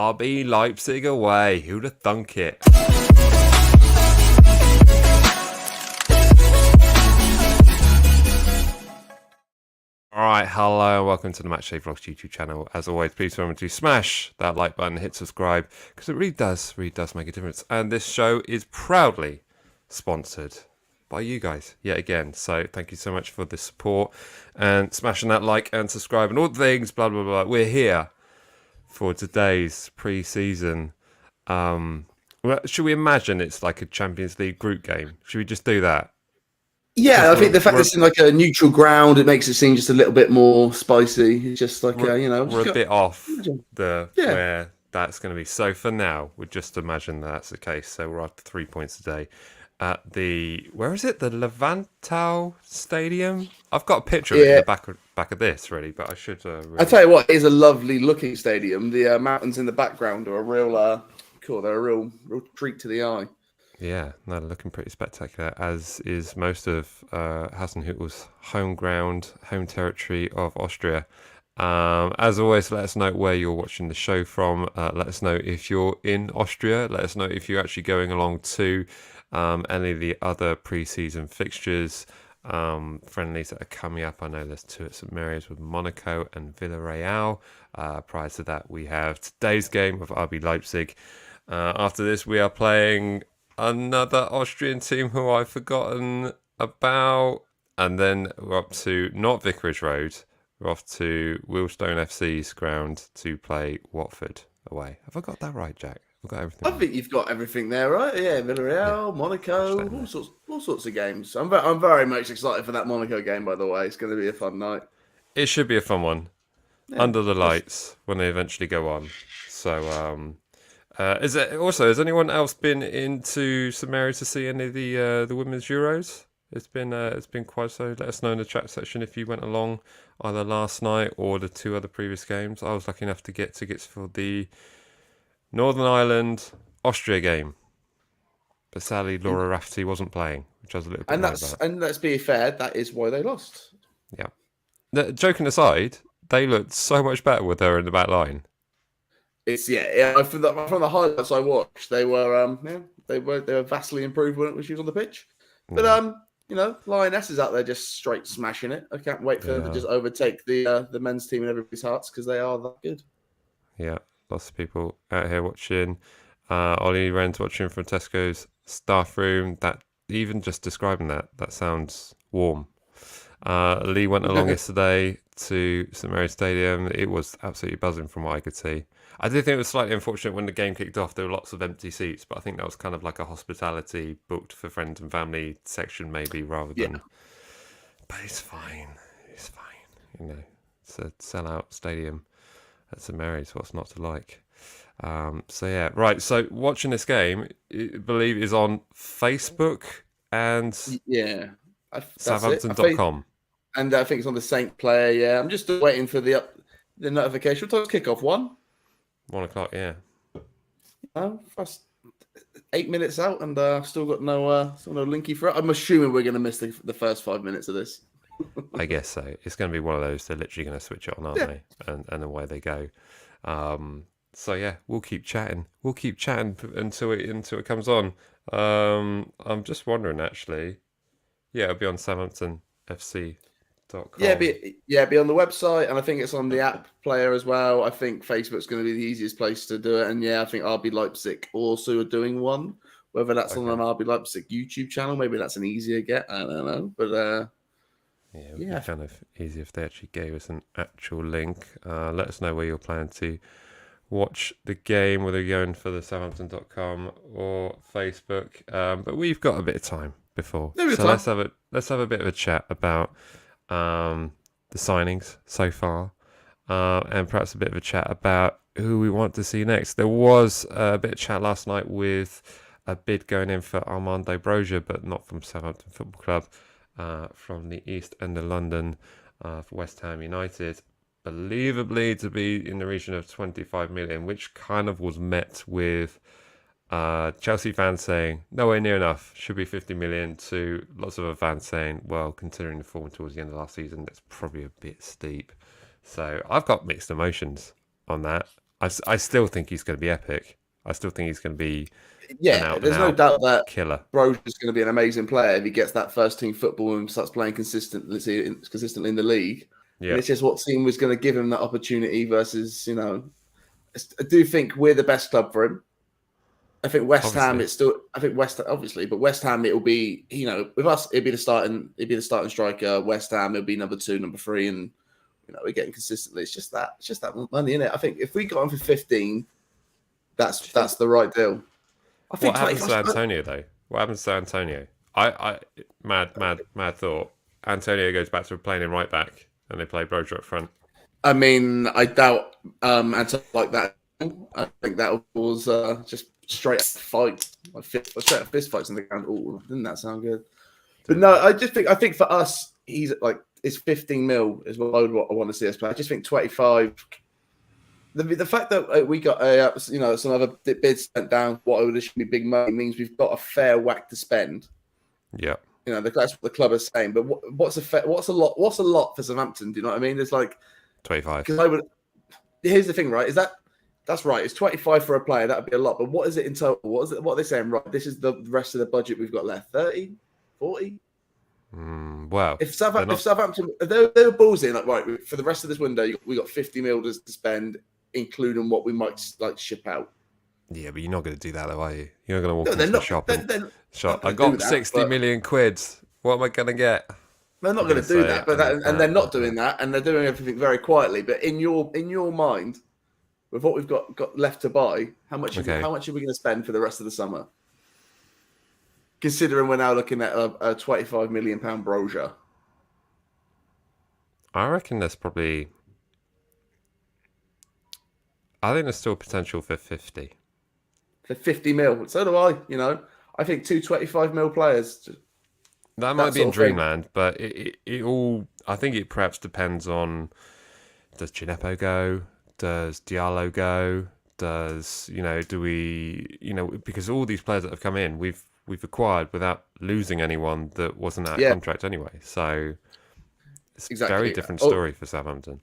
RB Leipzig away. Who'd have thunk it? Alright, hello and welcome to the Matchday Vlogs YouTube channel. As always, please remember to smash that like button, hit subscribe, because it really does make a difference. And this show is proudly sponsored by you guys, yet again. So thank you so much for the support and smashing that like and subscribe and all the things, blah, blah, blah. We're here for today's pre-season. Should we imagine it's like a Champions League group game? Should we just do that? Yeah, I think the fact that it's in like a neutral ground, it makes it seem just a little bit more spicy. It's just like, we're a bit off where that's going to be. So for now, we'll just imagine that's the case. So we're after 3 points today at where is it? The Levantal Stadium? I've got a picture of it in the back of this, really, but I should... I tell you what, it is a lovely looking stadium. The mountains in the background are a real, cool. They're a real treat to the eye. Yeah, no, they're looking pretty spectacular, as is most of Hasenhüttl's home ground, home territory of Austria. As always, let us know where you're watching the show from. Let us know if you're in Austria. Let us know if you're actually going along to any of the other pre-season fixtures, friendlies that are coming up. I know there's two at St Mary's with Monaco and Villarreal. Prior to that, we have today's game of RB Leipzig. After this, we are playing another Austrian team who I've forgotten about. And then we're up to not Vicarage Road. We're off to Wheelstone FC's ground to play Watford away. Have I got that right, Jack? I've got everything. I think you've got everything there, right? Yeah, Villarreal, Monaco, all sorts of games. I'm very much excited for that Monaco game, by the way. It's going to be a fun night. It should be a fun one. Yeah, under the lights when they eventually go on. So, has anyone else been into St Mary's to see any of the women's Euros? It's been quite so. Let us know in the chat section if you went along either last night or the two other previous games. I was lucky enough to get tickets for the Northern Ireland Austria game, but sadly Laura Rafferty wasn't playing, which I was a little bit about. And let's be fair, that is why they lost. Yeah. Joking aside, they looked so much better with her in the back line. It's from the highlights I watched, they were vastly improved when she was on the pitch. But Lionesses out there just straight smashing it. I can't wait for them to just overtake the men's team in everybody's hearts because they are that good. Yeah, lots of people out here watching. Ollie Wren's watching from Tesco's staff room. That even just describing that sounds warm. Lee went along yesterday to St Mary's Stadium. It was absolutely buzzing from what I could see. I did think it was slightly unfortunate when the game kicked off. There were lots of empty seats, but I think that was kind of like a hospitality booked for friends and family section, maybe, rather than. But it's fine. It's fine. It's a sellout stadium at St Mary's. What's not to like? Right. So watching this game, I believe, is on Facebook and Southampton.com. And I think it's on the Saint Player. Yeah, I'm just waiting for the notification. What time's kickoff? 1 o'clock, yeah. First 8 minutes out, and I've still got no linky for it. I'm assuming we're going to miss the first 5 minutes of this. I guess so. It's going to be one of those. They're literally going to switch it on, aren't they? And away they go. We'll keep chatting. We'll keep chatting until it comes on. I'm just wondering, actually. Yeah, it'll be on SouthamptonFC.com. Yeah, be on the website, and I think it's on the app player as well. I think Facebook's going to be the easiest place to do it, and I think RB Leipzig also are doing one. Whether that's on an RB Leipzig YouTube channel, maybe that's an easier get. I don't know, but it would be kind of easy if they actually gave us an actual link. Let us know where you're planning to watch the game, whether you're going for the Southampton.com or Facebook. But we've got a bit of time before, so let's have a bit of a chat about the signings so far, and perhaps a bit of a chat about who we want to see next. There was a bit of chat last night with a bid going in for Armando Broja, but not from Southampton Football Club, from the East End of London, for West Ham United, believably to be in the region of 25 million, which kind of was met with Chelsea fans saying nowhere near enough, should be 50 million, to lots of other fans saying, well, considering the form towards the end of last season, that's probably a bit steep. So I've got mixed emotions on that. I still think he's going to be epic. I still think he's going to be an Yeah, out and there's no out doubt that killer. Broja's going to be an amazing player if he gets that first team football and starts playing consistently in the league. Yeah, And it's just what team was going to give him that opportunity versus, I do think we're the best club for him. I think West Ham, obviously, but West Ham, it'll be, with us, it'd be the starting striker. West Ham, it'll be number 2, number 3, and we're getting consistently. It's just that money in it. I think if we got on for 15, that's the right deal. I think what happens to Antonio though? What happens to Antonio? I mad thought. Antonio goes back to playing in right back, and they play Broja up front. I mean, I doubt Antonio like that. I think that was just straight up fight, straight up fist fights in the ground. Oh, didn't that sound good? But no, I think for us, he's like it's 15 mil is what I want to see us play. I just think 25. The fact that we got some other bids spent down what I would assume be big money means we've got a fair whack to spend. Yeah, that's what the club is saying. But what's a lot? What's a lot for Southampton? Do you know what I mean? It's like 25. Because here's the thing, right? That's right? It's 25 for a player. That'd be a lot. But what is it in total? What are they saying? Right, this is the rest of the budget we've got left. 30, 40. Wow. If Southampton, they were balls in, like right for the rest of this window, we got 50 mil to spend, including what we might like ship out. Yeah, but you're not going to do that, though, are you? You're not going to walk into the shop. I got 60 million quid. What am I going to get? They're not going to do that, and they're not doing that, and they're doing everything very quietly. But in your mind, with what we've got left to buy, how much are we going to spend for the rest of the summer? Considering we're now looking at a £25 million Broja. I reckon there's probably... I think there's still potential for 50. For 50 mil. So do I, I think 2 25 mil players. That might be in dreamland, but it all... I think it perhaps depends on... Does Gineppo go? Does Diallo go? Does, do we... because all these players that have come in, we've acquired without losing anyone that wasn't out of contract anyway. So it's a very different story for Southampton.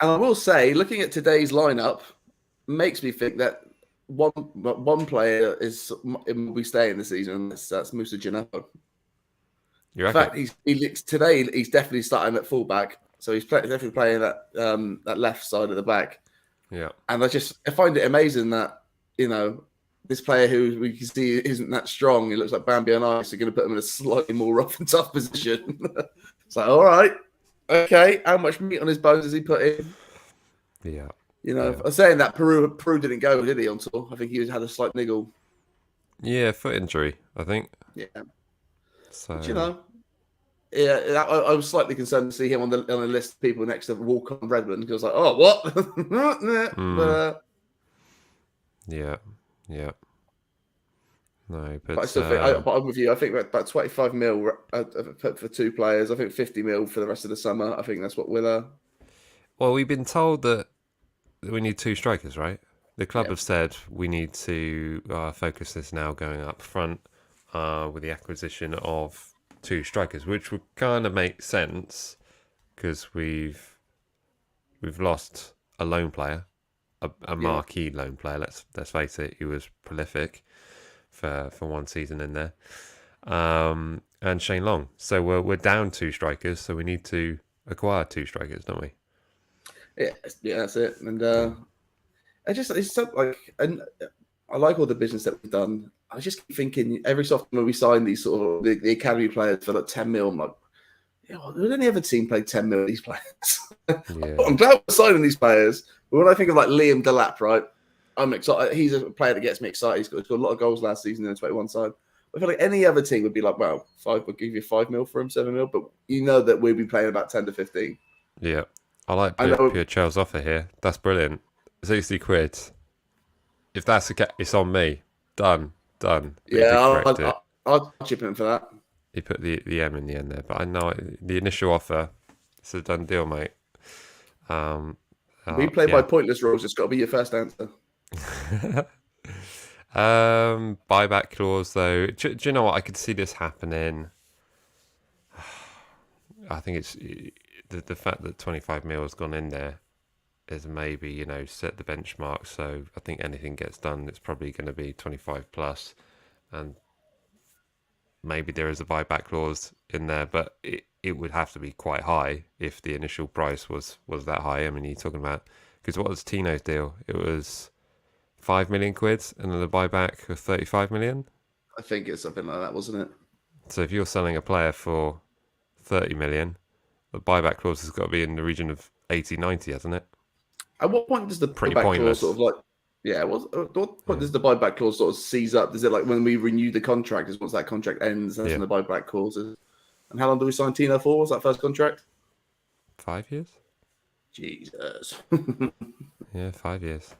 And I will say, looking at today's lineup, makes me think that one player will be staying this season. That's Moussa Gineppo. In fact, he's definitely starting at fullback. So he's definitely playing that left side of the back. Yeah. And I find it amazing that this player who we can see isn't that strong. He looks like Bambi on ice. They're going to put him in a slightly more rough and tough position. It's like, all right, okay. How much meat on his bones has he put in? Yeah. I was saying that Peru didn't go, did he, on tour? I think he had a slight niggle. Yeah, foot injury, I think. Yeah. So But, I was slightly concerned to see him on the list of people next to Walker and Redmond because I was like, oh, what? Yeah. No, but I still think, but I'm with you. I think about 25 mil for 2 players. I think 50 mil for the rest of the summer. I think that's what we'll. Well, we've been told that we need 2 strikers, right? The club have said we need to focus this now going up front with the acquisition of 2 strikers, which would kind of make sense because we've lost a loan player, a marquee loan player. Let's face it, he was prolific for one season in there, and Shane Long. So we're down 2 strikers, so we need to acquire 2 strikers, don't we? Yeah, that's it. And it's so and I like all the business that we've done. I just keep thinking every so often when we sign these sort of the academy players for like 10 mil, I'm like, would any other team play 10 mil these players? Yeah. I'm glad we're signing these players. But when I think of like Liam Delap, right, I'm excited. He's a player that gets me excited. He's got a lot of goals last season in the 21 side. I feel like any other team would be like, well, we'll give you 5 mil for him, 7 mil, but that we'll be playing about 10 to 15. Yeah. I like Pure Charles' offer here. That's brilliant. 60 quid. If that's the case, it's on me. Done. Yeah, I'll chip in for that. He put the M in the end there, but I know the initial offer. It's a done deal, mate. We play by pointless rules. It's got to be your first answer. Buyback clause, though. Do you know what? I could see this happening. I think it's the fact that 25 mil has gone in there is maybe set the benchmark. So I think anything gets done, it's probably going to be 25 plus, and maybe there is a buyback clause in there, but it would have to be quite high if the initial price was that high. I mean, you're talking about, because what was Tino's deal? It was 5 million quid and then the buyback of 35 million. I think it's something like that, wasn't it? So if you're selling a player for 30 million, the buyback clause has got to be in the region of 80, 90, hasn't it? At what point does the Pretty buyback pointless. clause sort of at what point does the buyback clause sort of seize up? Is it like when we renew the contract? Is once that contract ends, that's when the buyback clause is? And how long do we sign Tino for? Was that first contract? 5 years. Jesus. Yeah, 5 years.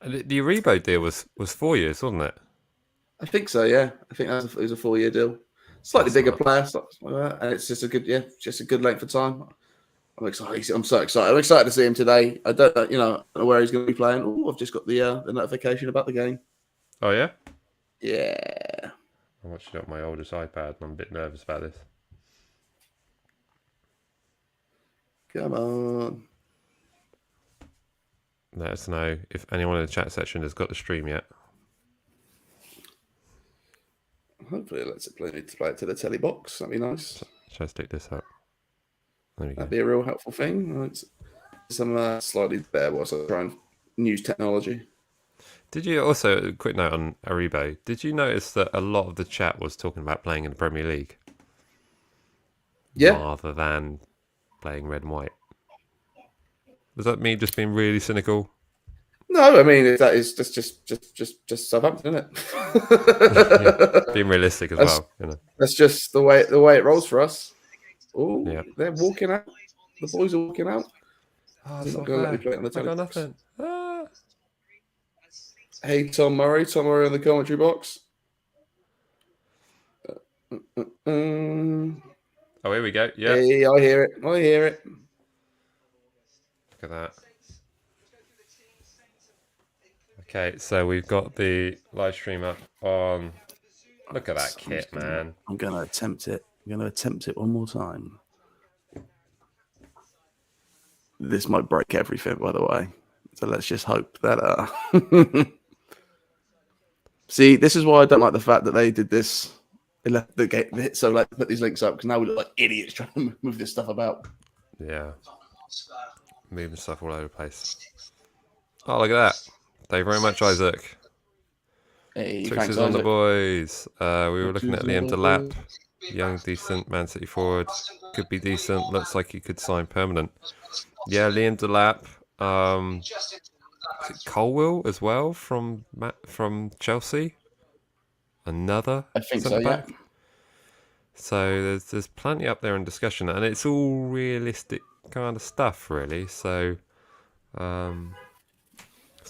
And the Aribo deal was 4 years, wasn't it? I think so. Yeah, I think it was a 4-year deal. Slightly bigger player, stuff like that, and it's just a good length of time. I'm excited. I'm so excited. I'm excited to see him today. I don't know where he's going to be playing. Oh, I've just got the notification about the game. Oh yeah. Yeah. I'm watching it on my oldest iPad, and I'm a bit nervous about this. Come on. Let us know if anyone in the chat section has got the stream yet. Hopefully, it lets it play it to the telly box. That'd be nice. Shall I stick this up? There we go. That'd be a real helpful thing. It's some slightly better whilst I try and use technology. Did you also, a quick note on Aribo, did you notice that a lot of the chat was talking about playing in the Premier League? Yeah. Rather than playing red and white. Was that me just being really cynical? No, I mean that is just Southampton, isn't Yeah, it? being realistic as well. That's just the way it rolls for us. Oh, yeah. They're walking out. The boys are walking out. Oh, they're not going to let me play it on the I got telly. nothing. Ah. Hey, Tom Murray on the commentary box. Oh, here we go. Yeah. Hey, I hear it. Look at that. Okay, so we've got the live stream up on. Look at that kit, man. I'm going to attempt it. One more time. This might break everything, by the way. So let's just hope that. See, this is why I don't like the fact that they did this. They left the game, so like put these links up because now we look like idiots trying to move this stuff about. Yeah, moving stuff all over the place. Oh, look at that! Thank you very much, Isaac. Hey, Twixes on the boys. We were looking at Liam Delap, young, decent Man City forward. Could be decent. Looks like he could sign permanent. Yeah, Liam Delap. Is it Colwill as well from Chelsea? Another I think so, centre-back? yeah. So there's plenty up there in discussion, and it's all realistic kind of stuff, really. So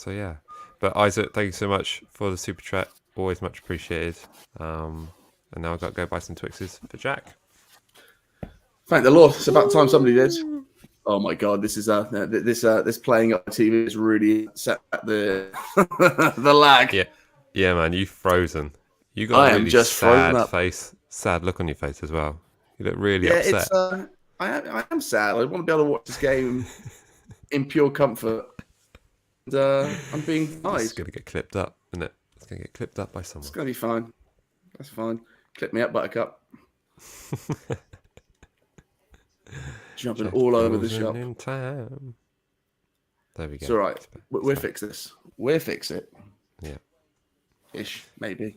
yeah. But Isaac, thank you so much for the super chat. Always much appreciated. And now I've got to go buy some Twixes for Jack. Thank the Lord. It's about time somebody did. Oh my God, this is this playing up TV is really set at the the lag. Yeah, man, you've frozen. You got a really sad face, sad look on your face as well. You look really upset. I am sad. I want to be able to watch this game in pure comfort. And I'm being nice. It's gonna get clipped up, isn't it? It's gonna get clipped up by someone. It's gonna be fine. That's fine. Clip me up, Buttercup. Jumping all over the shop. In time. There we go. It's all right. We'll fix this. We'll fix it. Yeah. Ish, maybe.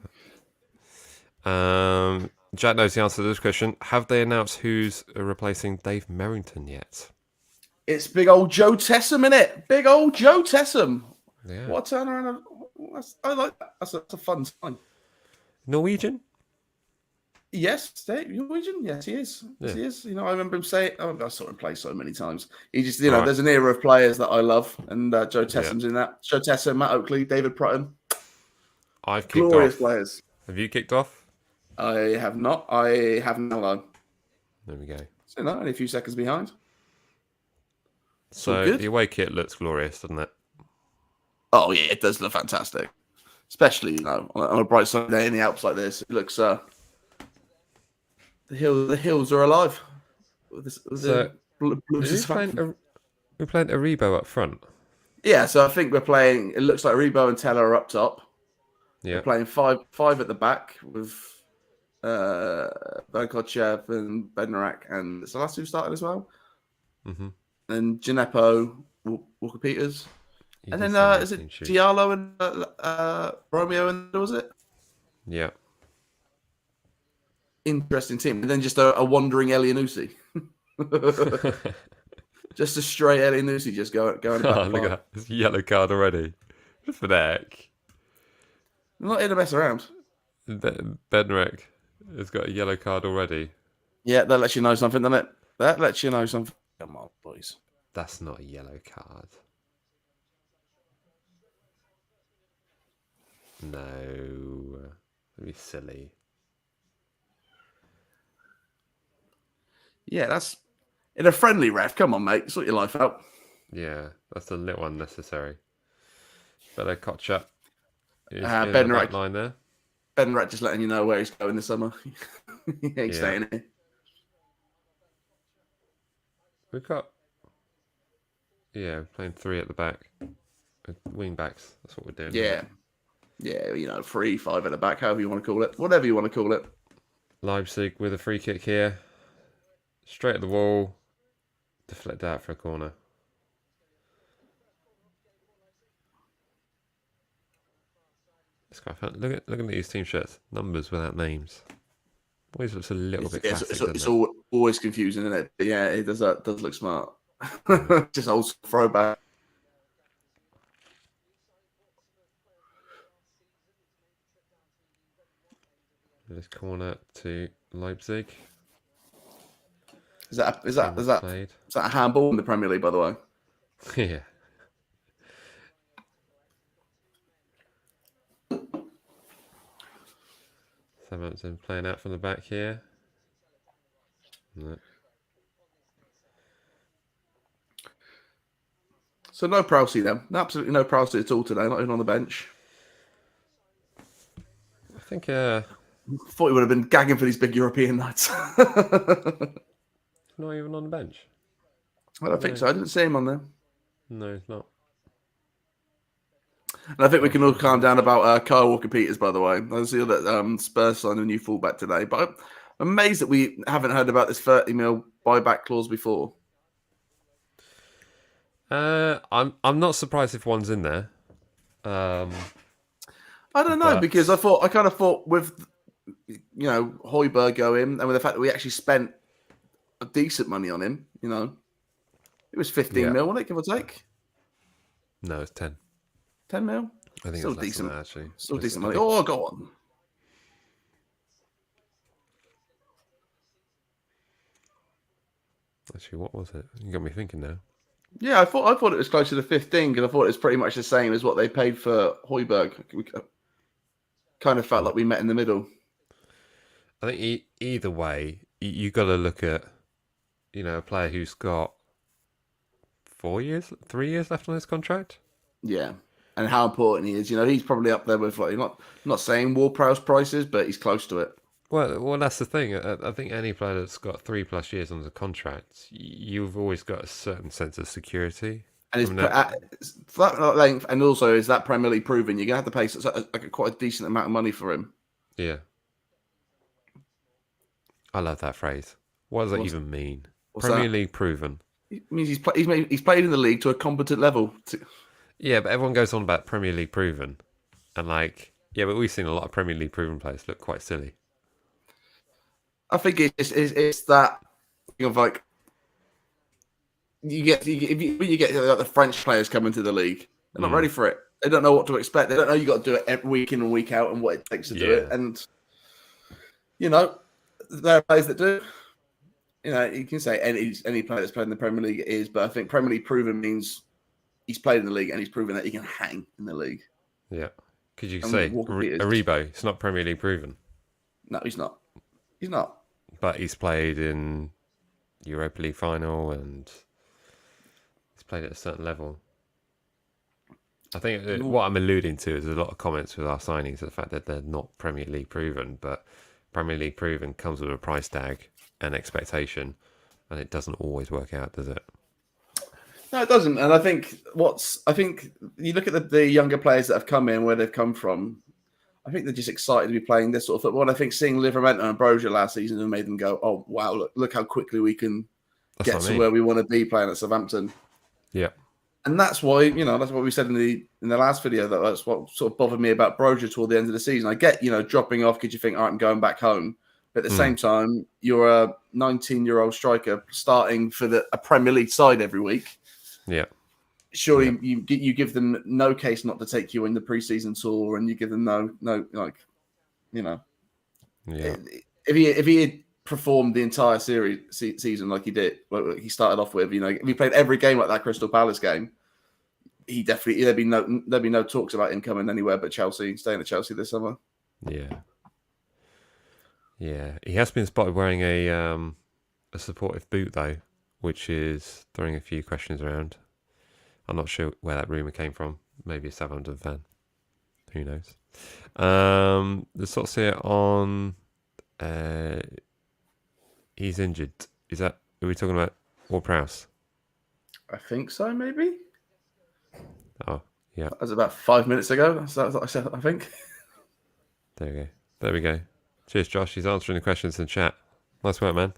Jack knows the answer to this question. Have they announced who's replacing Dave Merrington yet? It's big old Joe Tessum, innit? Big old Joe Tessum. Yeah. What a turnaround. I like that. That's a fun sign. Norwegian? Yes, Norwegian. Yes, he is. Yes, he is. I remember him saying, I saw him play so many times. He just, there's an era of players that I love, and Joe Tessum's in that. Joe Tessum, Matt Oakley, David Prutton. I've kicked glorious off. Players. Have you kicked off? I have not. I have now, though. There we go. So, only a few seconds behind. So the away kit looks glorious, doesn't it? Oh, yeah, it does look fantastic. Especially, on a bright sunny day in the Alps like this. It looks... The hills are alive. Who's We played Aribo up front. Yeah, so I think we're playing. It looks like Rebo and Teller are up top. Yeah. We're playing five at the back with Berkochev and Bednarak, and it's the last two started as well. Mm-hmm. And Gineppo, Walker Peters, You and did then send me a is it team sheet. Giallo and Romeo, and was it? Yeah. Interesting team. And then just a wandering Elianusi. Just a stray Elianusi just going back. Oh, look at that. It's a yellow card already. Just for the heck. I'm not here to mess around. Bednarek has got a yellow card already. Yeah, that lets you know something, doesn't it? That lets you know something. Come on, boys. That's not a yellow card. No. That'd be silly. Yeah, that's in a friendly ref. Come on, mate. Sort your life out. Yeah, that's a little unnecessary. Better Kocha is in the Bednarak, back line there. Bednarak just letting you know where he's going this summer. He ain't staying here. We've got... Yeah, playing 3 at the back. Wing backs. That's what we're doing. Yeah. Yeah, 3, 5 at the back, however you want to call it. Whatever you want to call it. Leipzig with a free kick here. Straight at the wall. Deflect out for a corner. It's quite fun. Look at these team shirts. Numbers without names. Always looks a little bit classic, it's always confusing, isn't it? But yeah, it does look smart. Just old throwback. This corner to Leipzig. Is that a handball in the Premier League, by the way? Yeah. Southampton playing out from the back here. No. So no Prowsey then. Absolutely no Prowsey at all today, not even on the bench. I think thought he would have been gagging for these big European nights. not even on the bench. I don't think so. I didn't see him on there. No, it's not. And I think we can all calm down about Kyle Walker-Peters, by the way. I see that Spurs signed a new fullback today. But I'm amazed that we haven't heard about this 30 mil buyback clause before. I'm not surprised if one's in there. I don't know, because I kind of thought with Højbjerg going, and with the fact that we actually spent a decent money on him, it was 15 mil, wasn't it, give or take? No, it's 10. 10 mil? I think still it's decent. That, actually. Still decent money. Oh, go on. Actually, what was it? You got me thinking now. Yeah, I thought it was closer to 15 because I thought it was pretty much the same as what they paid for Højbjerg. We kind of felt like we met in the middle. I think either way, you got to look at, a player who's got 3 years left on his contract. Yeah, and how important he is. He's probably up there with not saying Ward-Prowse prices, but he's close to it. Well, that's the thing. I think any player that's got 3+ years on the contract, you've always got a certain sense of security. And that length, and also is that Premier League proven? You're gonna have to pay quite a decent amount of money for him. Yeah, I love that phrase. What does that even mean? Premier League proven. It means he's played in the league to a competent level. Yeah, but everyone goes on about Premier League proven, and but we've seen a lot of Premier League proven players look quite silly. I think it's that when you get the French players coming to the league, they're not ready for it. They don't know what to expect. They don't know you got to do it every week in and week out and what it takes to do it. And there are players that do. You can say any player that's played in the Premier League is, but I think Premier League proven means he's played in the league and he's proven that he can hang in the league. Yeah. Could you say Aribo? It's not Premier League proven. No, he's not. He's not. But he's played in Europa League final and he's played at a certain level. I think what I'm alluding to is a lot of comments with our signings, the fact that they're not Premier League proven, but Premier League proven comes with a price tag and expectation, and it doesn't always work out, does it? No, it doesn't. And I think you look at the younger players that have come in, where they've come from. I think they're just excited to be playing this sort of football. And I think seeing Livermore and Brozier last season have made them go, "Oh wow, look how quickly we can get to where we want to be playing at Southampton." Yeah. And that's why, that's what we said in the last video. That's what sort of bothered me about Brozier toward the end of the season. I get, dropping off because you think, all right, I'm going back home. But at the same time, you're a 19-year-old striker starting for a Premier League side every week. Yeah. Surely you give them no case not to take you in the preseason tour, and you give them Yeah. If he had performed the entire season like he did, like he started off with, if he played every game like that Crystal Palace game, there'd be no talks about him coming anywhere but Chelsea, staying at Chelsea this summer. Yeah. Yeah, he has been spotted wearing a supportive boot though, which is throwing a few questions around. I'm not sure where that rumour came from. Maybe a Southampton fan. Who knows? The thoughts here on he's injured. Are we talking about Ward-Prowse? I think so, maybe. Oh, yeah. That was about 5 minutes ago. That's what I said, I think. There we go. Cheers, Josh. He's answering the questions in chat. Nice work, man.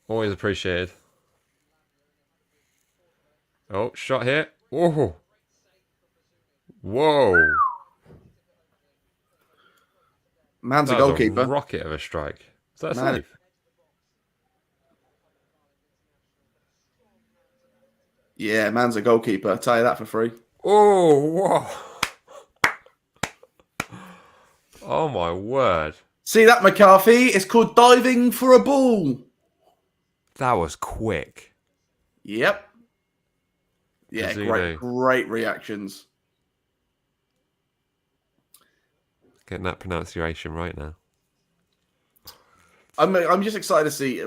Always appreciated. Oh, shot here. Whoa. Whoa. Man's a goalkeeper. A rocket of a strike. Is that a save? Yeah, man's a goalkeeper. I'll tell you that for free. Oh, whoa. Oh, my word. See that, McCarthy? It's called diving for a ball. That was quick. Yep. Yeah, great reactions. Getting that pronunciation right now. I'm just excited to see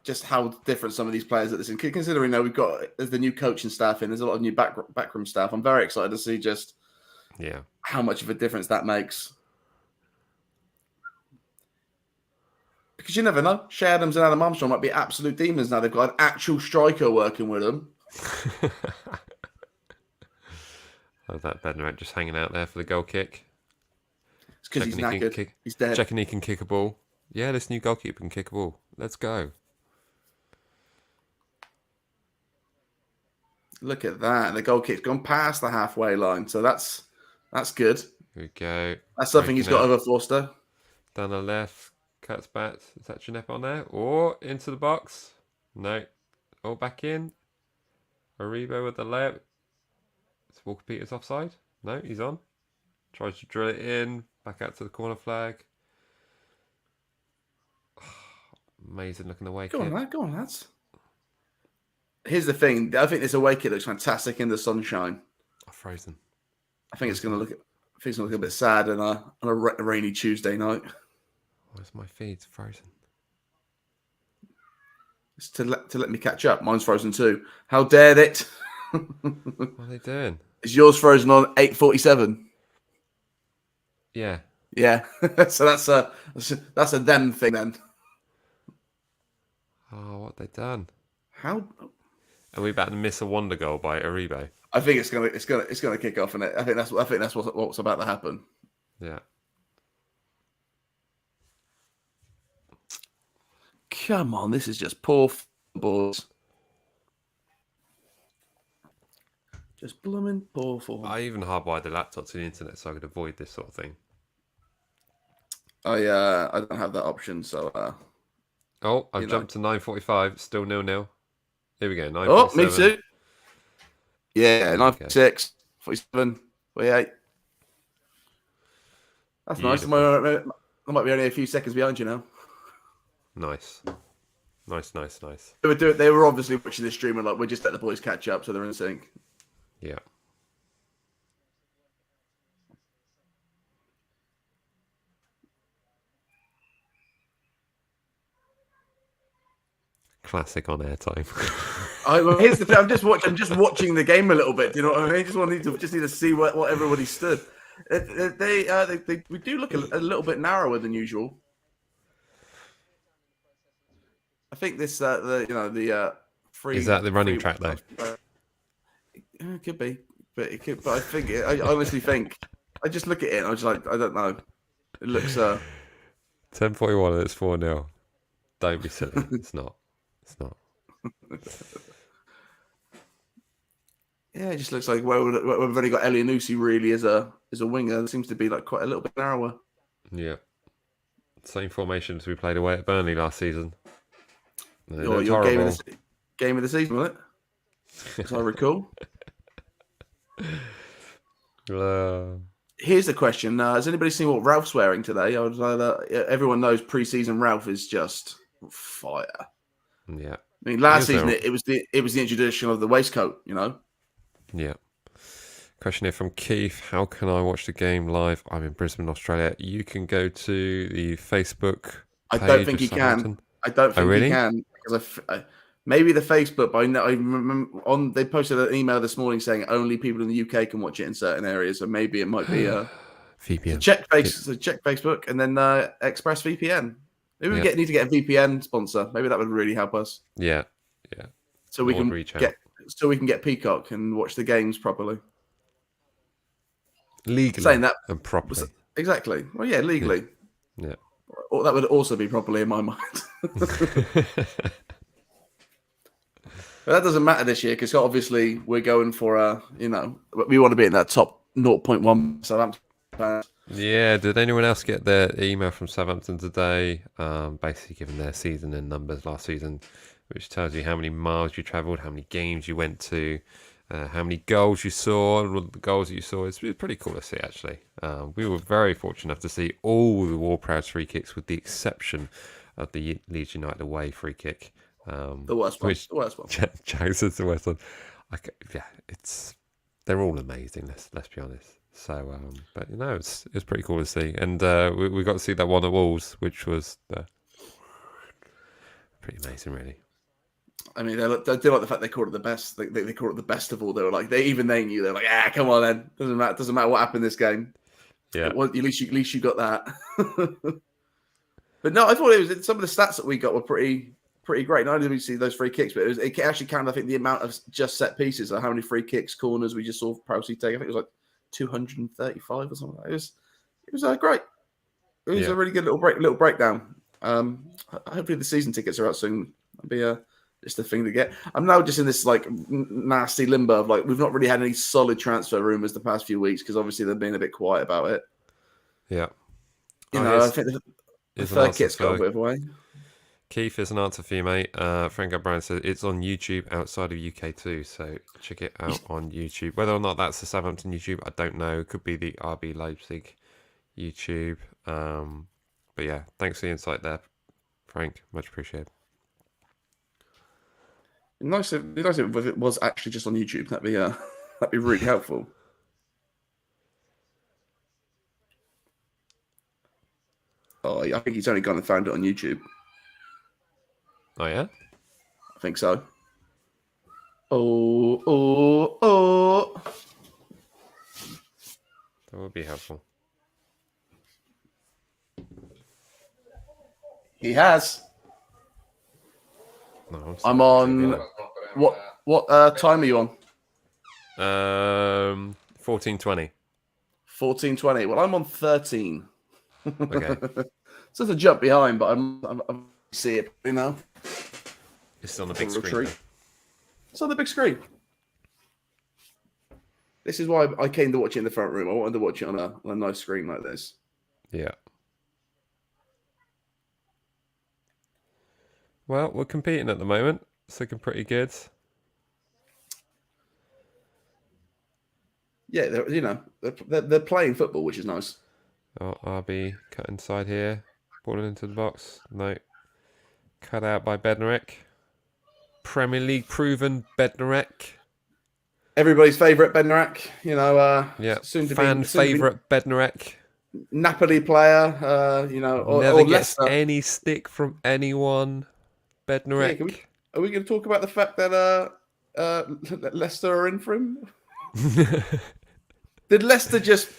just how different some of these players at this. Considering we've got the new coaching staff in, there's a lot of new backroom staff. I'm very excited to see just how much of a difference that makes. Because you never know. Shea Adams and Adam Armstrong might be absolute demons now. They've got an actual striker working with them. Oh, that Bednarek just hanging out there for the goal kick. It's because he's knackered. He's dead. Checking he can kick a ball. Yeah, this new goalkeeper can kick a ball. Let's go. Look at that. The goal kick's gone past the halfway line. So that's good. Here we go. That's something he's got over Forster. Down the left. Cuts back. Is that Ginep on there? Or into the box? No. Oh, back in. Aribo with the layup. Is Walker Peters offside? No, he's on. Tries to drill it in. Back out to the corner flag. Amazing looking away kick. Go on, lads. Here's the thing. I think this away kick looks fantastic in the sunshine. Oh, frozen. I think it's going to look a bit sad on a rainy Tuesday night. Where's my feed? It's frozen. It's to let me catch up. Mine's frozen too. How dared it? What are they doing? Is yours frozen on 8:47? Yeah. Yeah. So that's a them thing then. Oh, what have they done? How? Are we about to miss a wonder goal by Aribo? I think it's gonna kick off, and I think that's what's about to happen. Yeah. Come on, this is just poor balls. Just blooming poor form. I even hardwired the laptop to the internet so I could avoid this sort of thing. I don't have that option, so. I've jumped to 9:45. Still 0-0. Here we go. 9:47. Oh, me too. Yeah, 9:46, 47, 48. That's nice. I might be only a few seconds behind you now. Nice. They were obviously watching this stream and we're just let the boys catch up, so they're in sync. Yeah. Classic on airtime. Here's the thing. I'm just watching the game a little bit. Do you know what I mean? Just need to see what everybody stood. We do look a little bit narrower than usual. I think this the Is that the running track though? It could be, but it could. But I think I honestly think I just look at it and I was like, I don't know. It looks 10:41 and it's 4-0. Don't be silly. It's not. It's not. Yeah, it just looks like we've only got Elianusi really as a winger. It seems to be like quite a little bit narrower. Yeah. Same formation as we played away at Burnley last season. Your game of the season, wasn't it? As I recall. Here's the question: has anybody seen what Ralph's wearing today? I was everyone knows pre-season Ralph is just fire. Yeah. I mean, last season it was the introduction of the waistcoat. You know. Yeah. Question here from Keith. How can I watch the game live? I'm in Brisbane, Australia. You can go to the Facebook page. I don't think you can. I don't think you can because maybe the Facebook. But I know I remember they posted an email this morning saying only people in the UK can watch it in certain areas. So maybe it might be VPN. Check Facebook and then Express VPN. Maybe we need to get a VPN sponsor. Maybe that would really help us. Yeah. So we can get Peacock and watch the games properly. Legally. Saying that and properly. Exactly. Well, yeah, legally. Yeah. Or that would also be properly in my mind. But that doesn't matter this year because obviously we're going for we want to be in that top 0.1 Southampton. Yeah, did anyone else get their email from Southampton today? Basically giving their season and numbers last season, which tells you how many miles you travelled, how many games you went to, how many goals you saw, the goals that you saw. It's pretty cool to see, actually. We were very fortunate enough to see all the War-Proud's free kicks, with the exception of the Leeds United away free kick. The worst one. Jack says the worst one. They're all amazing. Let's be honest. So, but it's pretty cool to see, and we got to see that one at Wolves, which was pretty amazing, really. I mean, I do like the fact they called it the best. They called it the best of all. They were like, they knew. They're like, come on, then doesn't matter what happened this game. Yeah, at least you got that. But no, I thought it was some of the stats that we got were pretty great. Not only did we see those free kicks, but it actually counted. I think the amount of just set pieces, or how many free kicks, corners we just saw Prowsey take. I think it was like 235 or something. It was great. It was a really good little breakdown. Hopefully the season tickets are out soon. That'll be just a thing to get. I'm now just in this like nasty limbo of like we've not really had any solid transfer rumours the past few weeks because obviously they've been a bit quiet about it. Yeah, I think the third kit's got a bit of way. Keith, is an answer for you, mate. Frank O'Brien says it's on YouTube outside of UK too, so check it out on YouTube. Whether or not that's the Southampton YouTube, I don't know. It could be the RB Leipzig YouTube. But yeah, thanks for the insight there, Frank. Much appreciated. Nice if it was actually just on YouTube. That'd be really helpful. Oh, I think he's only gone and found it on YouTube. Oh yeah, I think so. Oh! That would be helpful. He has. No, I'm on. What time are you on? 14:20. 14:20. Well, I'm on 13. Okay. So it's a jump behind, but I'm see it now. It's on the big screen. It's on the big screen. This is why I came to watch it in the front room. I wanted to watch it on a nice screen like this. Yeah. Well, we're competing at the moment. It's looking pretty good. Yeah, they're playing football, which is nice. Oh, RB cut inside here. Balling into the box. No. Cut out by Bednarek. Premier League proven Bednarek. Everybody's favourite Bednarek. Fan favourite Bednarek. Napoli player. Never gets Leicester. any stick from anyone. Bednarek. Yeah, are we going to talk about the fact that Leicester are in for him? Did Leicester just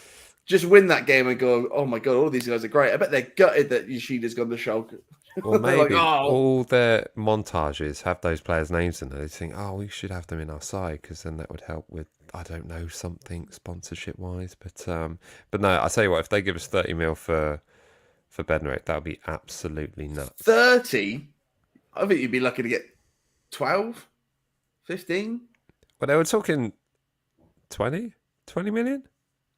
win that game and go, oh my god, all these guys are great? I bet they're gutted that Yoshida's gone to Schalke. Or They're like, maybe oh, all their montages have those players' names in there. They think, oh, we should have them in our side because then that would help with, I don't know, something sponsorship wise. But no, I tell you what, if they give us 30 mil for Bednarek, that would be absolutely nuts. 30. I think you'd be lucky to get 12, 15, But they were talking 20 million.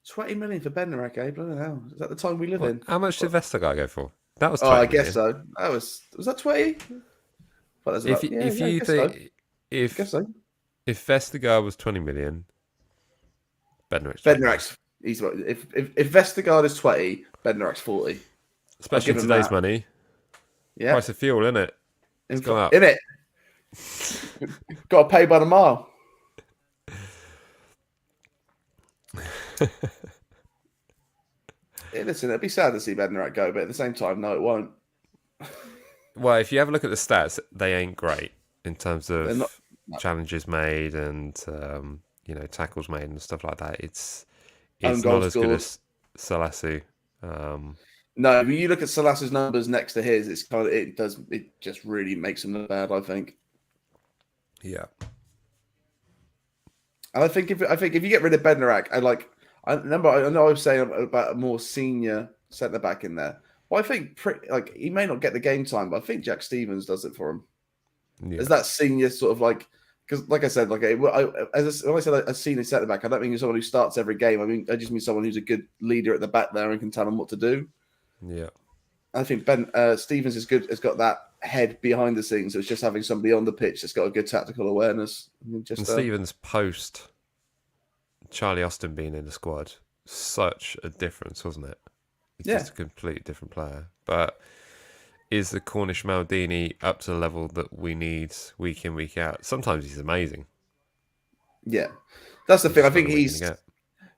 20 million for Bednarek, eh? Bloody hell. Is that the time we live in? How much did Vestergaard go for? That was Oh, I 20 guess million. so. Was that 20? Well, that's If about, you, yeah, if yeah, I you guess so. think I guess if so. if Vestergaard was 20 million, Bednarek's 20 million. Bednarek's, if Vestergaard is 20, Bednarek's 40. I'll Especially give in him today's that. money. Yeah. Price of fuel, isn't it? It's gone up. In it. Got to pay by the mile. Yeah, listen, it'd be sad to see Bednarek go, but at the same time, no, it won't. Well, if you have a look at the stats, they ain't great in terms They're not. of challenges made and tackles made and stuff like that. Own It's not goals as good scored. as Salasu. No, when you look at Salas's numbers next to his, it just really makes him look bad, I think. Yeah. And I think if you get rid of Bednarek, I know I was saying about a more senior centre back in there. Well, I think he may not get the game time, but I think Jack Stevens does it for him. Yeah. Is that senior sort of because like I said, when I said a senior centre back, I don't mean someone who starts every game. I just mean someone who's a good leader at the back there and can tell them what to do. Yeah. I think Stevens is good. Has got that head behind the scenes. So it's just having somebody on the pitch that's got a good tactical awareness. And Stevens post Charlie Austin being in the squad, such a difference, wasn't it? He's just a completely different player. But is the Cornish Maldini up to the level that we need week in, week out? Sometimes he's amazing. Yeah, that's the thing. I think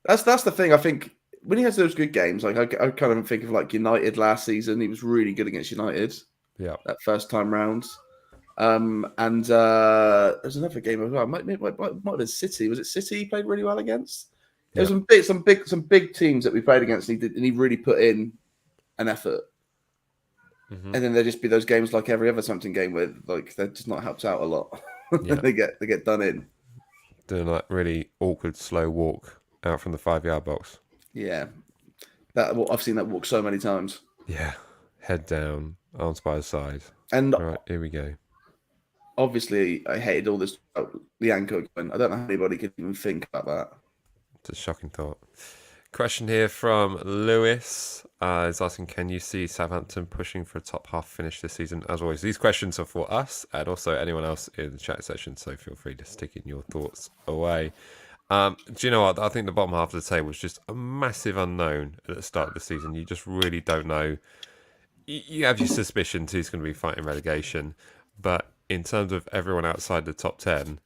that's the thing. I think when he has those good games, I kind of think of United last season. He was really good against United. Yeah, that first time round. And there's another game as well. Might have been City. Was it City he played really well against? There was some big teams that we played against, and he really put in an effort. Mm-hmm. And then there just be those games like every other Southampton game where they're just not helped out a lot. Yeah. they get done in. Doing really awkward slow walk out from the 5-yard box. Yeah, I've seen that walk so many times. Yeah, head down, arms by his side. And all right, here we go. Obviously, I hated all this about the anchor going. I don't know how anybody could even think about that. It's a shocking thought. Question here from Lewis is asking, can you see Southampton pushing for a top half finish this season? As always, these questions are for us and also anyone else in the chat section, so feel free to stick in your thoughts away. Do you know what? I think the bottom half of the table is just a massive unknown at the start of the season. You just really don't know. You have your suspicions who's going to be fighting relegation, but in terms of everyone outside the top 10,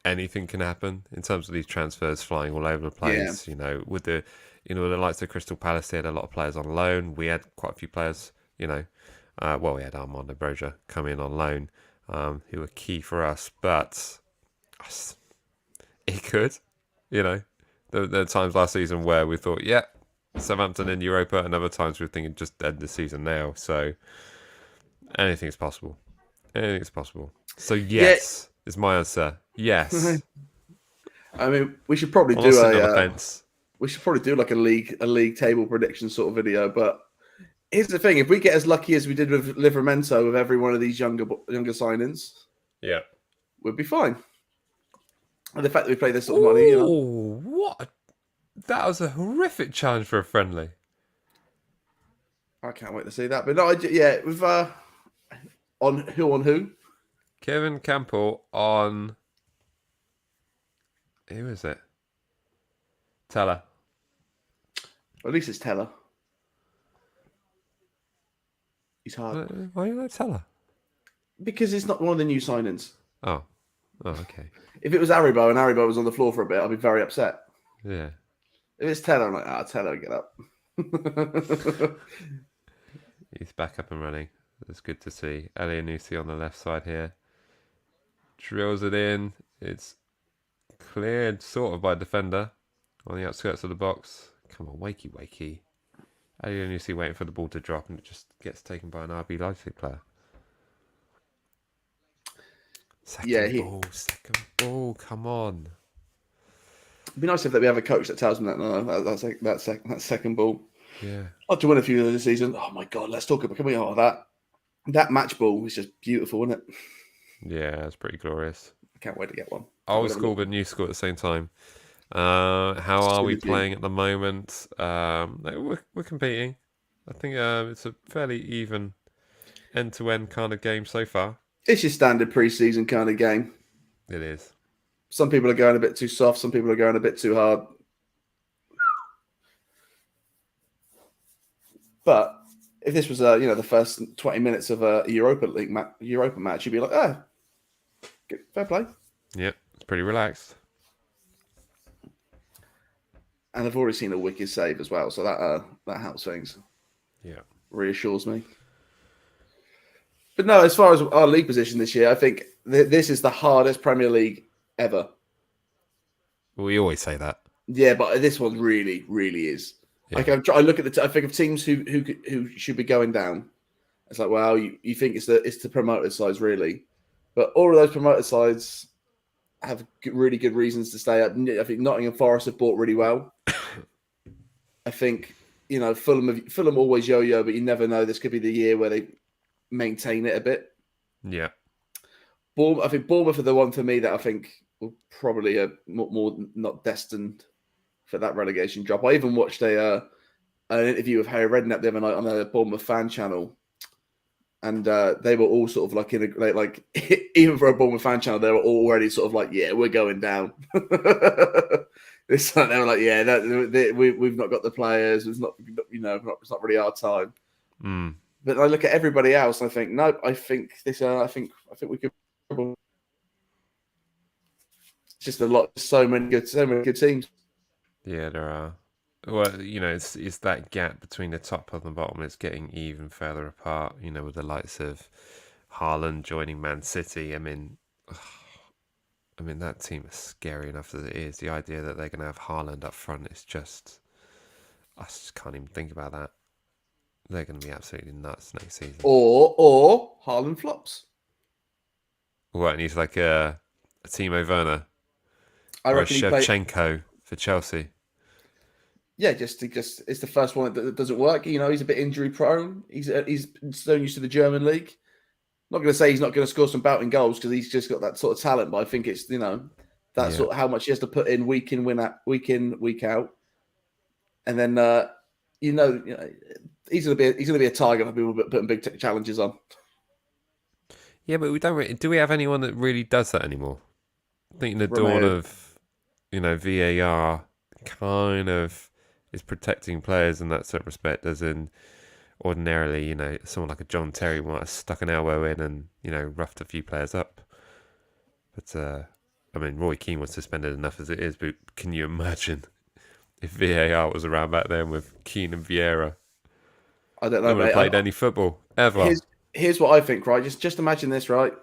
anything can happen in terms of these transfers flying all over the place. Yeah. With the likes of Crystal Palace, they had a lot of players on loan. We had quite a few players, we had Armando Broja come in on loan, who were key for us, but it could, there are times last season where we thought, Southampton in Europa, and other times we were thinking just end the season now. So anything's possible. Anything's possible. So yes is my answer. Yes. I mean, we should probably do we should probably do like a league table prediction sort of video. But here's the thing: if we get as lucky as we did with Livramento with every one of these younger signings, we'd be fine. And the fact that we play this sort of money, what? That was a horrific challenge for a friendly. I can't wait to see that. But no, with on who? Kevin Campbell on. Who is it? Teller. At least it's Teller. He's hard. Why are you like Teller? Because it's not one of the new signings. Oh, okay. If it was Aribo and Aribo was on the floor for a bit, I'd be very upset. Yeah. If it's Teller, I'm like, Teller, get up. He's back up and running. It's good to see. Elianusi on the left side here. Drills it in. It's cleared sort of by defender on the outskirts of the box. Come on, wakey. Elyounoussi waiting for the ball to drop and it just gets taken by an RB Leipzig player. Second ball, come on. It'd be nice if we have a coach that tells them that that second ball. Yeah. I'd like to win a few of this season. Oh my God, let's talk about, can we that? That match ball is just beautiful, isn't it? Yeah, it's pretty glorious. I can't wait to get one. Old school but new school at the same time. How are we playing at the moment? We're competing. I think it's a fairly even end-to-end kind of game so far. It's your standard pre-season kind of game. It is. Some people are going a bit too soft. Some people are going a bit too hard. But if this was the first 20 minutes of a Europa match, you'd be like, fair play. Yep, it's pretty relaxed. And I've already seen a wicked save as well, so that helps things. Yeah, reassures me. But no, as far as our league position this year, I think this is the hardest Premier League ever. We always say that. Yeah, but this one really, really is. Yeah. Like I look at I think of teams who should be going down. It's like, well, you think it's the promoted sides really, but all of those promoted sides have really good reasons to stay up. I think Nottingham Forest have bought really well. I think Fulham always yo-yo, but you never know. This could be the year where they maintain it a bit. Yeah. I think Bournemouth are the one for me that I think will probably more not destined for that relegation drop. I even watched an interview with Harry Redknapp the other night on the Bournemouth fan channel, and they were all sort of like like even for a Bournemouth fan channel, they were already sort of like, yeah, we're going down. This time they were like, yeah, we've not got the players. It's not, it's not really our time. Mm. But I look at everybody else and I think, no, I think this. I think we could. It's just a lot. So many good teams. Yeah, there are. Well, it's that gap between the top and the bottom. It's getting even further apart. With the likes of Haaland joining Man City. I mean, that team is scary enough as it is. The idea that they're going to have Haaland up front is just... I just can't even think about that. They're going to be absolutely nuts next season. Or Haaland flops. What, and he's like a Timo Werner? I or reckon a Shevchenko for Chelsea? Yeah, just it's the first one that doesn't work. He's a bit injury prone. He's so used to the German league. Not going to say he's not going to score some bouting goals because he's just got that sort of talent, but I think it's that's sort of how much he has to put in week in, week out, and then he's going to be a target for people putting big challenges on. Yeah, but we don't. Do we have anyone that really does that anymore? I think in the dawn of VAR kind of is protecting players in that certain respect, as in. Ordinarily, someone like a John Terry might have stuck an elbow in and, roughed a few players up. But, Roy Keane was suspended enough as it is, but can you imagine if VAR was around back then with Keane and Vieira? I don't know, they would have played any football, ever. Here's what I think, right? Just imagine this, right?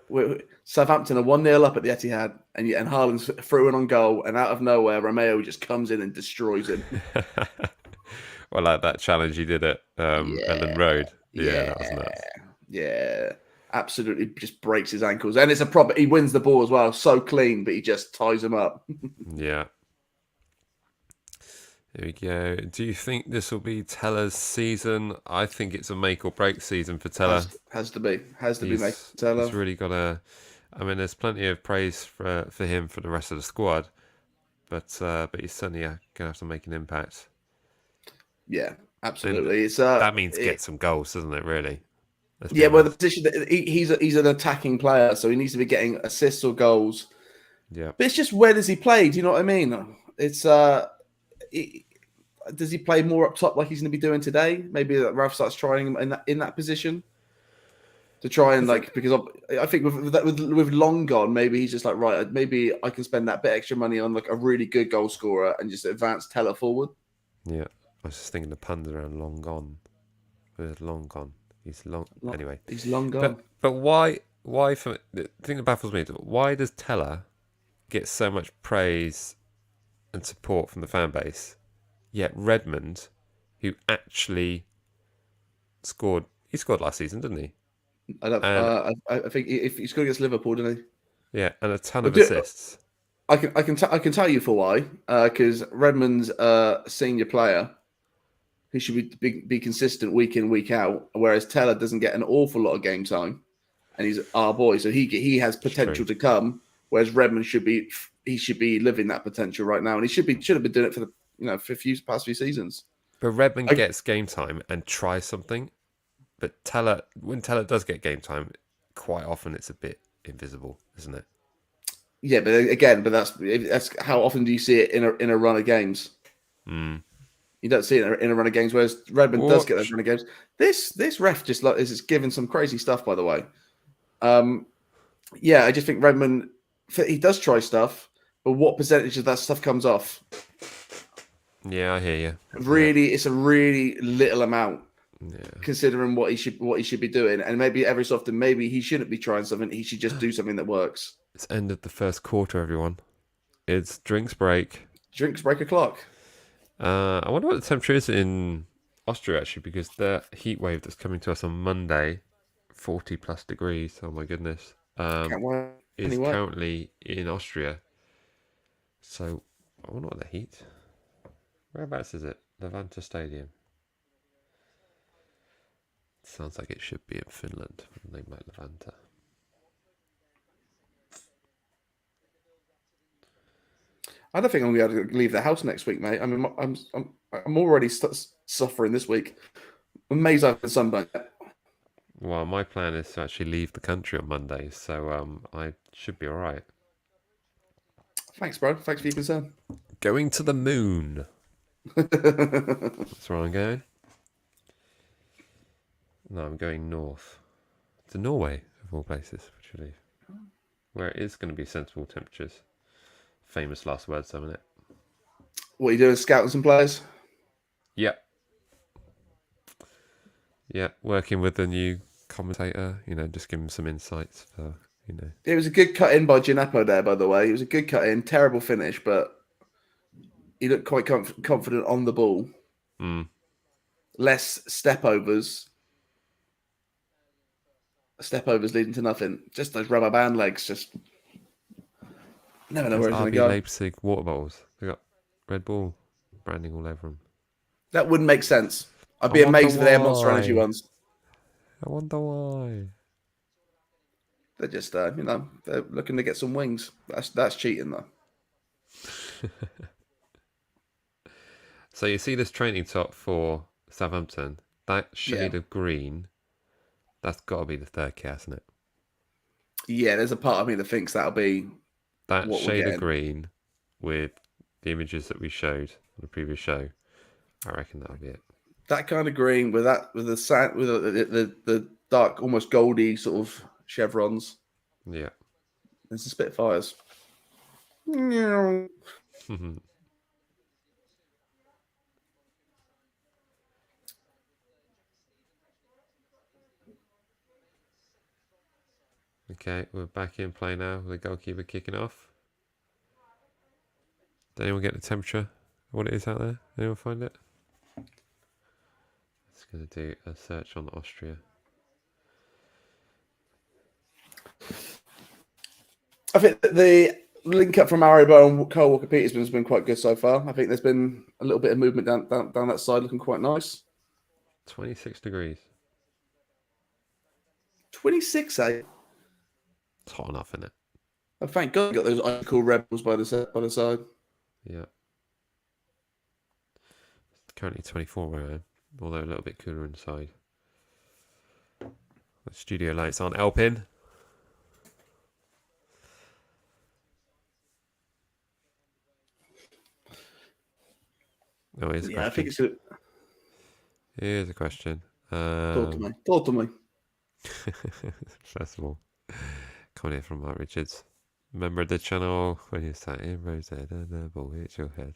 Southampton are 1-0 up at the Etihad, and Haaland's through in on goal, and out of nowhere, Romeo just comes in and destroys him. Well, like that challenge he did at Ellen Road. Yeah, that was nuts. Yeah, absolutely just breaks his ankles. And it's he wins the ball as well, so clean, but he just ties him up. Yeah. Here we go. Do you think this will be Teller's season? I think it's a make or break season for Teller. Has to be make for Teller. He's really got a... there's plenty of praise for him for the rest of the squad, but he's certainly going to have to make an impact. Yeah, absolutely. That means get some goals, doesn't it? Really? Yeah. Well, the position that he's an attacking player, so he needs to be getting assists or goals. Yeah. But it's just where does he play? Do you know what I mean? It's does he play more up top like he's going to be doing today? Maybe Ralph starts trying him in that position to try and because I think with Long gone, maybe he's just like, right, maybe I can spend that bit extra money on like a really good goal scorer and just advance Teller forward. Yeah. I was just thinking the puns around long gone. Where's long gone? He's long. Anyway, he's long gone. But why? For the thing that baffles me is why does Teller get so much praise and support from the fan base, yet Redmond, who actually scored. He scored last season, didn't he? I think if he scored against Liverpool, didn't he? Yeah, and a ton of assists. I can tell you for why. Because Redmond's a senior player who should be consistent week in, week out, whereas Teller doesn't get an awful lot of game time, and he's our boy, so he has potential to come. Whereas Redmond should be living that potential right now, and he should have been doing it for the for past few seasons. But Redmond gets game time and tries something, but when Teller does get game time, quite often it's a bit invisible, isn't it? Yeah, but that's how often do you see it in a run of games? You don't see it in a run of games, whereas Redmond does get those run of games. This ref just is giving some crazy stuff, by the way. I just think Redmond, he does try stuff, but what percentage of that stuff comes off? Yeah, I hear you. It's a really little amount, considering what he should be doing. And maybe every so often, maybe he shouldn't be trying something. He should just do something that works. It's end of the first quarter, everyone. It's drinks break. Drinks break o'clock. I wonder what the temperature is in Austria, actually, because the heat wave that's coming to us on Monday, 40 plus degrees, oh my goodness, is currently in Austria. So, I wonder what the heat... Whereabouts is it? Levanta Stadium. Sounds like it should be in Finland, with a name like Levanta. I don't think I'm going to be able to leave the house next week, mate. I mean, I'm already suffering this week. I'm amazed I haven't sunburned yet. Well, my plan is to actually leave the country on Monday, so I should be all right. Thanks, bro. Thanks for your concern. Going to the moon. That's where I'm going. No, I'm going north to Norway, of all places, actually, where it is going to be sensible temperatures. Famous last words, isn't it? What are you doing, scouting some players? Yeah, working with the new commentator, just give him some insights for, It was a good cut in by Gineppo there, by the way. It was a good cut in, terrible finish, but he looked quite confident on the ball. Less stepovers. Stepovers leading to nothing. Just those rubber band legs, just never know where it's going to go. LEIPZIG water bottles. They got Red Bull branding all over them. That wouldn't make sense. I'd be amazed if they had Monster Energy ones. I wonder why. They're just, they're looking to get some wings. That's cheating, though. So you see this training top for Southampton? That shade of green, that's got to be the third kit, hasn't it? Yeah, there's a part of me that thinks that'll be that shade of green with the images that we showed on the previous show. I reckon that'll be it. That kind of green with the dark, almost goldy sort of chevrons. Yeah. There's the Spitfires. Okay, we're back in play now with the goalkeeper kicking off. Did anyone get the temperature? What it is out there? Anyone find it? Just going to do a search on Austria. I think the link up from Aribo and Kyle Walker-Peters has been quite good so far. I think there's been a little bit of movement down that side, looking quite nice. 26 degrees. 26, eh? It's hot enough, isn't it? Oh, thank God you got those icicle rebels by the side. Yeah. It's currently 24 where I am, although a little bit cooler inside. The studio lights aren't helping. Oh, here's a question. I think it's good. Here's a question. Talk to me. First of all, coming in from Mark Richards. Member of the channel, when you sat in Rosetta and the ball hits your head.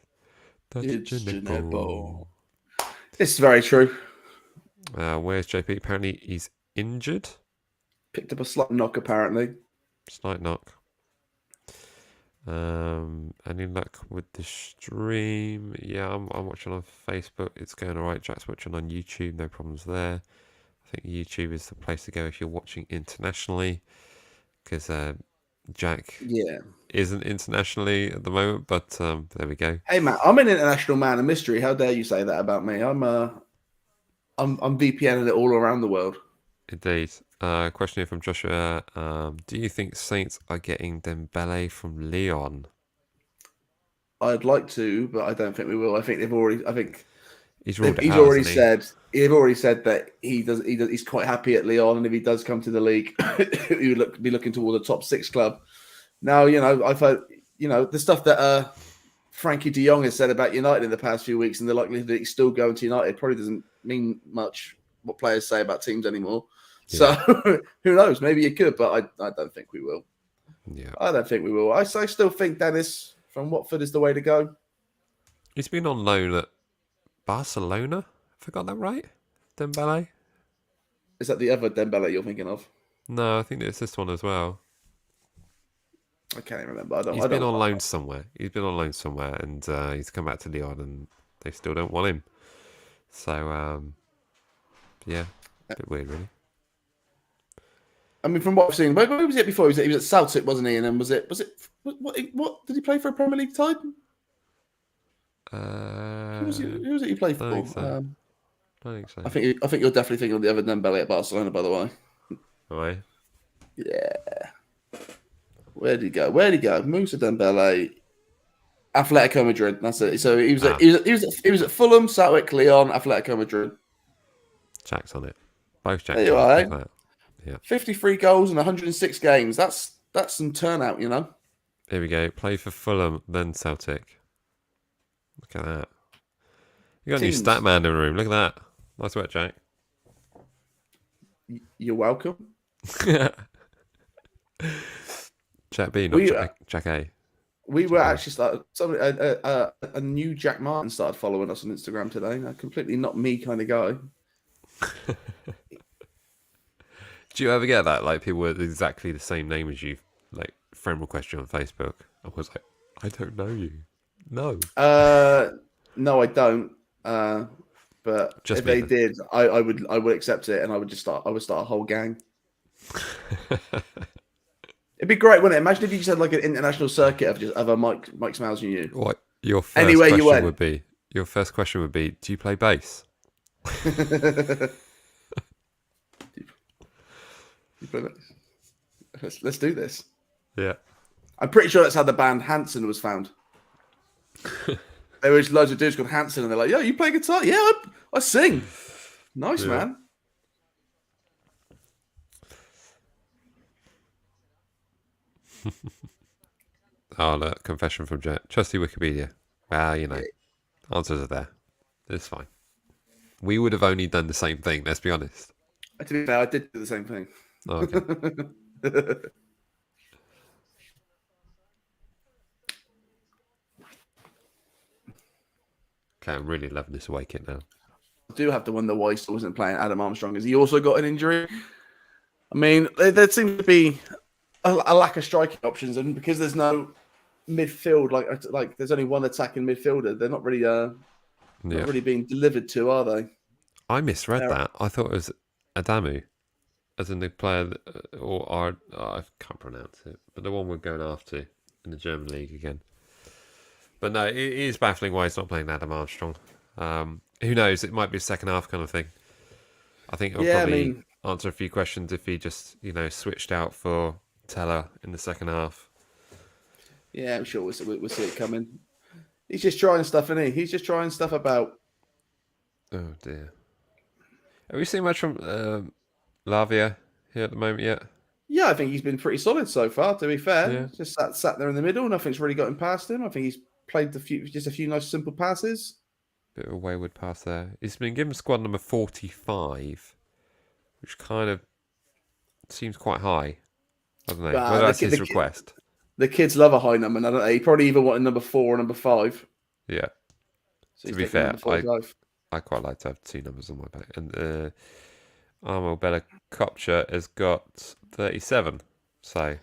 It's Gineppo. It's very true. Where's JP? Apparently he's injured. Picked up a slight knock, apparently. Slight knock. Any luck with the stream? Yeah, I'm watching on Facebook. It's going alright. Jack's watching on YouTube. No problems there. I think YouTube is the place to go if you're watching internationally, because Jack isn't internationally at the moment. But there we go. Hey, Matt, I'm an international man of mystery. How dare you say that about me? I'm VPNing it all around the world. Indeed. Question here from Joshua. Do you think Saints are getting Dembele from Lyon? I'd like to, but I don't think we will. I think they've already. I think he's ruled he's out, already hasn't he? said. They've already said that he's quite happy at Lyon, and if he does come to the league, he would be looking toward the top 6 club. Now, I've heard the stuff that Frankie De Jong has said about United in the past few weeks, and the likelihood that he's still going to United probably doesn't mean much. What players say about teams anymore. So who knows? Maybe it could, but I don't think we will. Yeah, I don't think we will. I still think Dennis from Watford is the way to go. He's been on loan at Barcelona. Have I got that right? Dembele? Is that the other Dembele you're thinking of? No, I think it's this one as well. I can't even remember. He's been on loan somewhere. He's been on loan somewhere, and he's come back to Lyon, and they still don't want him. So, yeah, a bit weird, really. I mean, from what I've seen, where was it before? He was at Celtic, wasn't he? And then was it? What did he play for a Premier League side? Who was it he played for? I think so. I think you're definitely thinking of the other Dembele at Barcelona, by the way. Right. Yeah. Where'd he go? Moussa Dembele, Atletico Madrid. That's it. So he was at Fulham, Celtic, Lyon, Atletico Madrid. Jack's on it. Both Jacks. There you are. Eh? Yeah. 53 goals in 106 games. That's some turnout, Here we go. Play for Fulham, then Celtic. Look at that. You got a new stat man in the room. Look at that. Nice work, Jack. You're welcome. Jack B, not Jack A. We were actually started. A new Jack Martin started following us on Instagram today. Completely not me kind of guy. Do you ever get that? Like people with exactly the same name as you, like friend request you on Facebook. I was like, I don't know you. No. No, I don't. But just if they did, I would accept it, and I would start a whole gang. It'd be great, wouldn't it? Imagine if you just had like an international circuit of a Mike Smiles and you. What your first Anywhere question you went. would be? Your first question would be, do you play bass? You play bass? Let's do this. Yeah. I'm pretty sure that's how the band Hanson was found. There was loads of dudes called Hanson, and they're like, "Yo, you play guitar? Yeah, I sing. Nice, man." Oh, look, confession from Jet. Trusty Wikipedia. Well, answers are there. It's fine. We would have only done the same thing, let's be honest. To be fair, I did do the same thing. Oh, okay. Okay, I'm really loving this away kit now. I do have to wonder why he still wasn't playing Adam Armstrong. Has he also got an injury? I mean, there seems to be a lack of striking options, and because there's no midfield, like there's only one attacking midfielder, they're not really not really being delivered to, are they? I misread that. I thought it was Adamu, as in the player, I can't pronounce it, but the one we're going after in the German league again. But no, it is baffling why he's not playing Adam Armstrong. Who knows? It might be a second half kind of thing. I think it'll probably answer a few questions if he just, switched out for Teller in the second half. Yeah, I'm sure we'll see it coming. He's just trying stuff, isn't he? He's just trying stuff about. Oh, dear. Have we seen much from Lavia here at the moment yet? Yeah, I think he's been pretty solid so far, to be fair. Yeah. Just sat there in the middle. Nothing's really gotten past him. I think he's played just a few nice, simple passes. Bit of a wayward pass there. He's been given squad number 45, which kind of seems quite high. I don't know. Whether that's his request. The kids love a high number, don't they? He probably either wanted number 4 or number 5. Yeah. So to be fair, I quite like to have 2 numbers on my back. And Armo Bella Kopcha has got 37. So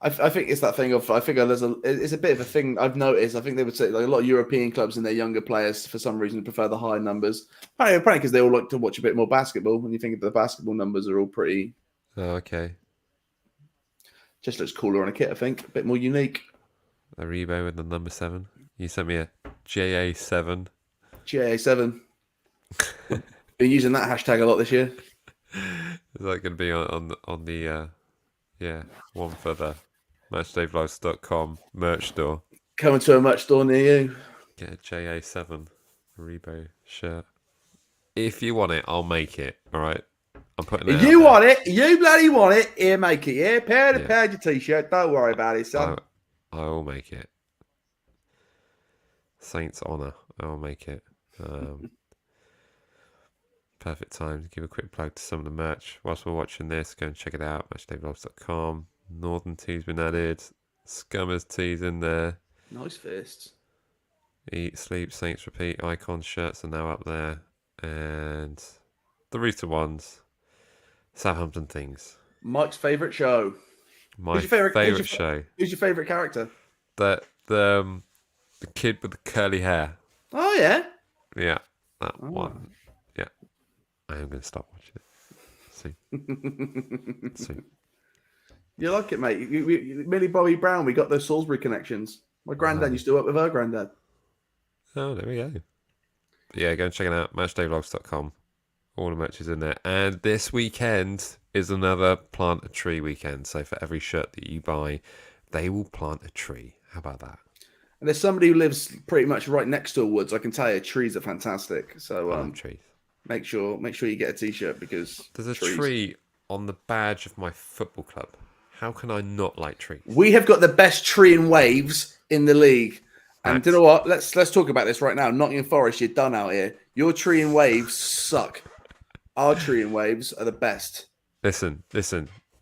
I think it's that thing of it's a bit of a thing I've noticed. I think they would say like a lot of European clubs and their younger players for some reason prefer the high numbers. Apparently because they all like to watch a bit more basketball. When you think of the basketball numbers are all pretty. Oh, okay. Just looks cooler on a kit. I think a bit more unique. A Rebo with the number 7. You sent me a JA7. GA7. Been using that hashtag a lot this year. Is that going to be on the one for the matchdayvlogs.com merch store? Coming to a merch store near you. Get a JA7 Rebo shirt. If you want it, I'll make it. All right. I'm putting it. If you want it, you bloody want it. Here, make it. Yeah, pound your t-shirt. Don't worry about it, son. I will make it. Saints honour. I'll make it. Perfect time to give a quick plug to some of the merch. Whilst we're watching this, go and check it out. Matchdayvlogs.com. Northern tea's been added. Scummers tea's in there. Nice fists. Eat, Sleep, Saints Repeat. Icon shirts are now up there. And the recent ones. Southampton things. Mike's favourite show. My favourite show. Who's your favourite character? The kid with the curly hair. Oh, yeah? Yeah, that one. Yeah. I am going to stop watching it. Soon. You like it, mate. Millie Bobby Brown, we got those Salisbury connections. My granddad used to work with her granddad. Oh, there we go. But yeah, go and check it out. Matchdayvlogs.com. All the merch is in there. And this weekend is another plant a tree weekend. So for every shirt that you buy, they will plant a tree. How about that? And there's somebody who lives pretty much right next to a woods. I can tell you, trees are fantastic. So trees. Make sure you get a t-shirt because there's a tree on the badge of my football club. How can I not like trees? We have got the best tree and waves in the league. And you know what? Let's talk about this right now. Nottingham Forest, you're done out here. Your tree and waves suck. Our tree and waves are the best. Listen.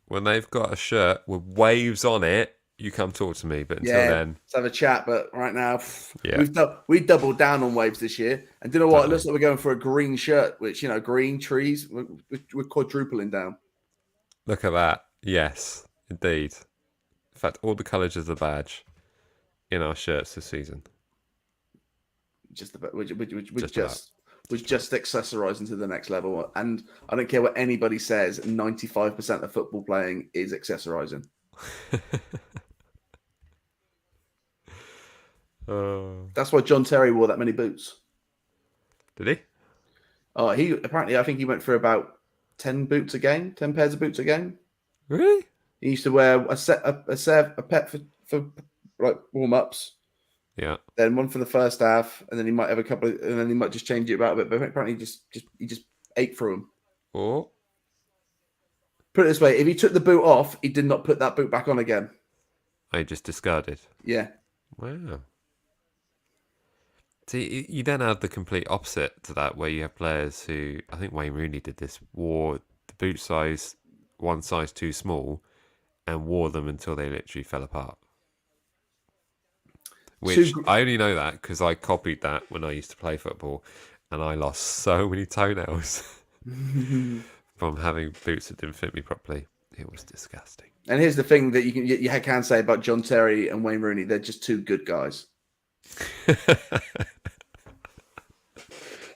When they've got a shirt with waves on it, you come talk to me. But until then, let's have a chat. But right now, we doubled down on waves this year. And do you know what? It looks like we're going for a green shirt, which, green trees, we're quadrupling down. Look at that. Yes, indeed. In fact, all the colours of the badge in our shirts this season. We're just accessorising to the next level. And I don't care what anybody says, 95% of football playing is accessorising. That's why John Terry wore that many boots. Did he? Oh, I think he went for about 10 boots a game, 10 pairs of boots a game. Really? He used to wear a pet for like warm-ups. Yeah. Then one for the first half, and then he might have a couple, and then he might just change it about a bit. But apparently, he just ate through them. Oh. Put it this way: if he took the boot off, he did not put that boot back on again. I just discarded. Yeah. Wow. See, you then have the complete opposite to that, where you have players who, I think Wayne Rooney did this, wore the boot size one size too small, and wore them until they literally fell apart. Which I only know that because I copied that when I used to play football, and I lost so many toenails from having boots that didn't fit me properly. It was disgusting. And here's the thing that you can say about John Terry and Wayne Rooney: they're just two good guys.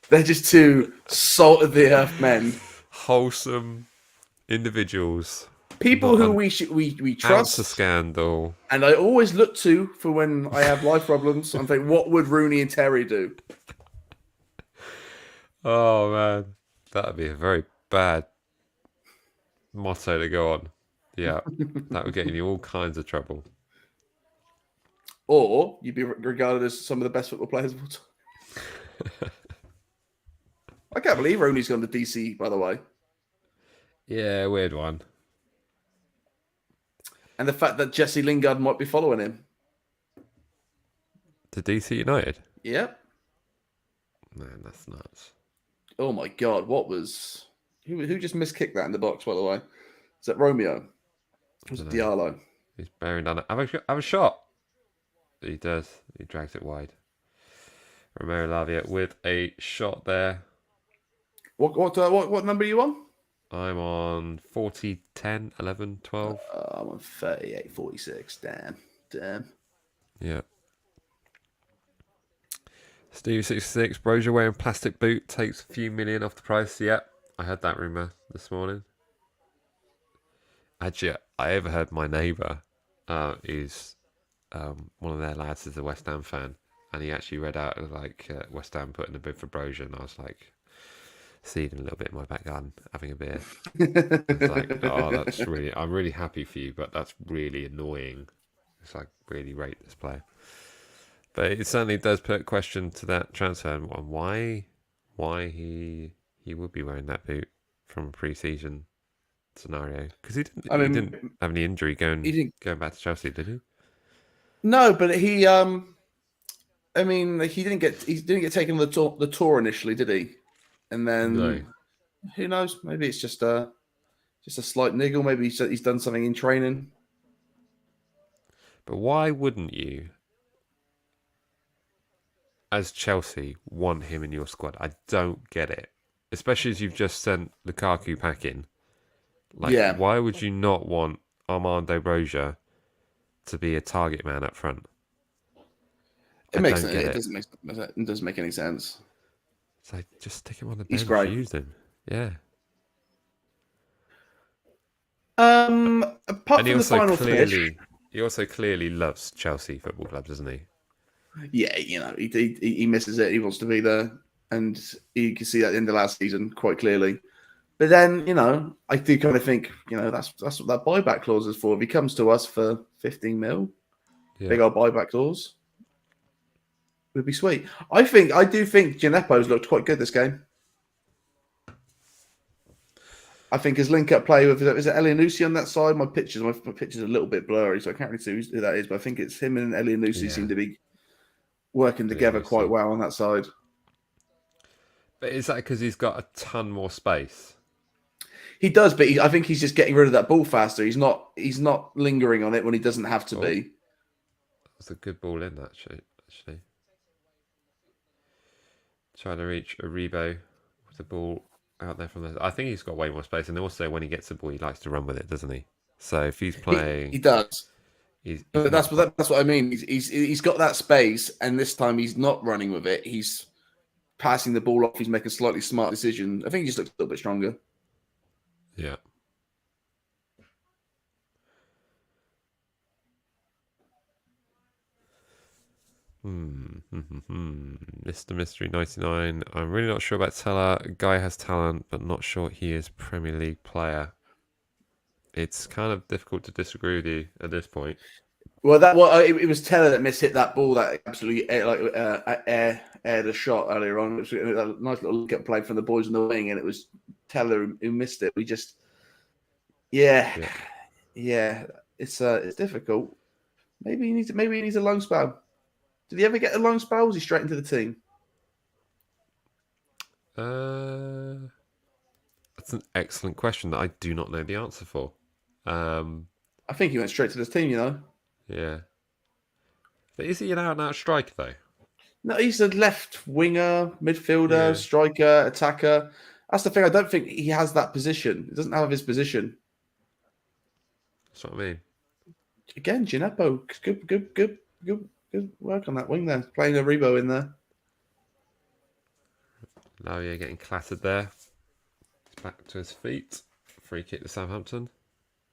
They're just two salt of the earth men, wholesome individuals. People who we trust. A scandal. And I always look to for when I have life problems. I'm thinking, what would Rooney and Terry do? Oh, man. That would be a very bad motto to go on. Yeah. That would get you in all kinds of trouble. Or you'd be regarded as some of the best football players of all time. I can't believe Rooney's gone to DC, by the way. Yeah, weird one. And the fact that Jesse Lingard might be following him. To DC United? Yep. Man, that's nuts. Oh my God, what was... Who just miskicked that in the box, by the way? Is that Romeo? It was Diallo. He's bearing down it. Have a shot. He does. He drags it wide. Romero Lavia with a shot there. What number are you on? I'm on 40, 10, 11, 12. I'm on 38, 46. Damn. Yeah. Steve66, Brozier wearing plastic boot takes a few million off the price. Yep, I heard that rumour this morning. Actually, I overheard my neighbour, is one of their lads is a West Ham fan, and he actually read out West Ham putting a bid for Brozier, and I was like, seeding a little bit in my back garden, having a beer. It's like, oh, I'm really happy for you, but that's really annoying. It's like, really rate this player. But it certainly does put a question to that transfer on why he would be wearing that boot from a pre-season scenario, because he didn't have any injury going back to Chelsea, did he? No, but he I mean, he didn't get taken on the tour initially, did he? And then who knows? Maybe it's just a slight niggle. Maybe he's done something in training. But why wouldn't you, as Chelsea, want him in your squad? I don't get it. Especially as you've just sent Lukaku packing. Why would you not want Armando Brozier to be a target man up front? It doesn't make any sense. It's like, just stick him on the bench. Use him. Yeah. Apart from the final finish, he also clearly loves Chelsea Football Club, doesn't he? Yeah, he misses it. He wants to be there, and you can see that at the end of last season quite clearly. But then, I do kind of think, that's what that buyback clause is for. If he comes to us for 15 mil, big old buyback clause, would be sweet. I do think Gineppo's looked quite good this game. I think his link-up play with, is it Elianusi on that side? My picture's a little bit blurry, so I can't really see who that is, but I think it's him and Elianusi seem to be working together quite well on that side. But is that because he's got a ton more space? He does, but I think he's just getting rid of that ball faster. He's not lingering on it when he doesn't have to be. That's a good ball in, actually. Trying to reach Aribo with the ball out there from there. I think he's got way more space, and also when he gets the ball, he likes to run with it, doesn't he? So if he's playing, he does. But that's what I mean. He's got that space, and this time he's not running with it. He's passing the ball off. He's making a slightly smart decision. I think he just looks a little bit stronger. Yeah. Mr. Mystery 99. I'm really not sure about Teller. Guy has talent, but not sure he is Premier League player. It's kind of difficult to disagree with you at this point. Well, it was Teller that mishit that ball that absolutely aired a shot earlier on. It was a nice little look at play from the boys in the wing, and it was Teller who missed it. We just, it's difficult. Maybe he needs a loan spell. Did he ever get a loan spell? Was he straight into the team? That's an excellent question that I do not know the answer for. I think he went straight to this team, Yeah. But is he an out-and-out striker, though? No, he's a left winger, midfielder, striker, attacker. That's the thing. I don't think he has that position. He doesn't have his position. That's what I mean. Again, Gineppo, good work on that wing there. Playing a Rebo in there. Lavia getting clattered there. He's back to his feet. Free kick to Southampton.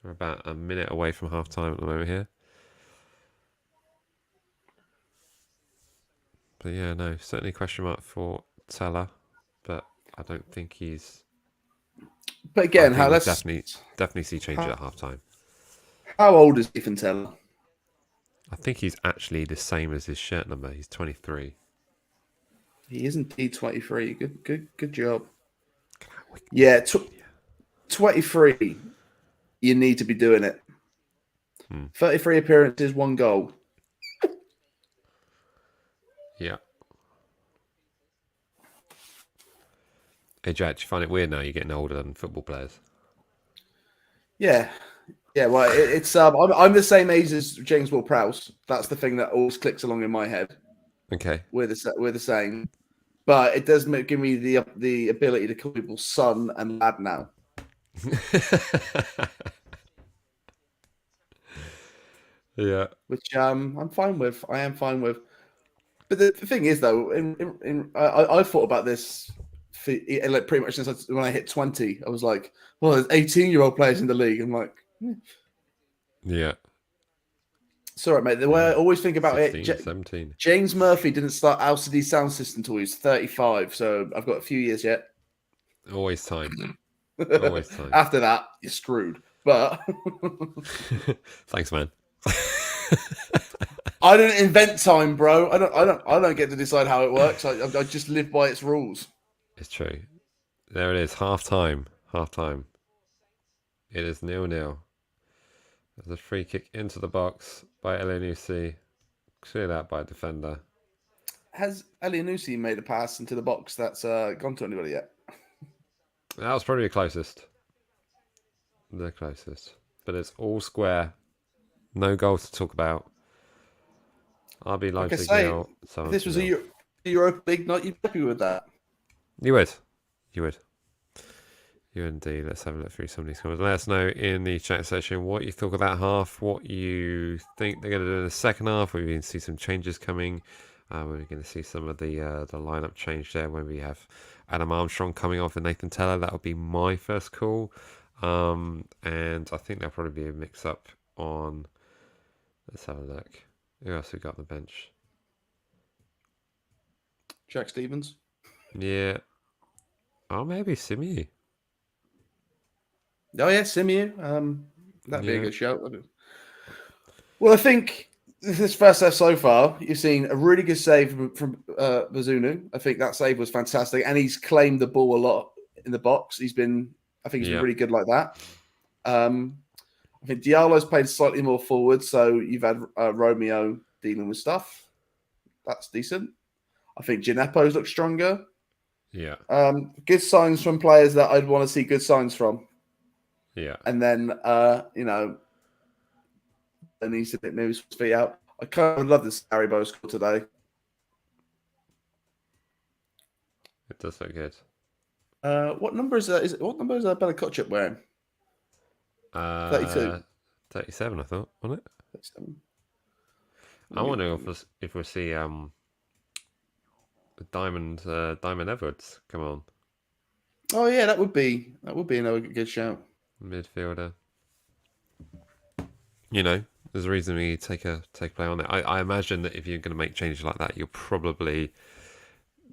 We're about a minute away from half time at the moment here. But yeah, no, certainly question mark for Teller, but I don't think he's. But again, definitely see changes at half time. How old is Ethan Teller? I think he's actually the same as his shirt number. He's 23. He is indeed 23. Good job. Yeah, 23. You need to be doing it. 33 appearances, 1 goal. Yeah. Hey Jack, do you find it weird now you're getting older than football players? Yeah. Yeah, well, it's I'm the same age as James Ward-Prowse. That's the thing that always clicks along in my head. Okay. We're the same. But it does give me the ability to call people son and lad now. Yeah. which I'm fine with. I am fine with. But the thing is, though, I thought about this for, like pretty much since when I hit 20. I was like, well, there's 18-year-old players in the league. I'm like, Yeah. sorry, mate. The way I always think about 16, it, 17. James Murphy didn't start LCD Sound System until he was 35. So I've got a few years yet. Always time. Always time. After that, you're screwed. But Thanks, man. I didn't invent time, bro. I don't get to decide how it works. I just live by its rules. It's true. There it is. Half time. Half time. It is 0-0. There's a free kick into the box by Elyounoussi. Cleared out by a defender. Has Elyounoussi made a pass into the box that's gone to anybody yet? That was probably the closest. The closest. But it's all square. No goals to talk about. RB Like I Leipzig say, nil. if this was a Europa League night, you'd be happy with that. You would. You would. You indeed. Let's have a look through some of these comments. Let us know in the chat section what you thought of that half, what you think they're going to do in the second half. We're going to see some changes coming. We're going to see some of the lineup change there when we have Adam Armstrong coming off and Nathan Teller. That would be my first call. And I think there'll probably be a mix-up on... Let's have a look. Who else we got on the bench? Jack Stevens. Yeah. Oh, maybe Simeon. Oh yeah, Simeon. That'd be a Yeah. good shout. Well, I think this first half so far, you've seen a really good save from Bazunu. I think that save was fantastic, and he's claimed the ball a lot in the box. I think he's been really good like that. I think Diallo's played slightly more forward, so you've had Romeo dealing with stuff. That's decent. I think Gineppo's looked stronger. Yeah. Good signs from players that I'd want to see good signs from. Yeah. And then, there needs to bit move his feet out. I kind of love this Haribo score today. It does look good. What number is that? What number is Bella Kotchap wearing? 32. 37, I thought, wasn't it? 37. I wonder if we'll see Diamond Edwards come on. Oh yeah, that would be another good shout. Midfielder. You know, there's a reason we take a play on it. I imagine that if you're going to make changes like that, you'll probably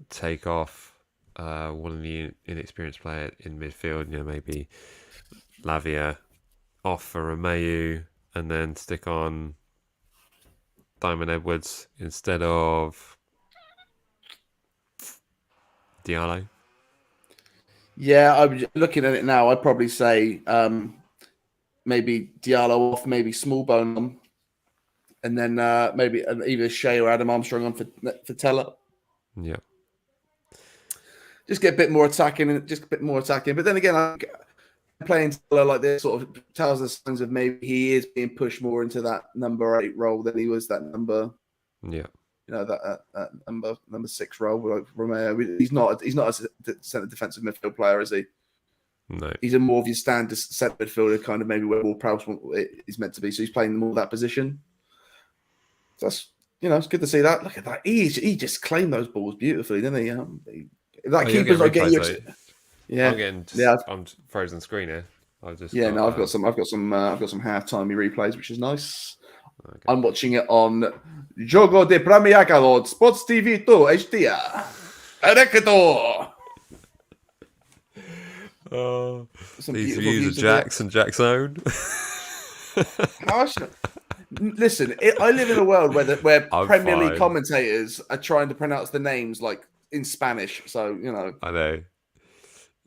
take off one of the inexperienced players in midfield. You know, maybe Lavia off for Romeu, and then stick on Diamond Edwards instead of Diallo. Yeah, I'm looking at it now. I'd probably say maybe Diallo off, maybe Smallbone on, and then maybe either Shea or Adam Armstrong on for Teller. Yeah. Just get a bit more attacking. But then again, playing Teller like this sort of tells us signs of maybe he is being pushed more into that number 8 role than he was that number. Yeah. You know, that number 6 role like Romeo. He's not a centre defensive midfield player, is he? No. He's a more of your standard centre midfielder, kind of maybe where Ward-Prowse is meant to be. So he's playing more that position. So that's, it's good to see that. Look at that. He just claimed those balls beautifully, didn't he? That keeper's not getting you. Yeah, I'm frozen screen here. I've got some half-timey replays, which is nice. Okay. I'm watching it on Jogo de Premiacalod Sports TV 2 HD. Erector. These views are Jack's and Jack's own. Listen, I live in a world where Premier League fine. commentators are trying to pronounce the names like in Spanish. So, I know.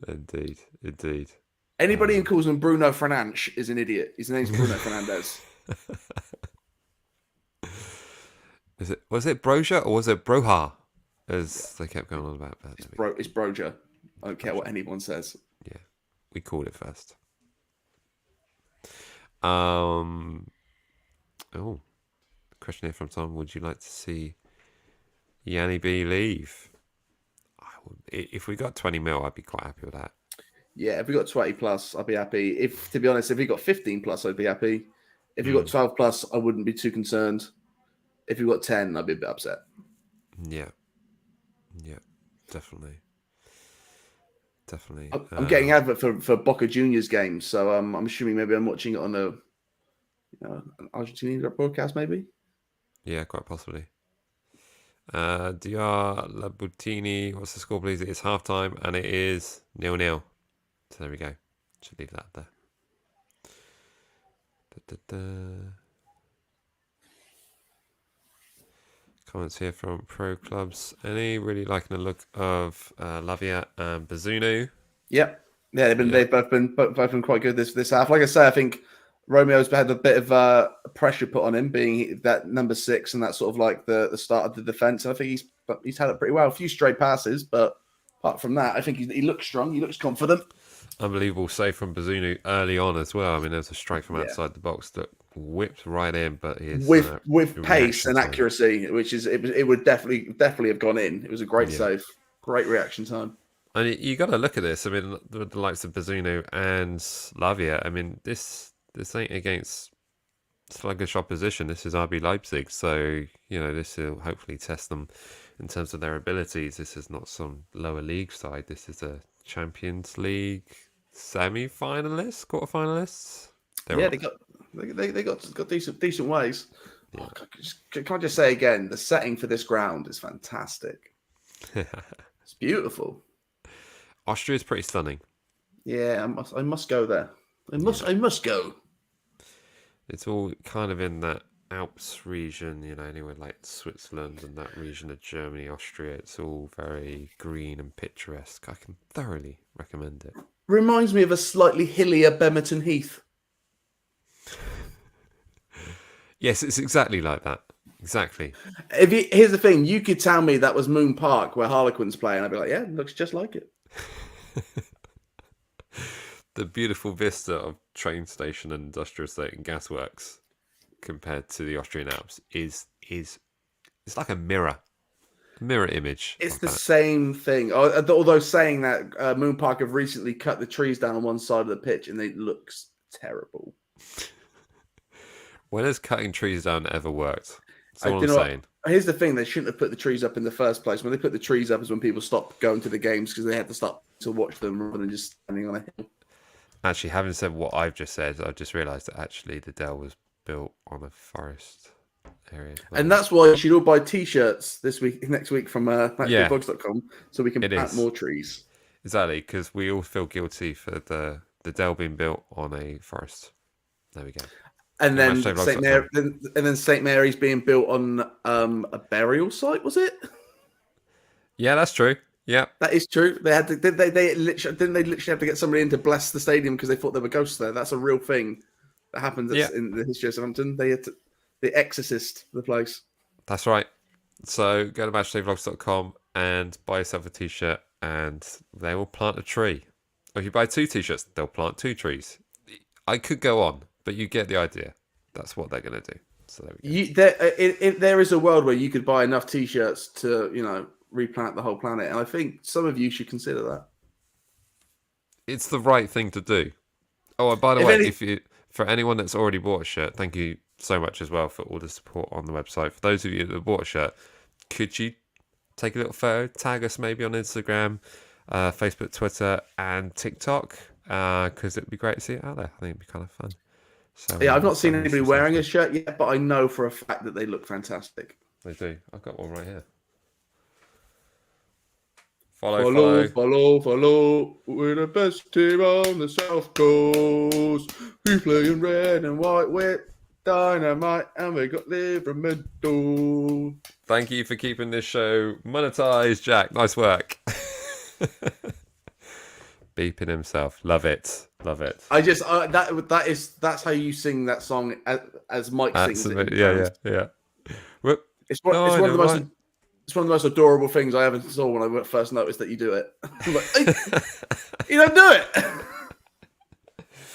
Indeed. Anybody who calls him Bruno Fernandes is an idiot. His name's Bruno Fernandes. Was it Broja or was it Broha? As they kept going on about that. It's Broja. I don't care what anyone says. Yeah, we called it first. Question here from Tom: would you like to see Yanni B leave? If we got 20 mil, I'd be quite happy with that. Yeah, if we got 20 plus, I'd be happy. To be honest, if we got 15 plus, I'd be happy. If we got 12 plus, I wouldn't be too concerned. If we got 10, I'd be a bit upset. Yeah. Yeah. Definitely. I'm getting advert for Boca Juniors games, so I'm assuming maybe I'm watching it on an Argentinian broadcast, maybe. Yeah, quite possibly. DR Labutini, what's the score, please? It is half time and it is 0-0. So there we go. Should leave that there. Comments here from Pro Clubs. Any really liking the look of Lavia and Bazunu? Yep. Yeah, they've both been quite good this half. Like I say, I think Romeo's had a bit of pressure put on him, being that number 6 and that sort of like the start of the defense. I think he's had it pretty well. A few stray passes, but apart from that, I think he looks strong. He looks confident. Unbelievable save from Bazunu early on as well. I mean, there's a strike from outside the box that whipped right in, but with pace and accuracy, which is it would definitely have gone in. It was a great save, great reaction time. And you got to look at this. I mean, the likes of Bazunu and Lavia. I mean, this ain't against sluggish opposition. This is RB Leipzig, so this will hopefully test them in terms of their abilities. This is not some lower league side. This is a Champions League semi-finalists, quarter-finalists. They got decent ways. Yeah. Can I just say again, the setting for this ground is fantastic. It's beautiful. Austria is pretty stunning. Yeah, I must go there. I must go. It's all kind of in that Alps region, anywhere like Switzerland and that region of Germany, Austria. It's all very green and picturesque. I can thoroughly recommend it. Reminds me of a slightly hillier Bemerton Heath. Yes, it's exactly like that. Exactly. Here's the thing: you could tell me that was Moon Park where Harlequins play, and I'd be like, "Yeah, it looks just like it." The beautiful vista of train station and industrial estate and gasworks compared to the Austrian Alps is it's like a mirror image. It's the same thing. Although saying that, Moon Park have recently cut the trees down on one side of the pitch, and it looks terrible. When has cutting trees down ever worked? That's all I'm saying. Here's the thing: they shouldn't have put the trees up in the first place. When they put the trees up, is when people stopped going to the games because they had to stop to watch them rather than just standing on a hill. Actually, having said what I've just said, I just realised that actually the Dell was built on a forest area. And that's why you should all buy T-shirts next week from matchdayblogs.com so we can plant more trees. Exactly, because we all feel guilty for the Dell being built on a forest. There we go. And then St. Mary's being built on a burial site, was it? Yeah, that's true. Yeah, that is true. They had to. They literally have to get somebody in to bless the stadium because they thought there were ghosts there. That's a real thing that happened in the history of Southampton. They exorcist the place. That's right. So go to matchdayvlogs.com and buy yourself a T-shirt, and they will plant a tree. Or if you buy 2 T-shirts, they'll plant 2 trees. I could go on, but you get the idea. That's what they're going to do. So there we go. There is a world where you could buy enough T-shirts to replant the whole planet, and I think some of you should consider that. It's the right thing to do. Oh, and by the way, for anyone that's already bought a shirt, thank you so much as well for all the support on the website. For those of you that bought a shirt, could you take a little photo, tag us maybe on Instagram, Facebook, Twitter, and TikTok? Because it'd be great to see it out there. I think it'd be kind of fun. So I've not seen anybody wearing a shirt yet, but I know for a fact that they look fantastic. They do. I've got one right here. Follow. We're the best team on the South Coast. We play in red and white with dynamite, and we got Livramento. Thank you for keeping this show monetized, Jack. Nice work. Beeping himself. Love it. I just that's how you sing that song as Mike sings it. Yeah. It's one of the most adorable things I ever saw when I first noticed that you do it. I'm like, hey, you don't do it.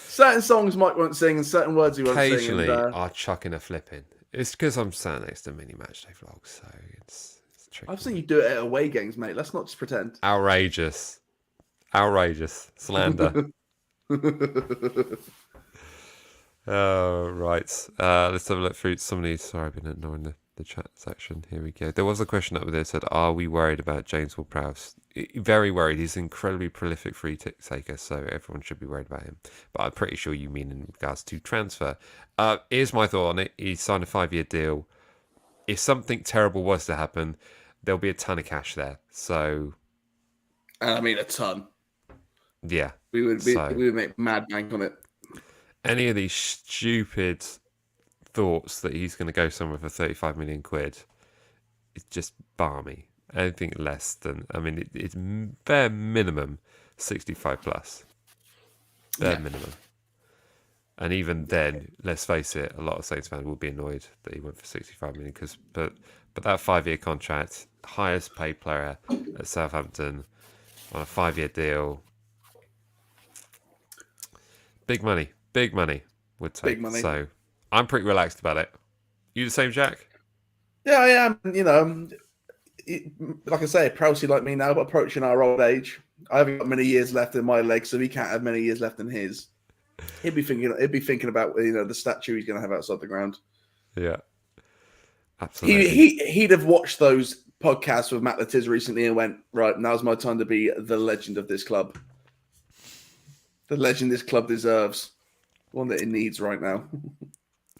Certain songs Mike won't sing, and certain words he won't sing. Occasionally, I'll chuck in a flipping. It's because I'm sat next to Mini Matchday Vlogs, so it's tricky. I've seen you do it at away games, mate. Let's not just pretend. Outrageous. Outrageous slander. Oh, right. Let's have a look through some of these. Sorry, I've been ignoring the chat section. Here we go. There was a question up there that said, are we worried about James Ward-Prowse? Very worried. He's an incredibly prolific free taker, so everyone should be worried about him. But I'm pretty sure you mean in regards to transfer. Here's my thought on it. He signed a 5-year deal. If something terrible was to happen, there'll be a ton of cash there. So, I mean, a ton. Yeah. We would make mad bank on it. Any of these stupid thoughts that he's going to go somewhere for 35 million quid is just balmy. Anything less than, I mean, it's bare minimum 65 plus. Bare minimum. And even then, let's face it, a lot of Saints fans will be annoyed that he went for 65 million but that 5-year contract, highest paid player at Southampton on a 5-year deal. Big money, would take. Big money. So I'm pretty relaxed about it. You the same, Jack? Yeah, I am. You know, like I say, Prowsey like me now, but approaching our old age. I haven't got many years left in my legs, so he can't have many years left in his. He'd be thinking about the statue he's going to have outside the ground. Yeah, absolutely. He'd have watched those podcasts with Matt Latiz recently and went, right, now's my time to be the legend of this club. The legend this club deserves. One that it needs right now.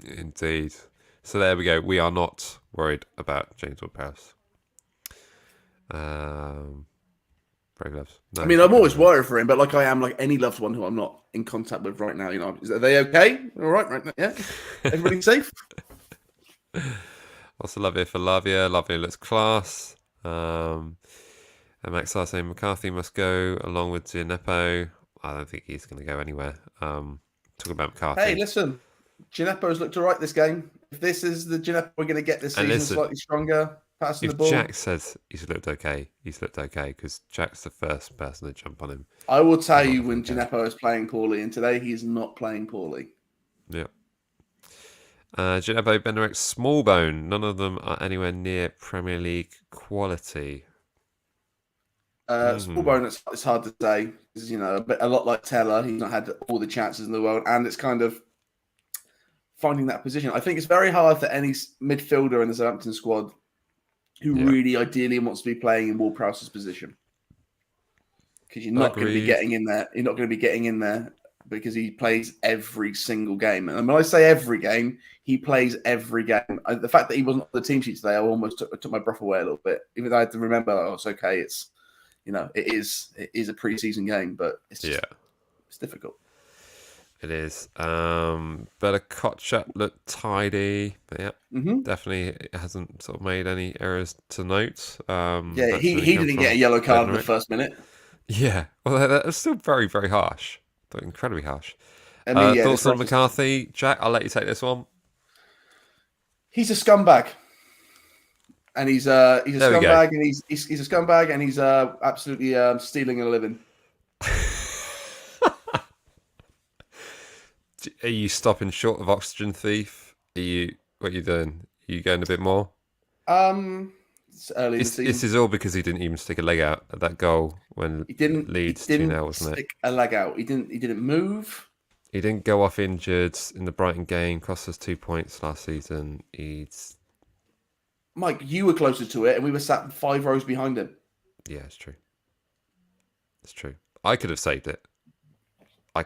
Indeed. So there we go. We are not worried about James Ward-Prowse. Brave loves. No, I mean, I'm always worried for him, but like I am like any loved one who I'm not in contact with right now. Are they okay? All right now? Yeah? Everybody safe? Also, Lavia for Lavia. Lavia looks class. And Max are saying McCarthy must go along with Gineppo. I don't think he's going to go anywhere. Talk about McCarthy. Hey, listen. Gineppo's looked all right this game. If this is the Gineppo we're going to get this season, slightly stronger, passing the ball. If Jack says he's looked okay because Jack's the first person to jump on him. I will tell you when Gineppo is playing poorly, and today he is not playing poorly. Yeah. Gineppo, Benarek, Smallbone. None of them are anywhere near Premier League quality. Smallbone, it's hard to say. A lot like Teller, he's not had all the chances in the world, and it's kind of finding that position. I think it's very hard for any midfielder in the Southampton squad who really ideally wants to be playing in Ward-Prowse's position, because you're not going to be getting in there. You're not going to be getting in there because he plays every single game. And when I say every game, he plays every game. The fact that he wasn't on the team sheet today, I almost took my breath away a little bit. Even though I had to remember, it's okay. It's it is a pre-season game, but it's difficult. It is. But a Kotchap looked tidy. But definitely it hasn't sort of made any errors to note. He didn't get a yellow card in the first minute. Yeah, well, that was still very, very harsh. Incredibly harsh. Thoughts on McCarthy, Jack? I'll let you take this one. He's a scumbag. And he's a scumbag, and he's a scumbag, and he's absolutely stealing a living. Are you stopping short of Oxygen Thief? What are you doing? Are you going a bit more? It's early in the season. This is all because he didn't even stick a leg out at that goal when Leeds 2-0, wasn't it? Stick a leg out. He didn't move. He didn't go off injured in the Brighton game. Cost us 2 points last season. Mike, you were closer to it, and we were sat 5 rows behind him. Yeah, it's true. It's true. I could have saved it. I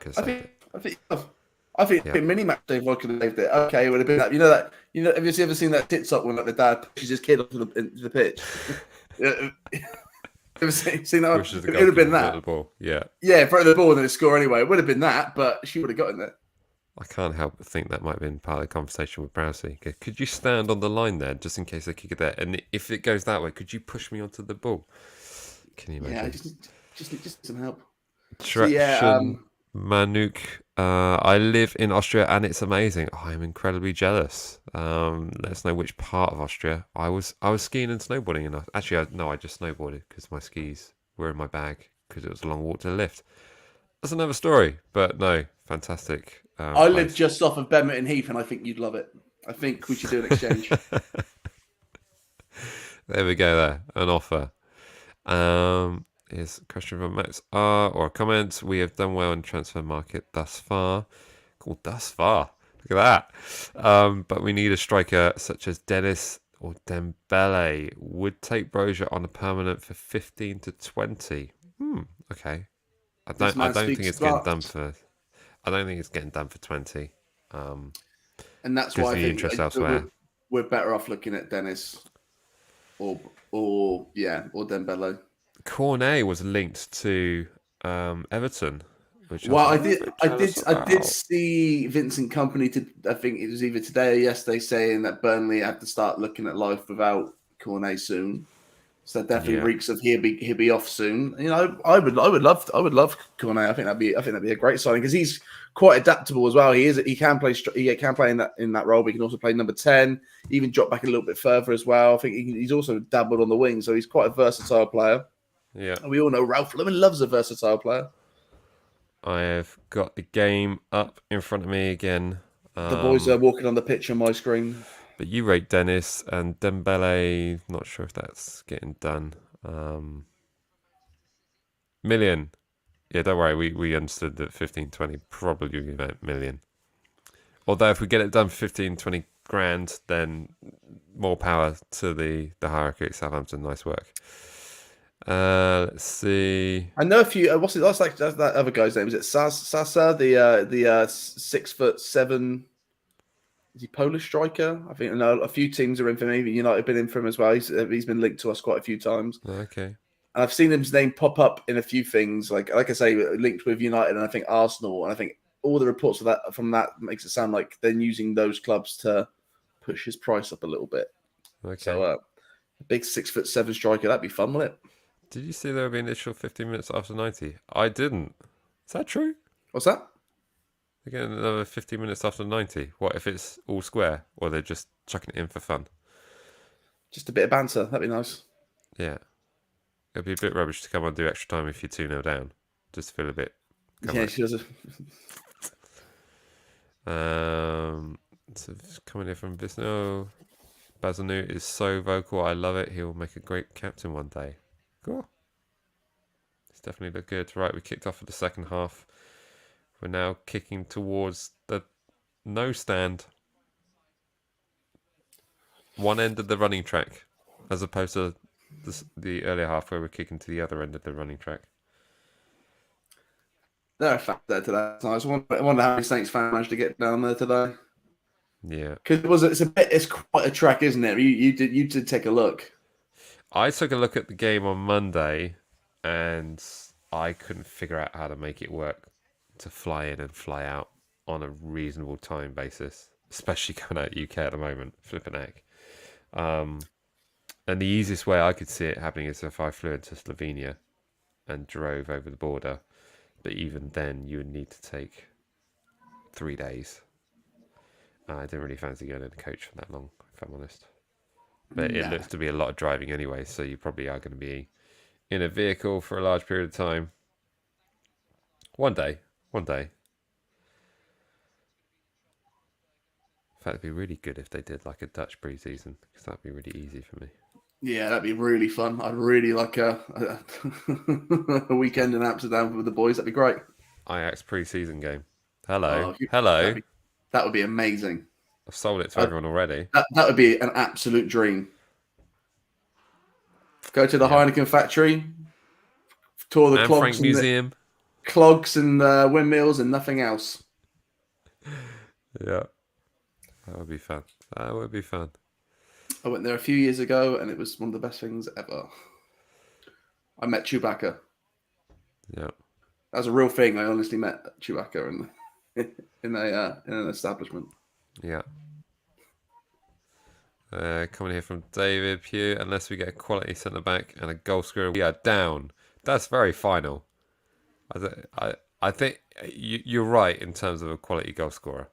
think in mini match Dave, I could have saved it. Okay, it would have been that. Have you ever seen that TikTok when the dad pushes his kid onto the pitch? Ever seen that? It would have been that. The ball. Yeah. Yeah, in front of the ball and then score anyway. It would have been that, but she would have got in there. I can't help but think that might have been part of the conversation with Browsey. Could you stand on the line there just in case they kick it there? And if it goes that way, could you push me onto the ball? Can you imagine? Yeah, just some help. Manuk. I live in Austria and it's amazing. I'm incredibly jealous. Let us know which part of Austria. I was skiing and snowboarding. I just snowboarded because my skis were in my bag because it was a long walk to the lift. That's another story, but no, fantastic. I live just off of Bedminton Heath, and I think you'd love it. I think we should do an exchange. There we go. There, an offer. Here's a question from Max R, or a comment. We have done well in transfer market thus far. Cool, thus far. Look at that. But we need a striker such as Dennis or Dembele. Would take Brozier on a permanent for 15 to 20. Okay. I This man don't think speaks it's getting done fast. for. I don't think it's getting done for 20. And that's Because why I the think interest elsewhere. we're better off looking at Dennis or Dembele. Cornet was linked to Everton, which I was Well, a little bit jealous I did about. see Vincent Company. I think it was either today or yesterday saying that Burnley had to start looking at life without Cornet soon. So that definitely Yeah. reeks of he'll be off soon. You know, I would love Cornet. I think that'd be a great signing because he's quite adaptable as well. He can play in that role, but he can also play number 10. Even drop back a little bit further as well. I think he's also dabbled on the wing, so he's quite a versatile player. Yeah. And we all know Ralph Lemon loves a versatile player. I have got the game up in front of me again. The boys are walking on the pitch on my screen. But you rate Dennis and Dembele. Not sure if that's getting done. Million. Yeah, don't worry. We understood that 15, 20 probably meant million. Although if we get it done for 15, 20 grand, then more power to the hierarchy at Southampton. Nice work. Let's see. I know a few. What's it? That's like that other guy's name. Is it Sasa? The 6'7". Is he Polish striker? I think a few teams are in for him. Even United have been in for him as well. He's been linked to us quite a few times. Okay. And I've seen his name pop up in a few things, like I say, linked with United and I think Arsenal. And I think all the reports from that makes it sound like they're using those clubs to push his price up a little bit. Okay. So a big 6'7" striker, that'd be fun, wouldn't it? Did you see there would be an additional 15 minutes after 90? I didn't. Is that true? What's that? They're getting another 15 minutes after 90. What if it's all square? Or they're just chucking it in for fun? Just a bit of banter. That'd be nice. Yeah. It'd be a bit rubbish to come on and do extra time if you're 2-0 down. Just feel a bit. Yeah, she does. So coming here from Visno. Bazanu is so vocal. I love it. He'll make a great captain one day. Cool. It's definitely looked good. Right, we kicked off for the second half. We're now kicking towards the no stand. One end of the running track, as opposed to the earlier half where we're kicking to the other end of the running track. They're a fact there today. So I wonder how many Saints fans managed to get down there today. Yeah, because it's quite a track, isn't it? You did take a look. I took a look at the game on Monday, and I couldn't figure out how to make it work to fly in and fly out on a reasonable time basis, especially coming out UK at the moment. Flipping heck. And the easiest way I could see it happening is if I flew into Slovenia and drove over the border. But even then, you would need to take 3 days. I didn't really fancy going in a coach for that long, if I'm honest. But it looks to be a lot of driving anyway, so you probably are going to be in a vehicle for a large period of time. One day. In fact, it'd be really good if they did like a Dutch pre-season, because that'd be really easy for me. Yeah, that'd be really fun. I'd really like a weekend in Amsterdam with the boys. That'd be great. Ajax pre-season game. Hello. Hello. That would be amazing. I've sold it to everyone already. That would be an absolute dream. Go to the Heineken factory, tour the clogs Frank Museum. Clogs and windmills and nothing else. Yeah. That would be fun. I went there a few years ago and it was one of the best things ever. I met Chewbacca. Yeah. That was a real thing. I honestly met Chewbacca in an establishment. Yeah. Coming here from David Pugh. Unless we get a quality centre back and a goal scorer, we are down. That's very final. I think you're right in terms of a quality goal scorer.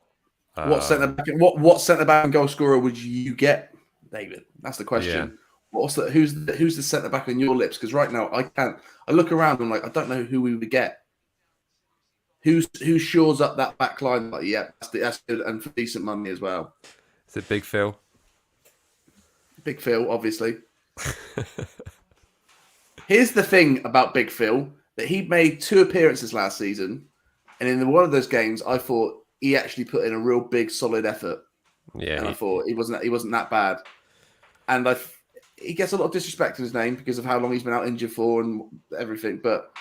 What centre back? What centre back and goal scorer would you get, David? That's the question. Yeah. Who's the centre back on your lips? Because right now I can't. I look around and I don't know who we would get. Who shores up that back line? Like, yeah, that's good and for decent money as well. Is it Big Phil? Big Phil, obviously. Here's the thing about Big Phil, that he made 2 appearances last season, and in one of those games, I thought he actually put in a real big, solid effort. Yeah, And I thought he wasn't that bad. And he gets a lot of disrespect in his name because of how long he's been out injured for and everything. But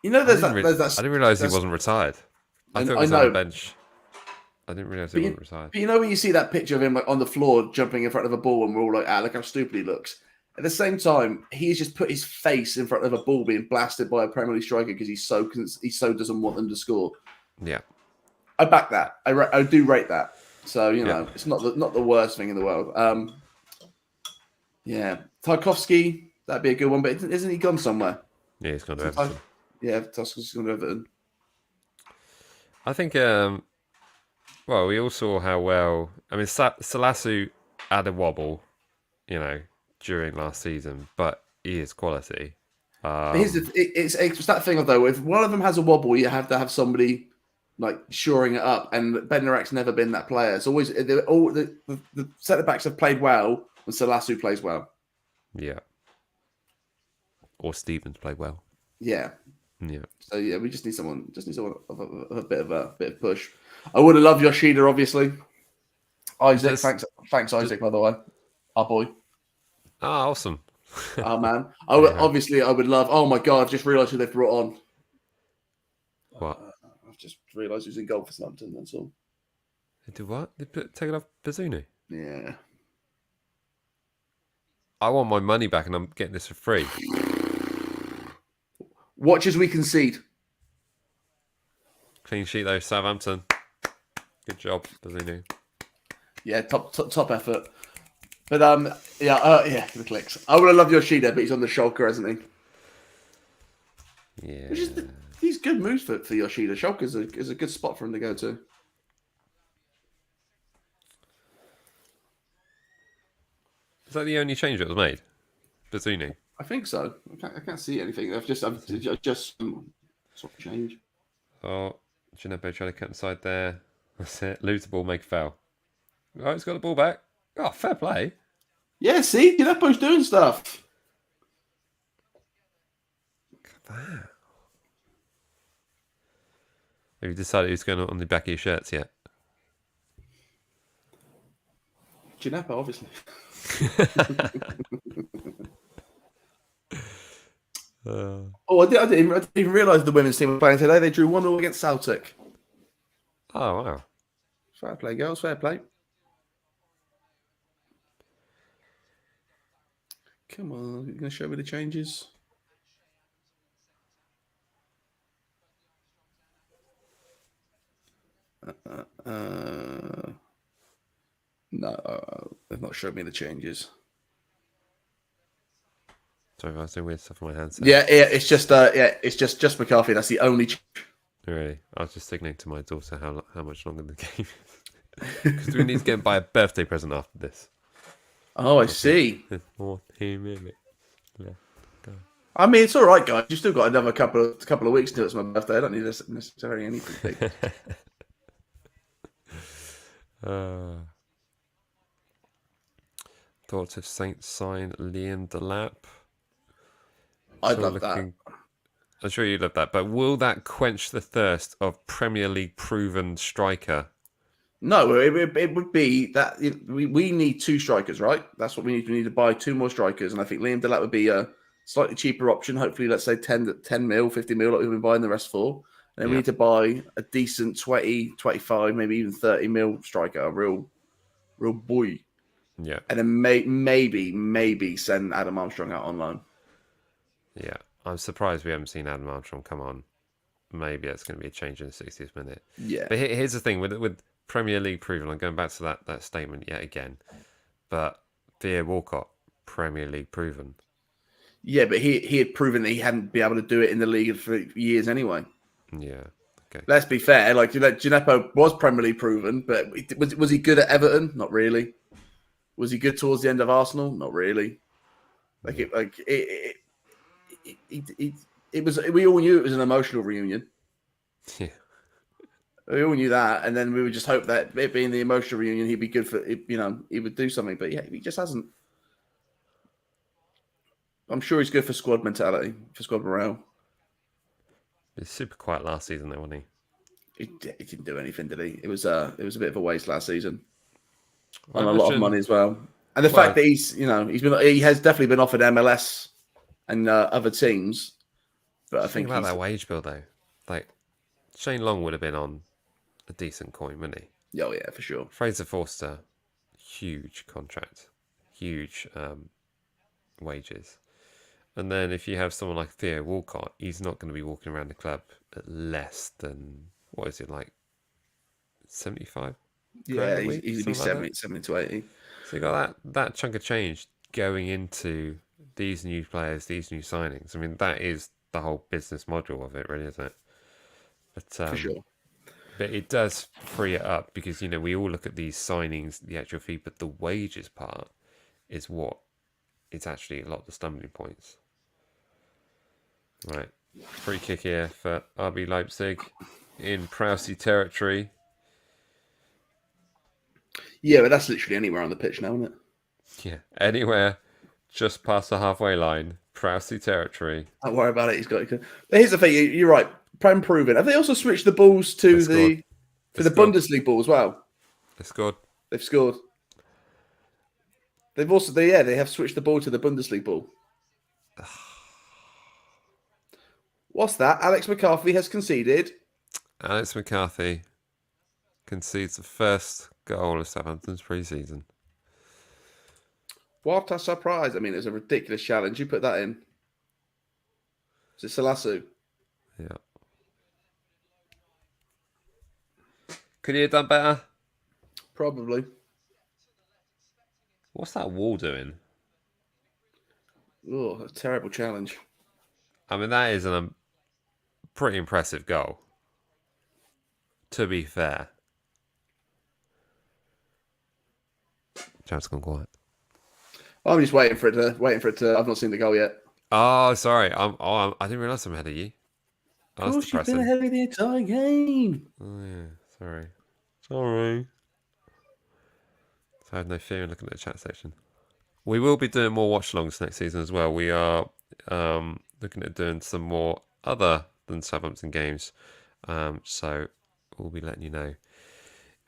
there's I didn't realize he wasn't retired. I thought he was on the bench. I didn't realize he wasn't retired. But when you see that picture of him on the floor jumping in front of a ball, and we're all like, look how stupid he looks. At the same time, he's just put his face in front of a ball being blasted by a Premier League striker because he so doesn't want them to score. Yeah, I back that. I do rate that. So it's not the worst thing in the world. Yeah, Tarkovsky, that'd be a good one. But isn't he gone somewhere? Yeah, he's gone to Everton. Yeah, Tarkovsky's gone to Everton. I think. Well, we all saw how well. I mean, Salasu had a wobble, during last season, but he is quality. It's that thing though. If one of them has a wobble, you have to have somebody like shoring it up. And Bednarek's never been that player. It's always the centre backs have played well when Salasu plays well. Yeah. Or Stevens played well. Yeah. Yeah. So yeah, we just need someone of a bit of push. I would have loved Yoshida, obviously. Isaac, thanks, Isaac, by the way, our boy. Ah, awesome. Oh man, I would love. Oh my god, I've just realised who they've brought on. What? I've just realised who's in goal for Southampton. That's all. They do what? They take it off Bazunu. Yeah. I want my money back, and I'm getting this for free. Watch as we concede. Clean sheet though, Southampton. Good job, Bazunu. Yeah, top effort. But the clicks. I would have loved Yoshida, but he's on the Schalke, hasn't he? Yeah. These good moves for Yoshida. Schalke is a good spot for him to go to. Is that the only change that was made? Bazunu? I think so. I can't see anything. I've just sort of change. Oh, Gineppo trying to cut inside there. That's it. Lose the ball, make a foul. Oh, he's got the ball back. Oh, fair play. Yeah, see? Gineppo's doing stuff. Look at that. Have you decided who's going on the back of your shirts yet? Gineppo, obviously. I didn't even realise the women's team were playing today. They drew 1-1 against Celtic. Oh, wow. Fair play, girls. Fair play. Come on. You're going to show me the changes? No, they've not showed me the changes. Sorry, I was doing weird stuff on my handset. Yeah, it's just McCarthy. That's the only. Really, I was just signaling to my daughter how much longer the game is because we need to get buy a birthday present after this. Oh, I see. There's 14 minutes left. Go. I mean, it's all right, guys. You've still got another couple of weeks until it's my birthday. I don't need necessarily anything big. Thoughts if Saints sign Liam Delap? I'd love that. I'm sure you'd love that, but will that quench the thirst of Premier League proven striker? No, it would be that we need 2 strikers, right? That's what we need. We need to buy 2 more strikers, and I think Liam Delap would be a slightly cheaper option. Hopefully, let's say 10 mil, 50 mil, like we've been buying the rest for. And then we need to buy a decent 20, 25, maybe even 30 mil striker, a real boy. Yeah. And then maybe send Adam Armstrong out on loan. Yeah. I'm surprised we haven't seen Adam Armstrong come on. Maybe that's going to be a change in the 60th minute. Yeah. But here's the thing with Premier League proven. I'm going back to that statement yet again. But Theo Walcott, Premier League proven. Yeah, but he had proven that he hadn't been able to do it in the league for years anyway. Yeah. Okay. Let's be fair. Like Gineppo was Premier League proven, but was he good at Everton? Not really. Was he good towards the end of Arsenal? Not really. We all knew it was an emotional reunion. Yeah. We all knew that, and then we would just hope that it being the emotional reunion, he'd be good for he would do something. But yeah, he just hasn't. I'm sure he's good for squad mentality, for squad morale. He was super quiet last season, though, wasn't He didn't do anything, did he? It was a bit of a waste last season I on a lot of imagine, money as well. And the well, fact that he has definitely been offered MLS and other teams, but I think think about that wage bill, though. Like, Shane Long would have been on a decent coin, wouldn't he? oh yeah, for sure. Fraser Forster, huge contract, huge wages. And then if you have someone like Theo Walcott, he's not going to be walking around the club at less than, what is it, like 75 grand Yeah, a week? he'd be Something like that. 70 to 80. So you got that chunk of change going into these new players, these new signings. I mean, that is the whole business model of it, really, isn't it? For sure. But it does free it up because, we all look at these signings, the actual fee, but the wages part is what is actually a lot of the stumbling points. Right. Free kick here for RB Leipzig in Prowsey territory. Yeah, but that's literally anywhere on the pitch now, isn't it? Yeah. Anywhere just past the halfway line. Prowsey territory. Don't worry about it. He's got it. But here's the thing. You're right. Prem proven. Have they also switched the balls to the Bundesliga ball as well? They scored. They've scored. They've also they have switched the ball to the Bundesliga ball. What's that? Alex McCarthy has conceded. Alex McCarthy concedes the first goal of Southampton's pre-season. What a surprise. I mean, it's a ridiculous challenge. You put that in. Is it Salasu? Yeah. Could he have done better? Probably. What's that wall doing? Oh, a terrible challenge. I mean, that is a pretty impressive goal. To be fair. Chat's gone quiet. I'm just waiting for it to. I've not seen the goal yet. Oh, sorry. I didn't realise I'm ahead of you. Of course, you've been ahead of the entire game. Oh yeah, sorry. So I had no fear in looking at the chat section. We will be doing more watch-alongs next season as well. We are looking at doing some more other than Southampton games. So we'll be letting you know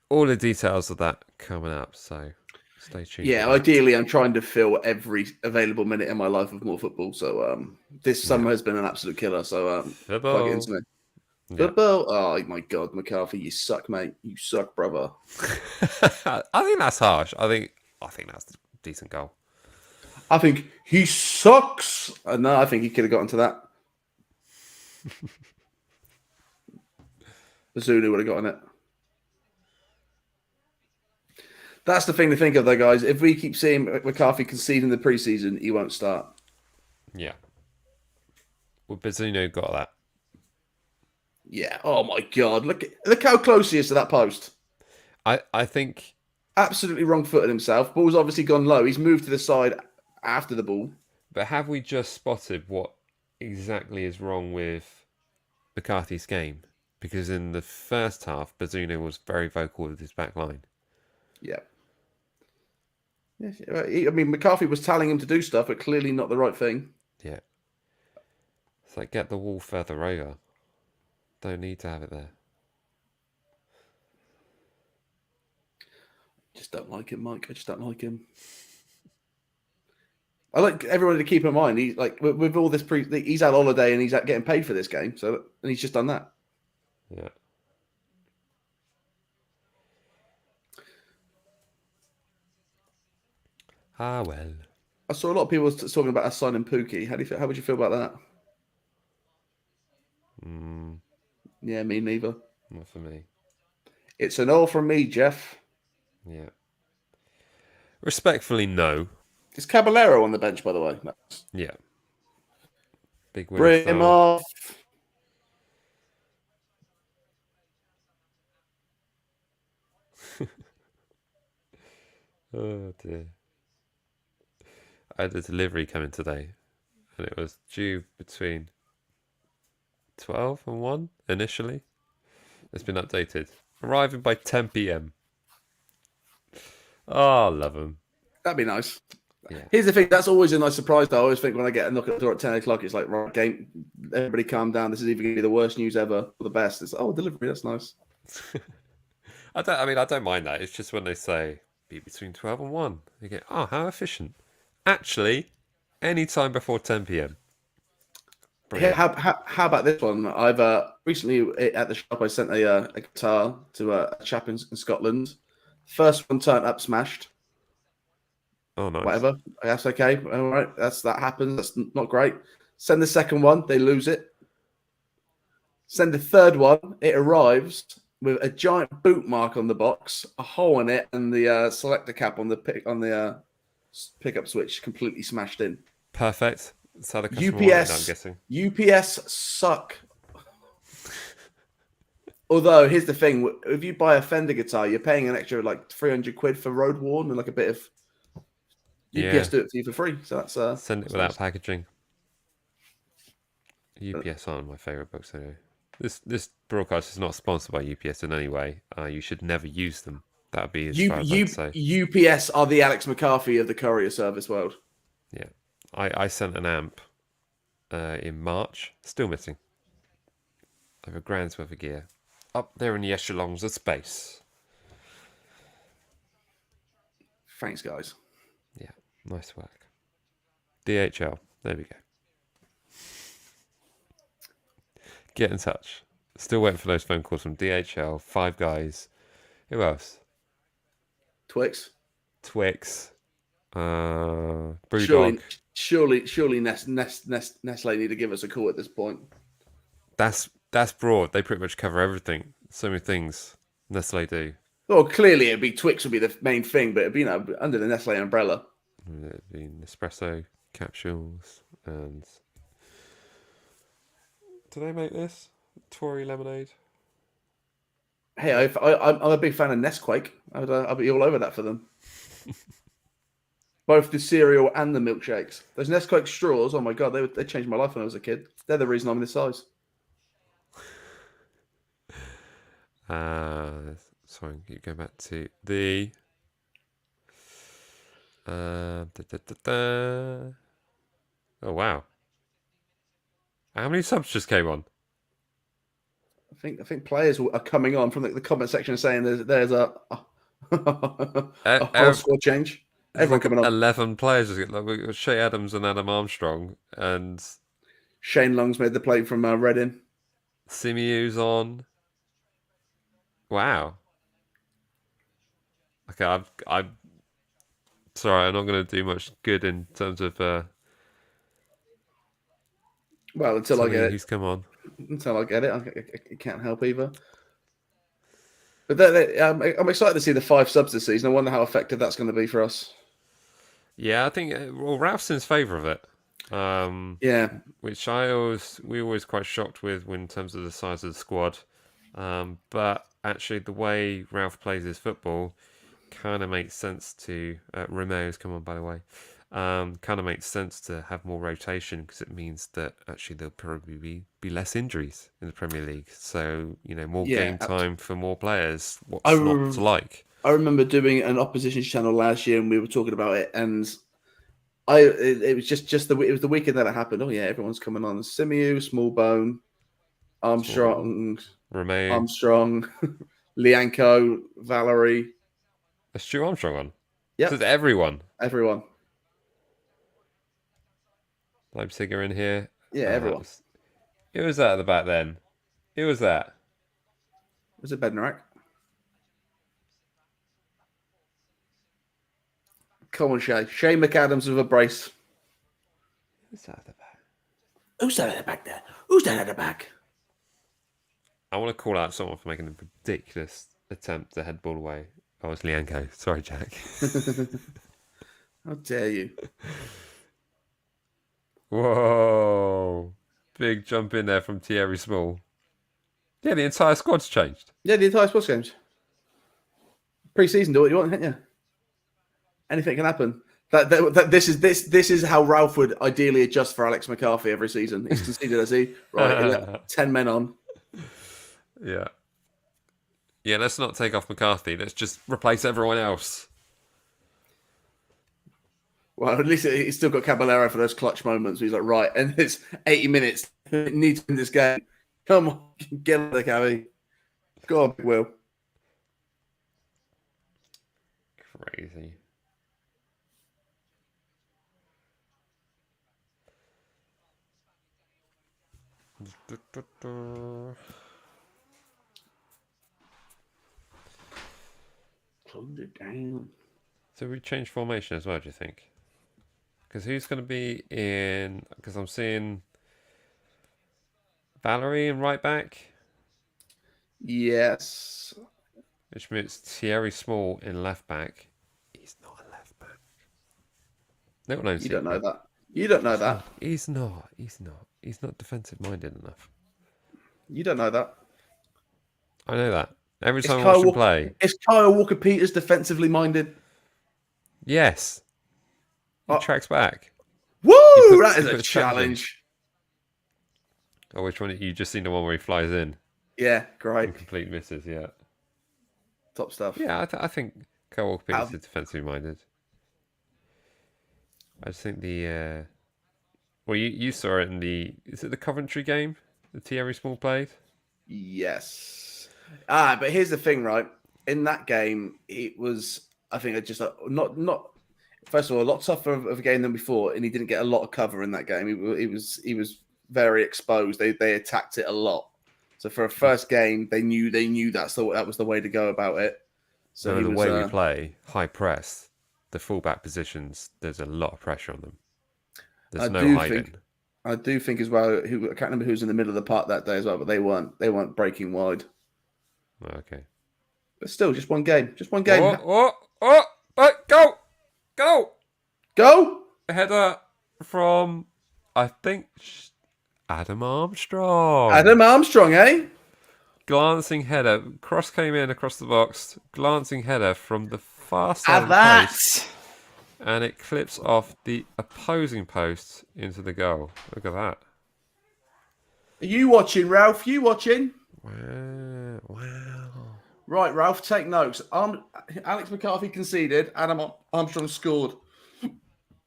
all the details of that coming up. So stay tuned. Yeah, ideally, I'm trying to fill every available minute in my life with more football. So this summer has been an absolute killer. So plug it into me. Football. Oh my God, McCarthy, you suck, mate. You suck, brother. I think that's harsh. I think that's a decent goal. I think he sucks. No, I think he could have gotten to that. Zulu would have gotten it. That's the thing to think of, though, guys. If we keep seeing McCarthy concede in the preseason, he won't start. Yeah. Well, Bazzuno got that. Yeah. Oh my God! Look how close he is to that post. I think absolutely wrong-footed himself. Ball's obviously gone low. He's moved to the side after the ball. But have we just spotted what exactly is wrong with McCarthy's game? Because in the first half, Bazzuno was very vocal with his back line. Yeah. I mean, McCarthy was telling him to do stuff, but clearly not the right thing. Yeah. It's like, get the wall further over. Don't need to have it there. Just don't like him, Mike. I just don't like him. I like everyone to keep in mind. He's like with all this he's had holiday and he's getting paid for this game. So and he's just done that. Yeah. Ah well. I saw a lot of people talking about us signing Pookie. How would you feel about that? Yeah, me neither. Not for me. It's an all from me, Jeff. Yeah. Respectfully, no. Is Caballero on the bench, by the way? No. Yeah. Big win. Bring him off. Oh dear. I had a delivery coming today, and it was due between 12 and 1 initially. It's been updated. Arriving by 10 p.m. Oh, love them. That'd be nice. Here's the thing. That's always a nice surprise, though. I always think when I get a knock at the door at 10 o'clock, it's like, right, game, everybody calm down. This is either going to be the worst news ever or the best. It's, delivery. That's nice. I don't mind that. It's just when they say be between 12 and 1. You get, how efficient. Actually, any time before 10 p.m. Yeah, how about this one? I've recently at the shop I sent a guitar to a chap in Scotland. First one turned up, smashed. Oh, nice. Whatever. That's okay. All right. That happens. That's not great. Send the second one, they lose it. Send the third one, it arrives with a giant boot mark on the box, a hole in it, and the selector cap on the pickup switch completely smashed in. Perfect. That's how the customer wanted it, I'm guessing. UPS suck. Although, here's the thing. If you buy a Fender guitar, you're paying an extra like 300 quid for road worn and like a bit of UPS do it for you for free. So that's send it without packaging. UPS aren't my favourite books anyway. This broadcast is not sponsored by UPS in any way. You should never use them. That would be as far as I'd say. UPS are the Alex McCarthy of the courier service world. Yeah. I sent an amp in March. Still missing. Over $1,000 worth of gear. Up there in the echelons of space. Thanks, guys. Yeah. Nice work. DHL. There we go. Get in touch. Still waiting for those phone calls from DHL, Five Guys. Who else? Twix. Brewdog. Surely Nestle need to give us a call at this point. That's broad. They pretty much cover everything. So many things Nestle do. Well, clearly it'd be Twix would be the main thing, but it'd be under the Nestle umbrella. It'd be Nespresso capsules and. Do they make this? Tory lemonade? Hey, I'm a big fan of Nesquik. I'll be all over that for them. Both the cereal and the milkshakes. Those Nesquik straws, oh my God, they changed my life when I was a kid. They're the reason I'm this size. Sorry, you go back to the. Oh, wow. How many subs just came on? I think players are coming on from the comment section saying there's a whole squad change. Everyone coming on. 11 players. We've got Shea Adams and Adam Armstrong. And Shane Long's made the play from Reading. Simiu's on. Wow. Okay, I'm sorry, I'm not going to do much good in terms of... well, until I get it. Who's come on. Until I get it. I can't help either. But I'm excited to see the 5 subs this season. I wonder how effective that's going to be for us. Yeah, I think Ralph's in favour of it. Yeah, which we were always quite shocked with in terms of the size of the squad. But actually, the way Ralph plays his football kind of makes sense to Romeo's come on, by the way. Kind of makes sense to have more rotation because it means that actually there'll probably be less injuries in the Premier League. So more game time for more players. What's not to like? I remember doing an opposition channel last year, and we were talking about it, and it was just it was the weekend that it happened. Oh yeah, everyone's coming on. Simiu, Smallbone, Armstrong, Romeo, Armstrong, Lianco, Valerie. Is Stu Armstrong on? Yeah, it's everyone. Everyone. Leipzig are in here. Yeah, everyone. Who was that at the back then? Who was that? Was it Bednarak? Come on, Shay. Shay McAdams with a brace. Who's that at the back? Who's that at the back there? Who's that at the back? I want to call out someone for making a ridiculous attempt to head ball away. Oh, it's Lianco. Sorry, Jack. How dare you? Whoa. Big jump in there from Thierry Small. Yeah, the entire squad's changed. Yeah, the entire squad's changed. Pre-season, do what you want, can't you? Anything can happen. This is how Ralph would ideally adjust for Alex McCarthy every season. He's conceded, as he right, 10 men on. Yeah. Yeah, let's not take off McCarthy. Let's just replace everyone else. Well, at least he's still got Caballero for those clutch moments. Where he's like, right, and it's 80 minutes. It needs to win this game. Come on, get the Cabby. Go on, Will. Crazy. Close it down. So we change formation as well, do you think? Because who's going to be in... Because I'm seeing Valerie in right back. Yes. Which means Thierry Small in left back. He's not a left back. Little known You don't know secret. that. You don't know that. He's not. He's not defensive minded enough. You don't know that. I know that. Every time I watch him play. Is Kyle Walker-Peters defensively minded? Yes. He tracks back. Woo! That is a challenge. Oh, which one? You just seen the one where he flies in? Yeah, great. Complete misses, yeah. Top stuff. Yeah, I think Kyle Walker-Peters is defensively minded. I just think the... Well, you saw it in the... Is it the Coventry game? The Thierry Small played? Yes. But here's the thing, right? In that game, it was, I think, just not. First of all, a lot tougher of a game than before, and he didn't get a lot of cover in that game. He was very exposed. They attacked it a lot. So for a first game, they knew that was the way to go about it. So the way we play, high press, the fullback positions, there's a lot of pressure on them. There's no hiding. I do think as well. I can't remember who was in the middle of the park that day as well, but they weren't breaking wide. Okay. But still, just one game. Just one game. Go! Header from, I think, Adam Armstrong. Adam Armstrong, eh? Glancing header. Cross came in across the box. Glancing header from the far side of the post. And it clips off the opposing post into the goal. Look at that. Are you watching, Ralph? You watching? Wow. Right, Ralph, take notes. Alex McCarthy conceded. Adam Armstrong scored.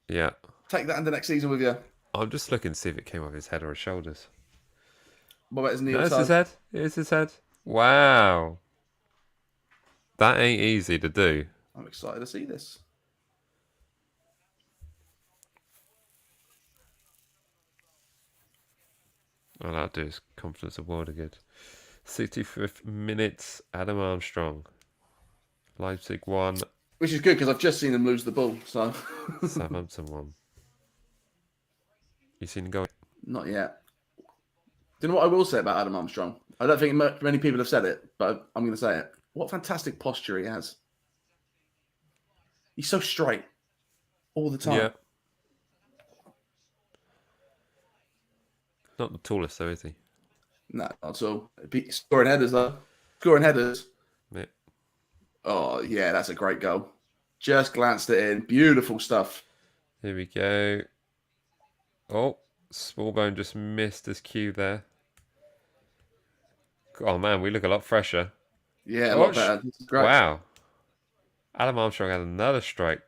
Yeah. Take that into next season with you. I'm just looking to see if it came off his head or his shoulders. What about his knee? It's his head. It's his head. Wow. That ain't easy to do. I'm excited to see this. All that'll do is confidence of world of good. 65th minute, Adam Armstrong. Leipzig 1. Which is good because I've just seen them lose the ball. So Southampton 1. You seen him go? Not yet. Do you know what I will say about Adam Armstrong? I don't think many people have said it, but I'm going to say it. What fantastic posture he has. He's so straight all the time. Yeah. Not the tallest though, is he? No, not at all. Scoring headers though. Scoring headers. Yeah. Oh yeah, that's a great goal. Just glanced it in. Beautiful stuff. Here we go. Oh, Smallbone just missed his cue there. Oh man, we look a lot fresher. Yeah, a lot better. This is great. Wow. Adam Armstrong had another strike.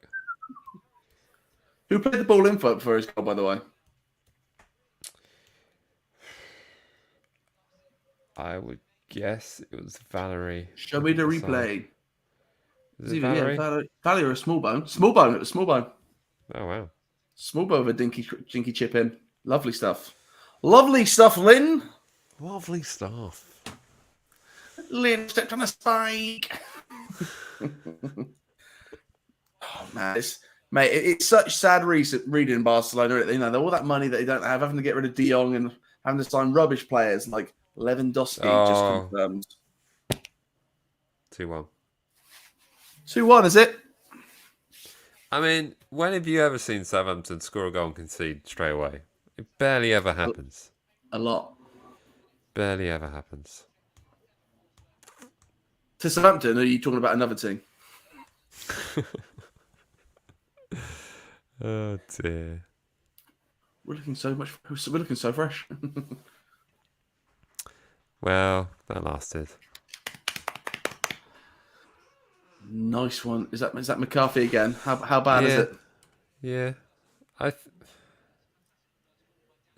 Who played the ball in for his goal, by the way? I would guess it was Valerie. Show me the replay. Is it Valerie? Yeah, Valerie or Smallbone? Smallbone. It was Smallbone. Oh wow. Smallbone with a dinky chip in. Lovely stuff. Lovely stuff, Lynn. Lovely stuff. Lynn stepped on a spike. Oh man, it's such sad reading in Barcelona. You know, all that money that they don't have, having to get rid of De Jong and having to sign rubbish players like Lewandowski just confirmed. 2-1. 2-1, is it? I mean, when have you ever seen Southampton score a goal and concede straight away? It barely ever happens. A lot. Barely ever happens. To Southampton, or are you talking about another team? Oh dear. We're looking so fresh. Well, that lasted. Nice one. Is that McCarthy again? How bad is it? Yeah, I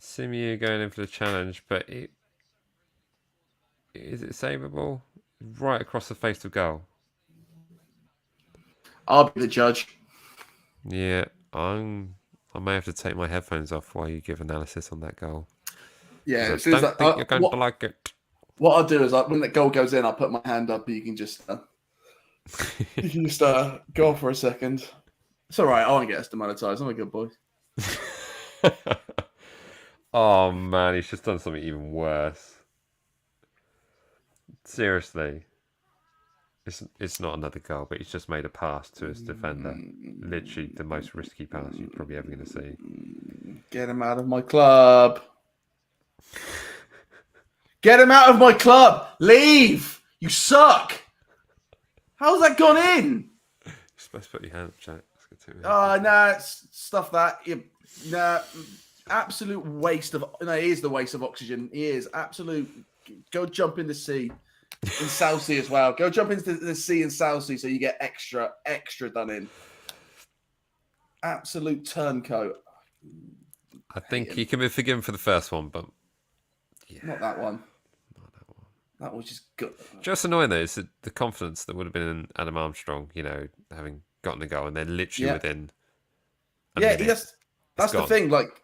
Simu going in for the challenge, but is it savable? Right across the face of goal. I'll be the judge. Yeah, I may have to take my headphones off while you give analysis on that goal. Yeah, Because as I soon as don't think you're going to like it. what I'll do is when the goal goes in, I'll put my hand up, and you can just go for a second. It's all right. I won't get us demonetized. I'm a good boy. Oh man, he's just done something even worse. Seriously. It's not another goal, but he's just made a pass to his defender. Literally the most risky pass you're probably ever going to see. Get him out of my club. Get him out of my club. Leave. You suck. How's that gone in? You're supposed to put your hand up, chat. Oh, nah, stuff that. Nah, absolute waste of. No, he is the waste of oxygen. He is absolute. Go jump in the sea. In Southsea as well. Go jump into the sea in Southsea so you get extra done in. Absolute turncoat. I think you can be forgiven for the first one, but yeah. Not that one. That was just good. Just annoying though is the confidence that would have been in Adam Armstrong, having gotten a goal and then literally within. That's the thing. Like,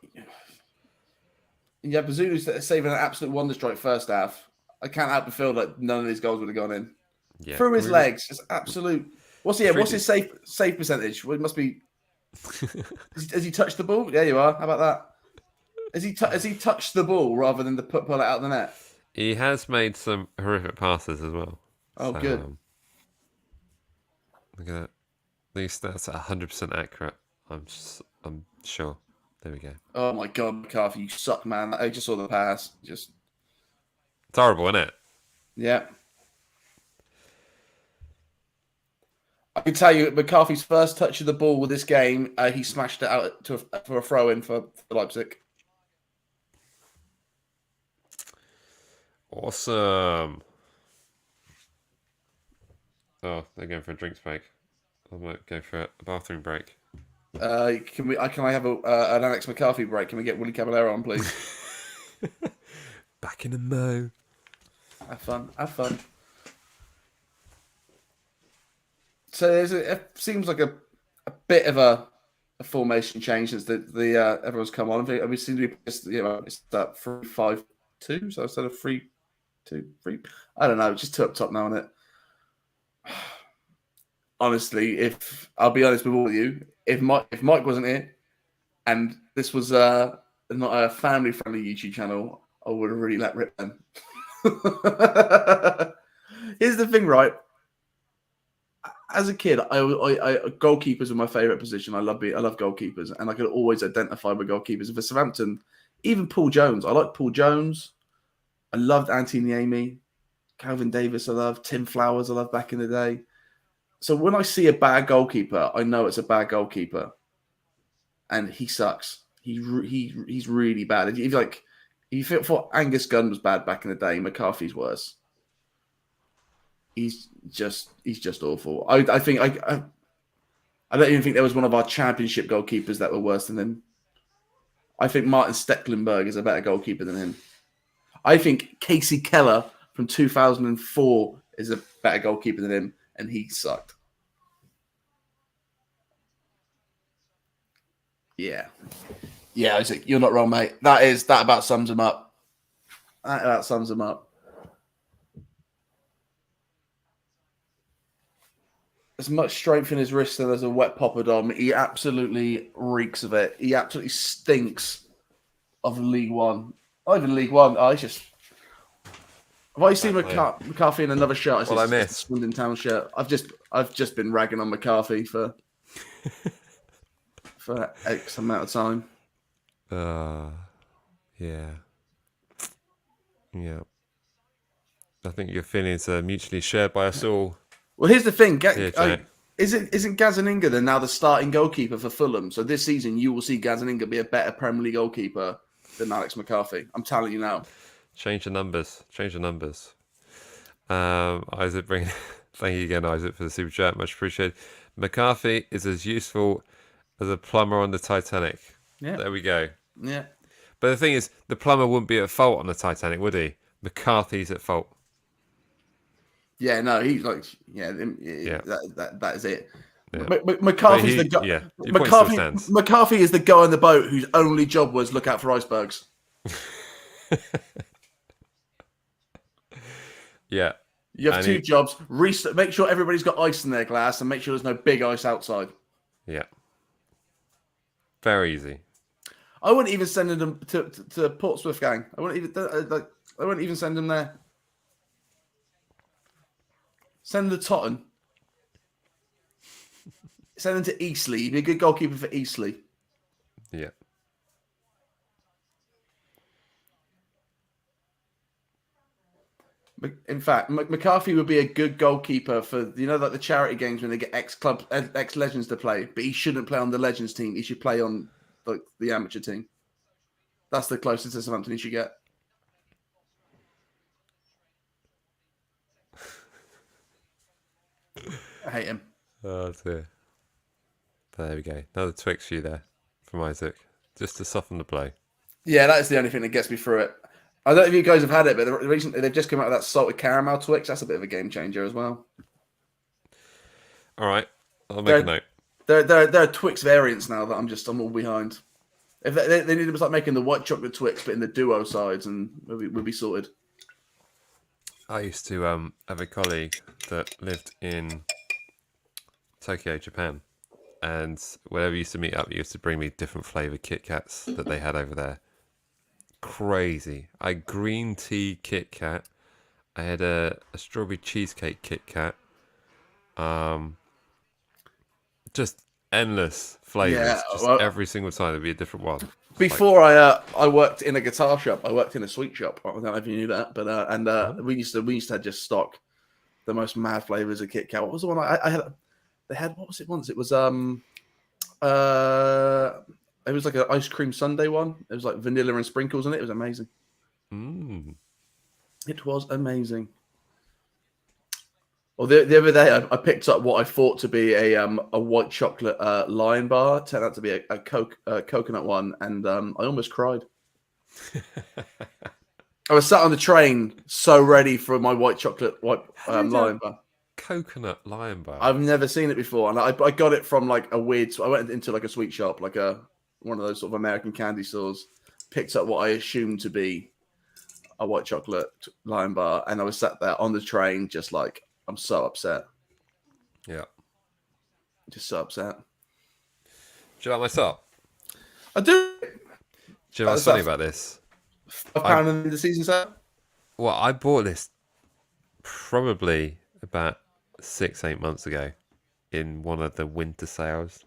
Bazoo's saving an absolute wonder strike first half. I can't help but feel that none of these goals would have gone in. Yeah. Through his legs, it's absolute. What's his save percentage? Well, it must be. Has he touched the ball? There you are. How about that? Has he touched the ball rather than pull it out of the net? He has made some horrific passes as well. Oh, so, good. Look at that. These stats are 100% accurate. I'm sure. There we go. Oh my God, McCarthy, you suck, man. I just saw the pass. It's horrible, isn't it? Yeah. I can tell you, McCarthy's first touch of the ball with this game, he smashed it out for a throw-in for Leipzig. Awesome. Oh, they're going for a drinks break. I might go for a bathroom break. Can I have an Alex McCarthy break? Can we get Willie Caballero on, please? Back in the mo. Have fun. So it seems like a bit of a formation change since the everyone's come on. We seem to be it's that 3-5-2, so instead of 3-2-3, I don't know, just two up top now on it. Honestly, I'll be honest with all of you, if Mike wasn't here and this was not a family-friendly YouTube channel, I would have really let rip then. Here's the thing, right? As a kid, goalkeepers were my favourite position. I love goalkeepers, and I could always identify with goalkeepers. And for Southampton, even Paul Jones. I like Paul Jones. I loved Anthony Niemi, Calvin Davis. I loved Tim Flowers. I loved back in the day. So when I see a bad goalkeeper, I know it's a bad goalkeeper, and he sucks. He's really bad. If you thought Angus Gunn was bad back in the day, McCarthy's worse. He's just awful. I don't even think there was one of our championship goalkeepers that were worse than him. I think Martin Stecklenburg is a better goalkeeper than him. I think Casey Keller from 2004 is a better goalkeeper than him, and he sucked. Yeah, Isaac, you're not wrong, mate. That about sums him up. That about sums him up. As much strength in his wrist as there's a wet poppadom, he absolutely reeks of it. He absolutely stinks of League One. Not even League One. It's just. Have I seen McCarthy in another shirt? Well, I missed Swindon Town shirt. I've just been ragging on McCarthy for X amount of time. Yeah. I think your feelings are mutually shared by us all. Well, here's the thing. Isn't Gazzaniga then now the starting goalkeeper for Fulham? So this season, you will see Gazzaniga be a better Premier League goalkeeper than Alex McCarthy. I'm telling you now. Change the numbers. Isaac, thank you again, Isaac, for the super chat. Much appreciated. McCarthy is as useful as a plumber on the Titanic. Yeah. There we go. Yeah. But the thing is, the plumber wouldn't be at fault on the Titanic, would he? McCarthy's at fault. Yeah, no, he's like, Yeah. that is it. Yeah. McCarthy's But the guy. Yeah, your point still stands. McCarthy is the guy on the boat whose only job was look out for icebergs. Yeah. You have two jobs. Make sure everybody's got ice in their glass and make sure there's no big ice outside. Yeah. Very easy. I wouldn't even send them to Portsmouth, gang. I wouldn't even send them there. Send them to Tottenham. Send them to Eastleigh. You'd be a good goalkeeper for Eastleigh. Yeah. In fact, McCarthy would be a good goalkeeper for, like the charity games when they get ex-legends to play. But he shouldn't play on the Legends team. He should play on the amateur team. That's the closest to Southampton he should get. I hate him. Oh dear. There we go. Another Twix for you there from Isaac, just to soften the blow. Yeah, that is the only thing that gets me through it. I don't know if you guys have had it, but recently they've just come out with that salted caramel Twix. That's a bit of a game changer as well. All right, I'll make a note. There are Twix variants now that I'm all behind. If they need to start making the white chocolate Twix, but in the duo sides, and we'll be sorted. I used to have a colleague that lived in Tokyo, Japan, and whenever we used to meet up, he used to bring me different flavored Kit Kats that they had over there. Crazy. I had green tea Kit Kat. I had a strawberry cheesecake Kit Kat. Just endless flavors. Yeah, just every single time there'd be a different one. Before I worked in a guitar shop. I worked in a sweet shop. I don't know if you knew that, but we used to just stock the most mad flavors of Kit Kat. What was the one I had? They had, what was it once? It was it was like an ice cream sundae one. It was like vanilla and sprinkles in it. It was amazing. It was amazing. Well, the other day I picked up what I thought to be a white chocolate Lion bar. It turned out to be a coconut one, and I almost cried. I was sat on the train, so ready for my white chocolate Lion bar. Coconut Lion bar. I've never seen it before, and I got it from like a weird. I went into like a sweet shop, like one of those sort of American candy stores. Picked up what I assumed to be a white chocolate Lion bar, and I was sat there on the train, just like, I'm so upset. Yeah, just so upset. Do you like my sock? I do. Do you know what's funny about this? £5 in the season set. Well, I bought this probably about 6-8 months ago in one of the winter sales.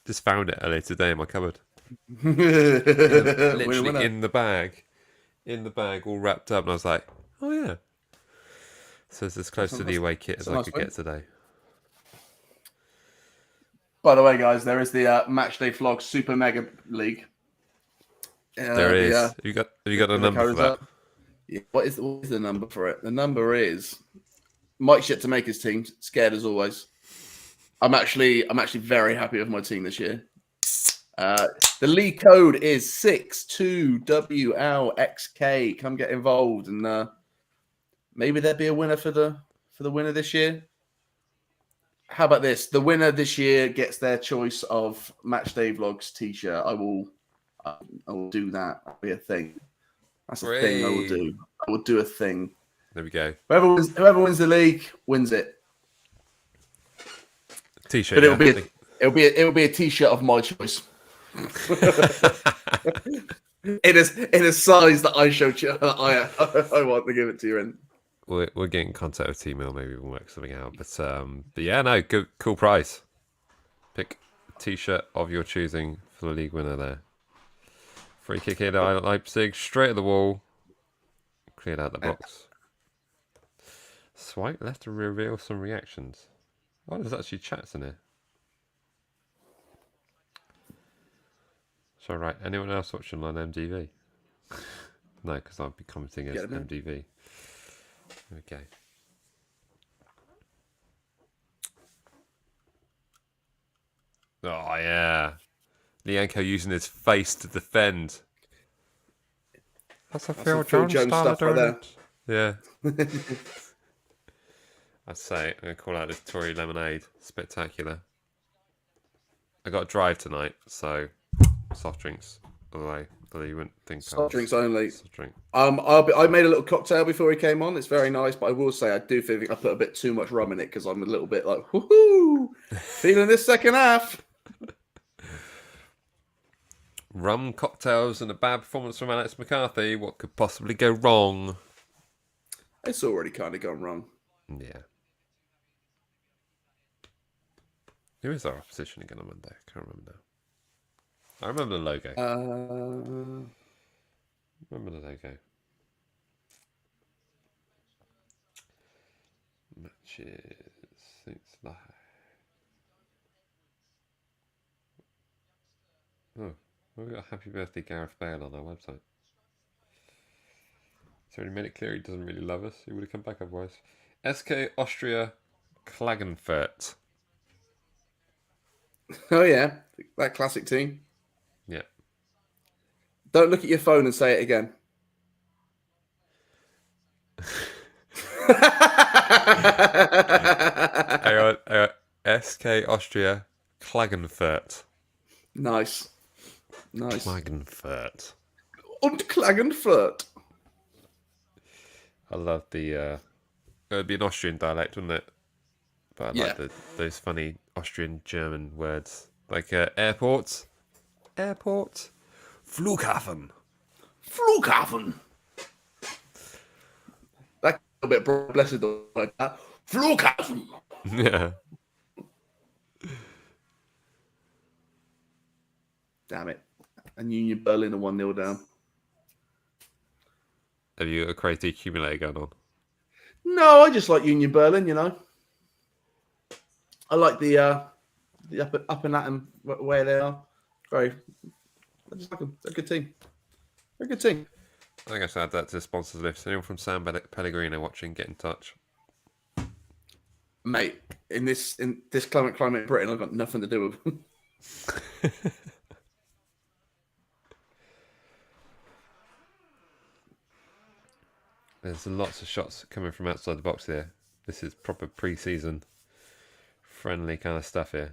Just found it earlier today in my cupboard. Literally in the bag, all wrapped up, and I was like, "Oh yeah." So it's as close to the away kit as I could get today. By the way, guys, there is the Matchday Vlog Super Mega League. There is. Have you got the number for that? Yeah. What is the number for it? The number is Mike's yet to make his team. Scared as always. I'm actually very happy with my team this year. The league code is 62WLXK. Come get involved, and maybe there'll be a winner for the winner this year. How about this? The winner this year gets their choice of Matchday Vlogs t-shirt. I will do that. That'll be a thing. That's a thing I will do. I will do a thing. There we go. Whoever wins the league wins it. T-shirt. But it'll be a t-shirt of my choice. in a size that I showed you. I want to give it to you in. We'll get in contact with T-Mill. Maybe we'll work something out. But yeah, no, good, cool price. Pick a t-shirt of your choosing for the league winner there. Free kick here to Leipzig, straight at the wall. Cleared out the box. Swipe left to reveal some reactions. Oh, there's actually chats in here. So, right, anyone else watching on MDV? No, because I'll be commenting as MDV. Okay. Oh, yeah. Lianco using his face to defend. That's how That's some Phil Phil Jones Jones started stuff right doing there. it. Yeah. I'd say, I'm going to call out this Tory lemonade. Spectacular. I got a drive tonight, so soft drinks all the way. Although you wouldn't think I Soft was drinks only. soft drink. I made a little cocktail before he came on. It's very nice, but I will say I do think I put a bit too much rum in it because I'm a little bit like, woohoo, feeling this second half. Rum, cocktails, and a bad performance from Alex McCarthy. What could possibly go wrong? It's already kind of gone wrong. Yeah. Who is our opposition again on Monday? I can't remember now. I remember the logo. Remember the logo. Matches. It's like... Oh, we've got a happy birthday Gareth Bale on our website. So he made it clear he doesn't really love us. He would have come back otherwise. SK Austria Klagenfurt. Oh yeah, that classic team. Yeah. Don't look at your phone and say it again. Hang on. SK Austria Klagenfurt. Nice. Klagenfurt. Und Klagenfurt. I love the... it would be an Austrian dialect, wouldn't it? But I like those funny Austrian German words. Like airport. Airport. Flughafen. Flughafen. That a bit blessed like that. Flughafen. Yeah. Damn it. And Union Berlin are 1-0 down. Have you got a crazy accumulator going on? No, I just like Union Berlin, you know. I like the up and at them where they are. I just like them. They're a good team. They're a good team. I think I should add that to the sponsors list. Anyone from San Pellegrino watching, get in touch. Mate, in this climate in Britain, I've got nothing to do with them. There's lots of shots coming from outside the box here. This is proper pre-season friendly kind of stuff here.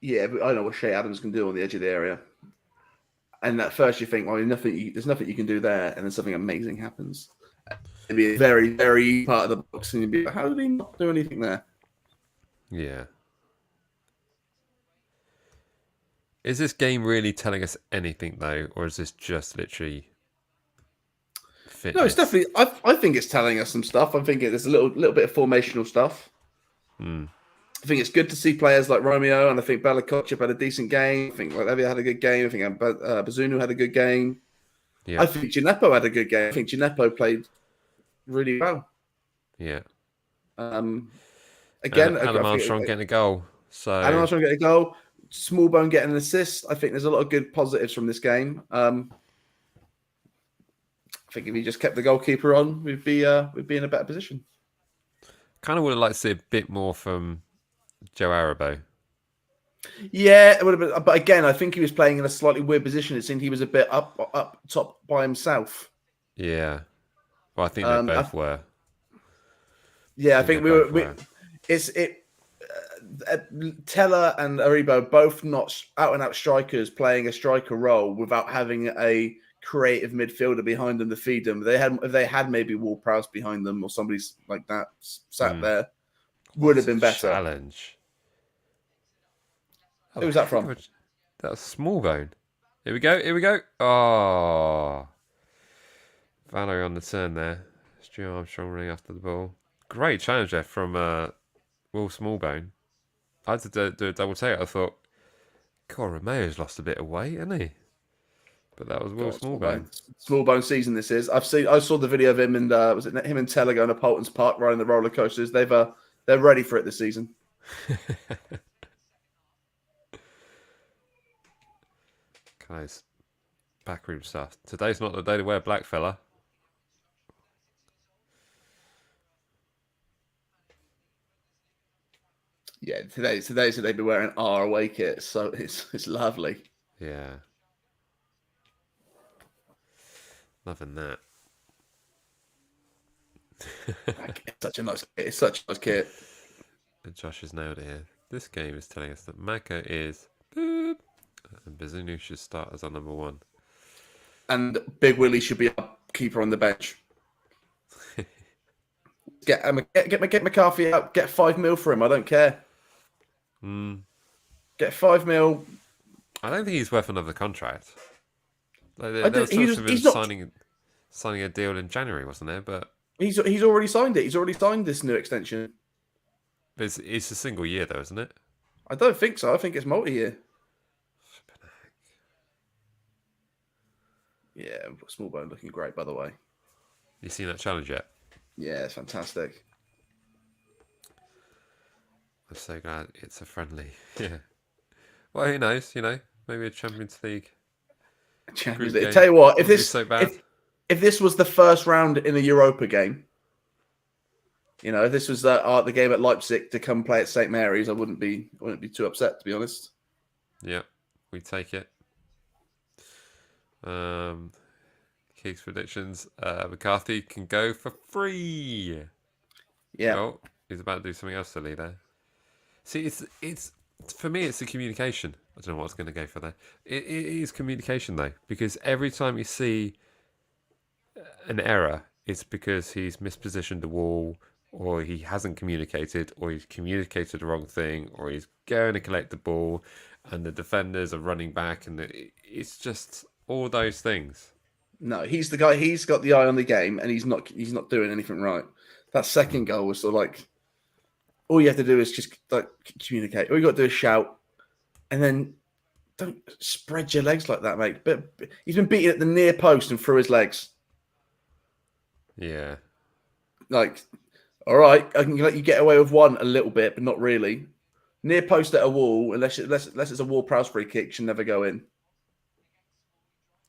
Yeah, but I know what Shea Adams can do on the edge of the area. And at first you think, well, there's nothing you can do there, and then something amazing happens. It'd be a very, very part of the box, and you'd be like, how did he not do anything there? Yeah. Is this game really telling us anything, though, or is this just literally fitness? No, it's definitely... I think it's telling us some stuff. I think there's a little bit of formational stuff. I think it's good to see players like Romeo, and I think Bella Kotchap had a decent game. I think Levia had a good game. I think Bazunu had a good game. Yeah. I think Gineppo had a good game. I think Gineppo played really well. Yeah. Again, Adam Armstrong getting a goal. So Adam Armstrong getting a goal. Smallbone getting an assist. I think there's a lot of good positives from this game. I think if he just kept the goalkeeper on, we'd be in a better position. Kind of would have liked to see a bit more from Joe Arabo. Yeah, it would have been, but again, I think he was playing in a slightly weird position. It seemed he was a bit up top by himself. Yeah, well, I think they both were. Yeah, I think we were. Teller and Aribo both not out and out strikers playing a striker role without having a creative midfielder behind them to feed them. If they had maybe Ward-Prowse behind them or somebody like that sat there, would have been better. Challenge. Who was that from? That was Smallbone. Here we go. Oh. Valerie on the turn there. Stu Armstrong running after the ball. Great challenge there from Will Smallbone. I had to do a double take. I thought, God, Romeo's lost a bit of weight, hasn't he? But that was Will Smallbone. Smallbone season this is. I saw the video of him and was it him and Teller going to Polton's Park riding the roller coasters. They're ready for it this season. Guys, backroom stuff. Today's not the day to wear black, fella. Yeah, today's they'd be wearing our away kit, so it's lovely. Yeah. Loving that. It's such a nice kit. It's such a nice kit. And Josh has nailed it here. This game is telling us that Maka is boop, and Bazunu should start as our number 1. And Big Willie should be a keeper on the bench. Get McCarthy out. Get 5 mil for him. I don't care. Get 5 mil. I don't think he's worth another contract. Like, He's not signing a deal in January, wasn't there? But he's already signed it. He's already signed this new extension. it's a single year though, isn't it? I don't think so. I think it's multi-year. Yeah, Small Bone looking great, by the way. You seen that challenge yet? Yeah, it's fantastic. I'm so glad it's a friendly. Yeah. Well, who knows? Maybe a Champions League. Champions League. Tell you what, if this so bad. If this was the first round in a Europa game, if this was the game at Leipzig to come play at St Mary's, I wouldn't be too upset, to be honest. Yeah, we take it. Keith's predictions. McCarthy can go for free. Yeah. Oh, he's about to do something else silly there. See, it's for me, it's the communication. I don't know what's going to go for there. It is communication though, because every time you see an error, it's because he's mispositioned the wall, or he hasn't communicated, or he's communicated the wrong thing, or he's going to collect the ball, and the defenders are running back, and it's just all those things. No, he's the guy. He's got the eye on the game, and he's not doing anything right. That second goal was sort of like, all you have to do is just like communicate. All you got to do is shout, and then don't spread your legs like that, mate. But he's been beaten at the near post and through his legs. Yeah. Like, all right, I can let you get away with one a little bit, but not really. Near post at a wall, unless it's a wall Prowse free kick, should never go in.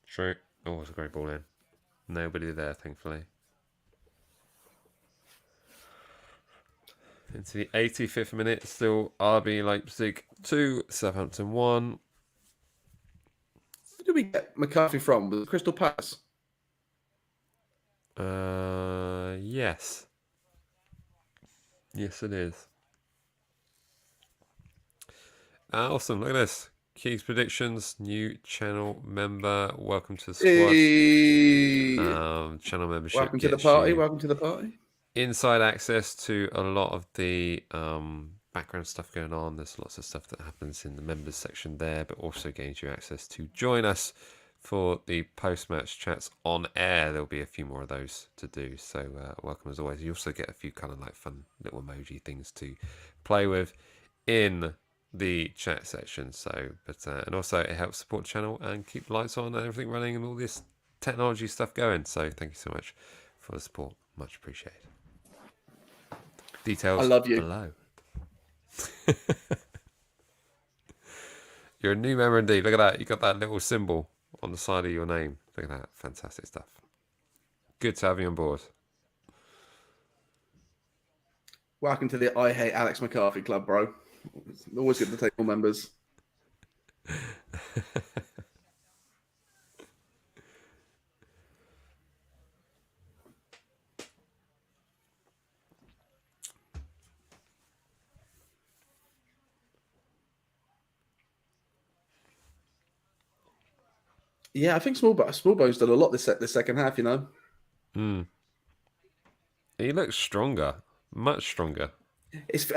True. Oh, it's a great ball in. Nobody there, thankfully. Into the 85th minute, still RB Leipzig 2, Southampton 1. Who did we get McCarthy from? Was it Crystal Palace? Yes. Yes, it is. Awesome, look at this. Keys predictions, new channel member. Welcome to the squad. Hey. Channel membership. Welcome to the party. Welcome to the party. Inside access to a lot of the background stuff going on. There's lots of stuff that happens in the members section there, but also gains you access to join us for the post-match chats on air. There'll be a few more of those to do, so welcome as always. You also get a few kind of like fun little emoji things to play with in the chat section. So, and also it helps support the channel and keep the lights on and everything running and all this technology stuff going. So thank you so much for the support, much appreciated. Details I love you. below. You're a new member indeed. Look at that. You got that little symbol on the side of your name. Look at that. Fantastic stuff. Good to have you on board. Welcome to the I Hate Alex McCarthy Club, bro. It's always good to take more members. Yeah, I think Smallbone's done a lot this second half, He looks stronger. Much stronger. It's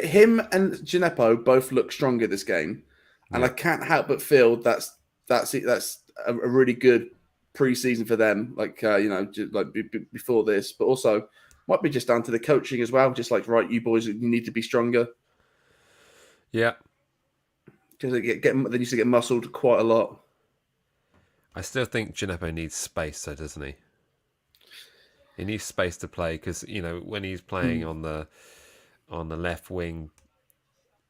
him and Gineppo both look stronger this game, and I can't help but feel that's a really good pre-season for them. Like before this, but also might be just down to the coaching as well. Just like, right, you boys, you need to be stronger. Yeah, because they used to get muscled quite a lot. I still think Gineppo needs space, though, doesn't he? He needs space to play because when he's playing on the left wing,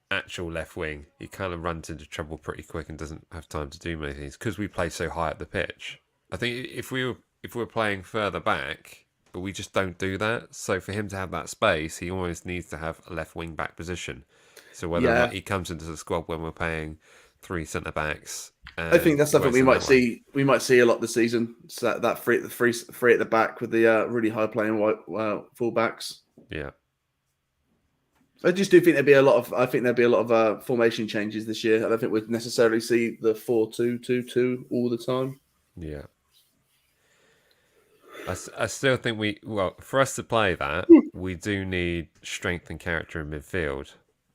actual left wing, he kind of runs into trouble pretty quick and doesn't have time to do many things because we play so high up the pitch. I think if we were playing further back, but we just don't do that. So for him to have that space, he almost needs to have a left wing back position. So whether or not he comes into the squad when we're paying 3 centre backs, I think that's something we might see. We might see a lot this season. So that free at the back with the really high playing full backs. Yeah. I just do think there'd be a lot of formation changes this year. I don't think we'd necessarily see the 4-2-2-2 all the time. Yeah. I still think for us to play that, we do need strength and character in midfield.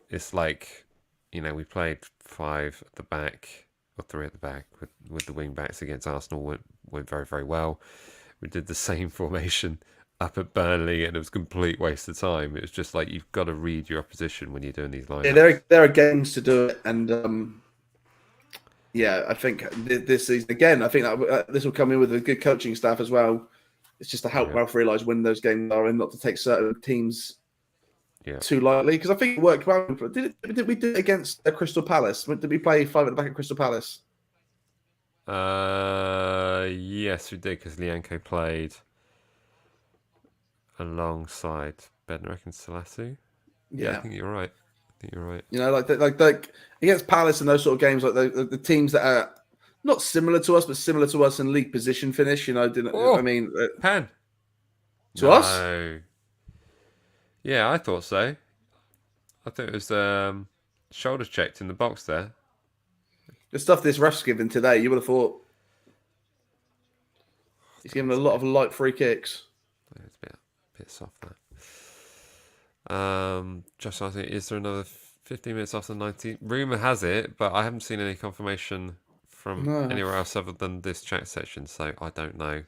It's like, we played 5 at the back, or 3 at the back with the wing backs against Arsenal. Went very, very well. We did the same formation up at Burnley, and it was a complete waste of time. It was just like, you've got to read your opposition when you're doing these lineups. Yeah, there are games to do it, and I think this season again. I think that this will come in with a good coaching staff as well. It's just to help Ralph realise when those games are, and not to take certain teams too lightly. Because I think it worked well. Did we do it against Crystal Palace? Did we play 5 at the back at Crystal Palace? Yes, we did, because Lianco played alongside Bednarek and Salasu. Yeah, I think you're right. Like against Palace and those sort of games, like the teams that are not similar to us, but similar to us in league position finish. Pen to us. Yeah, I thought so. I thought it was shoulders checked in the box there. The stuff this ref's given today, you would have thought he's given a lot of light free kicks. It's a bit soft that. Just asking, is there another 15 minutes after 90? Rumour has it, but I haven't seen any confirmation from anywhere else other than this chat section, so I don't know.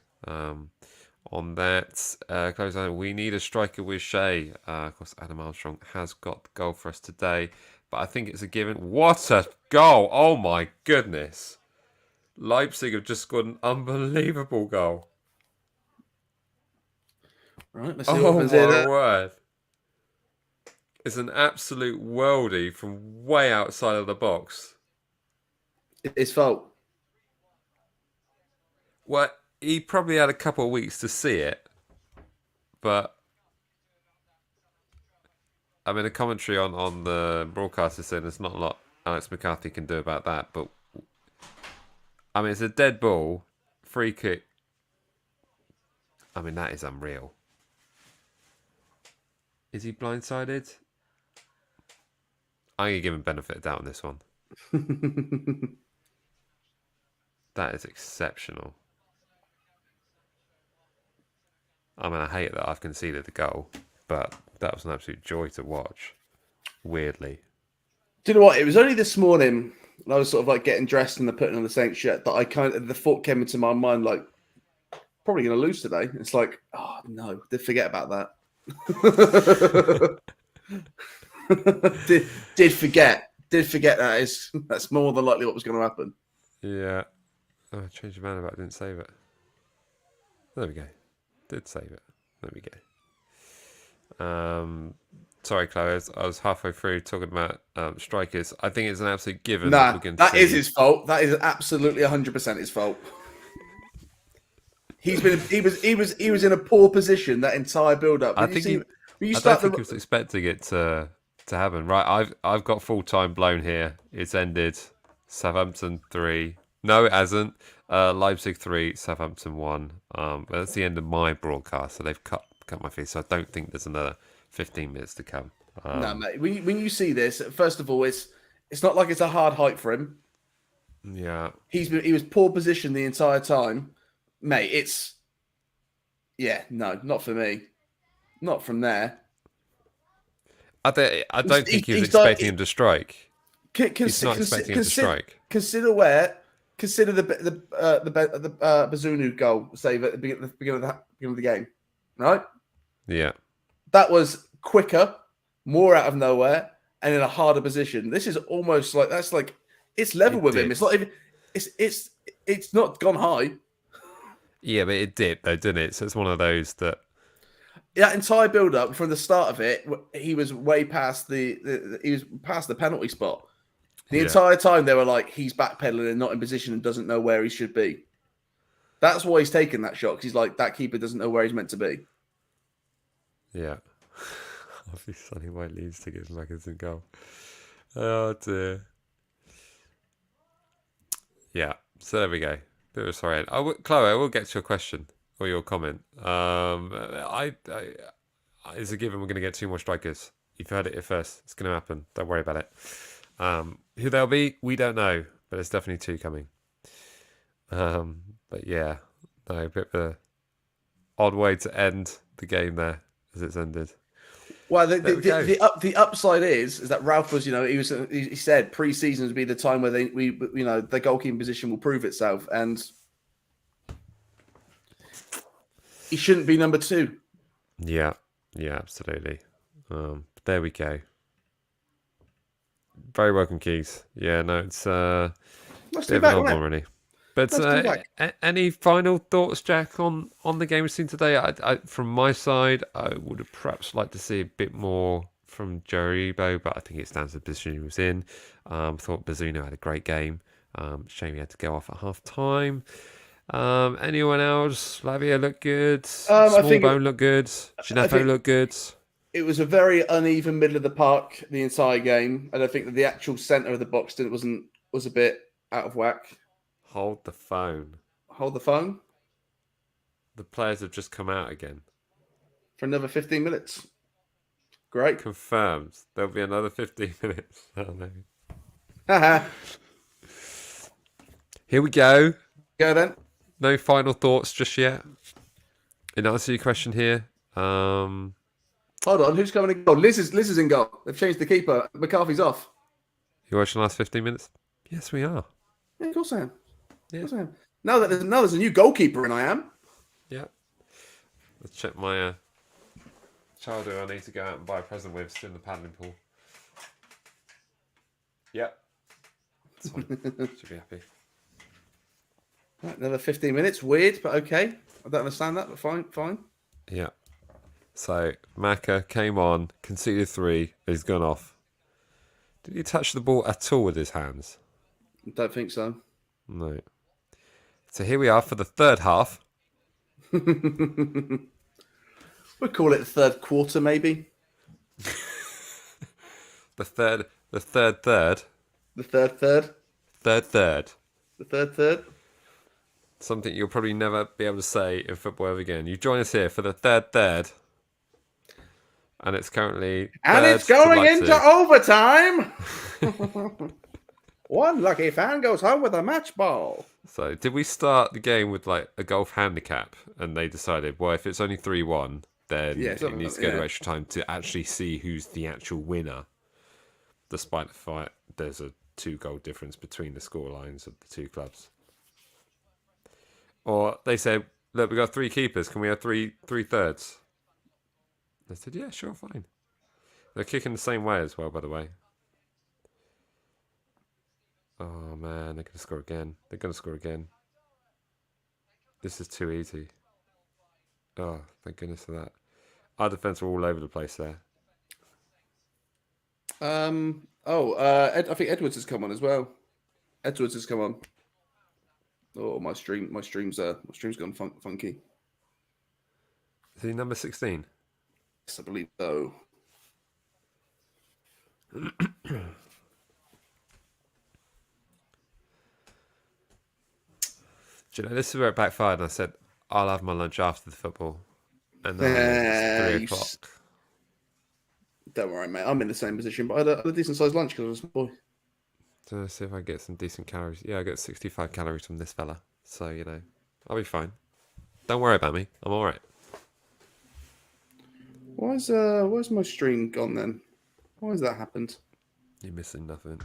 On that, close out. We need a striker with Shea. Of course, Adam Armstrong has got the goal for us today, but I think it's a given. What a goal! Oh my goodness! Leipzig have just scored an unbelievable goal. Right, let's see what happens here. My word! It's an absolute worldie from way outside of the box. It's fault. Well, he probably had a couple of weeks to see it, but I mean, the commentary on the broadcast is saying there's not a lot Alex McCarthy can do about that. But I mean, it's a dead ball, free kick. I mean, that is unreal. Is he blindsided? I'm going to give him benefit of doubt on this one. That is exceptional. I mean, I hate that I've conceded the goal, but that was an absolute joy to watch. Weirdly. Do you know what? It was only this morning, and I was sort of like getting dressed and putting on the Saints shirt, that the thought came into my mind, like, probably going to lose today. It's like, oh no, did forget about that. did forget that's more than likely what was going to happen. Yeah. Oh, I changed your mind about it, didn't save it. There we go. Did save it. There we go. Sorry, Chloe. I was halfway through talking about strikers. I think it's an absolute given. That is his fault. That is absolutely 100% his fault. He was in a poor position that entire build-up. I think he was expecting it to happen. Right, I've got full-time blown here. It's ended. Southampton 3. No, it hasn't. Leipzig 3, Southampton 1. But that's the end of my broadcast, so they've cut my feed. So I don't think there's another 15 minutes to come. No, mate. When you see this, first of all, it's not like it's a hard height for him. Yeah, he was poor position the entire time, mate. Not for me. Not from there. I don't think he was expecting him to strike. He's not expecting him to strike. Consider the Bazunu goal save at the beginning of the game, right? Yeah, that was quicker, more out of nowhere, and in a harder position. This is almost like it's level with him. It's not even it's not gone high. Yeah, but it did though, didn't it? So it's one of those that. That entire build-up from the start of it, he was way past the penalty spot. The entire time they were like, he's backpedaling and not in position and doesn't know where he should be. That's why he's taken that shot, because he's like, that keeper doesn't know where he's meant to be. Yeah. Obviously, Sonny White leads to get Magazine goal. Oh dear. Yeah. So there we go. Bit of a sorry. Chloe, I will get to your question or your comment. It's a given we're going to get 2 more strikers. You've heard it here first. It's going to happen. Don't worry about it. Who they'll be, we don't know, but there's definitely 2 coming. But yeah, no, a bit of a odd way to end the game there as it's ended. Well, the upside is that Ralph was, he said pre-season would be the time where the goalkeeping position will prove itself, and he shouldn't be number 2. Yeah, absolutely. There we go. Very welcome, Keys. Yeah, no, it's a bit of an odd one, really. But any final thoughts, Jack, on the game we've seen today? From my side, I would have perhaps liked to see a bit more from Jaribo, but I think it stands to the position he was in. Thought Bazunu had a great game. Shame he had to go off at half time. Anyone else? Lavia looked good. Smallbone looked good. Gineppo looked good. It was a very uneven middle of the park the entire game, and I think that the actual centre of the box was a bit out of whack. Hold the phone. Hold the phone. The players have just come out again for another 15 minutes. Great. Confirmed. There'll be another 15 minutes. Oh no. Here we go. Go then. No final thoughts just yet. In answer to your question here, hold on, who's coming in goal? Liz is in goal. They've changed the keeper. McCarthy's off. You watching the last 15 minutes? Yes, we are. Yeah, of course I am. Yeah. Of course I am. Now there's a new goalkeeper, and I am. Yeah. Let's check my child who I need to go out and buy a present with. Still in the paddling pool. Yep. That's fine. Should be happy. Right, another 15 minutes. Weird, but okay. I don't understand that, but fine. Yeah. So Maka came on, conceded 3, he's gone off. Did he touch the ball at all with his hands? I don't think so. No. So here we are for the third half. We'll call it the third quarter, maybe. The third. The third third. Something you'll probably never be able to say in football ever again. You join us here for the third. And it's currently... And it's going into overtime! One lucky fan goes home with a match ball. So, did we start the game with like a golf handicap? And they decided, well, if it's only 3-1, then it needs to go to extra time to actually see who's the actual winner. Despite the fact there's a 2-goal difference between the scorelines of the 2 clubs. Or they said, look, we've got 3 keepers. Can we have three thirds? I said, yeah, sure, fine. They're kicking the same way as well, by the way. Oh, man, they're going to score again. This is too easy. Oh, thank goodness for that. Our defence were all over the place there. I think Edwards has come on as well. Oh, my stream's gone funky. Is he number 16? Yes, I believe so. Do you know, this is where it backfired, and I said, I'll have my lunch after the football. And then it's 3 o'clock. Don't worry, mate. I'm in the same position, but I had a decent-sized lunch because I was a boy. So let's see if I get some decent calories. Yeah, I get 65 calories from this fella. So, I'll be fine. Don't worry about me. I'm all right. Where's my stream gone then? Why has that happened? You're missing nothing.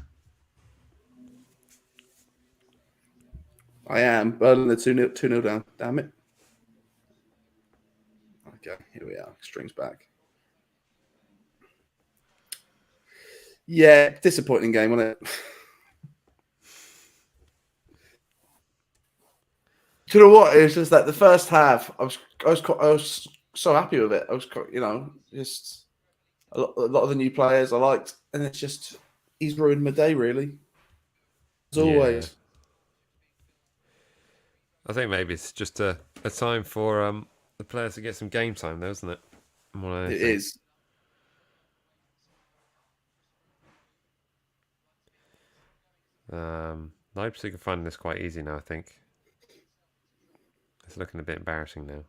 I am. Berlin are 2-0 down. Damn it. Okay, here we are. Stream's back. Yeah, disappointing game, wasn't it? Do you know what? It was just that the first half, I was so happy with it. I was, just a lot of the new players I liked, and it's just he's ruined my day really. As always. Yeah. I think maybe it's just a time for the players to get some game time, though, isn't it? more than It anything. is. Leipzig are finding this quite easy now, I think. It's looking a bit embarrassing now.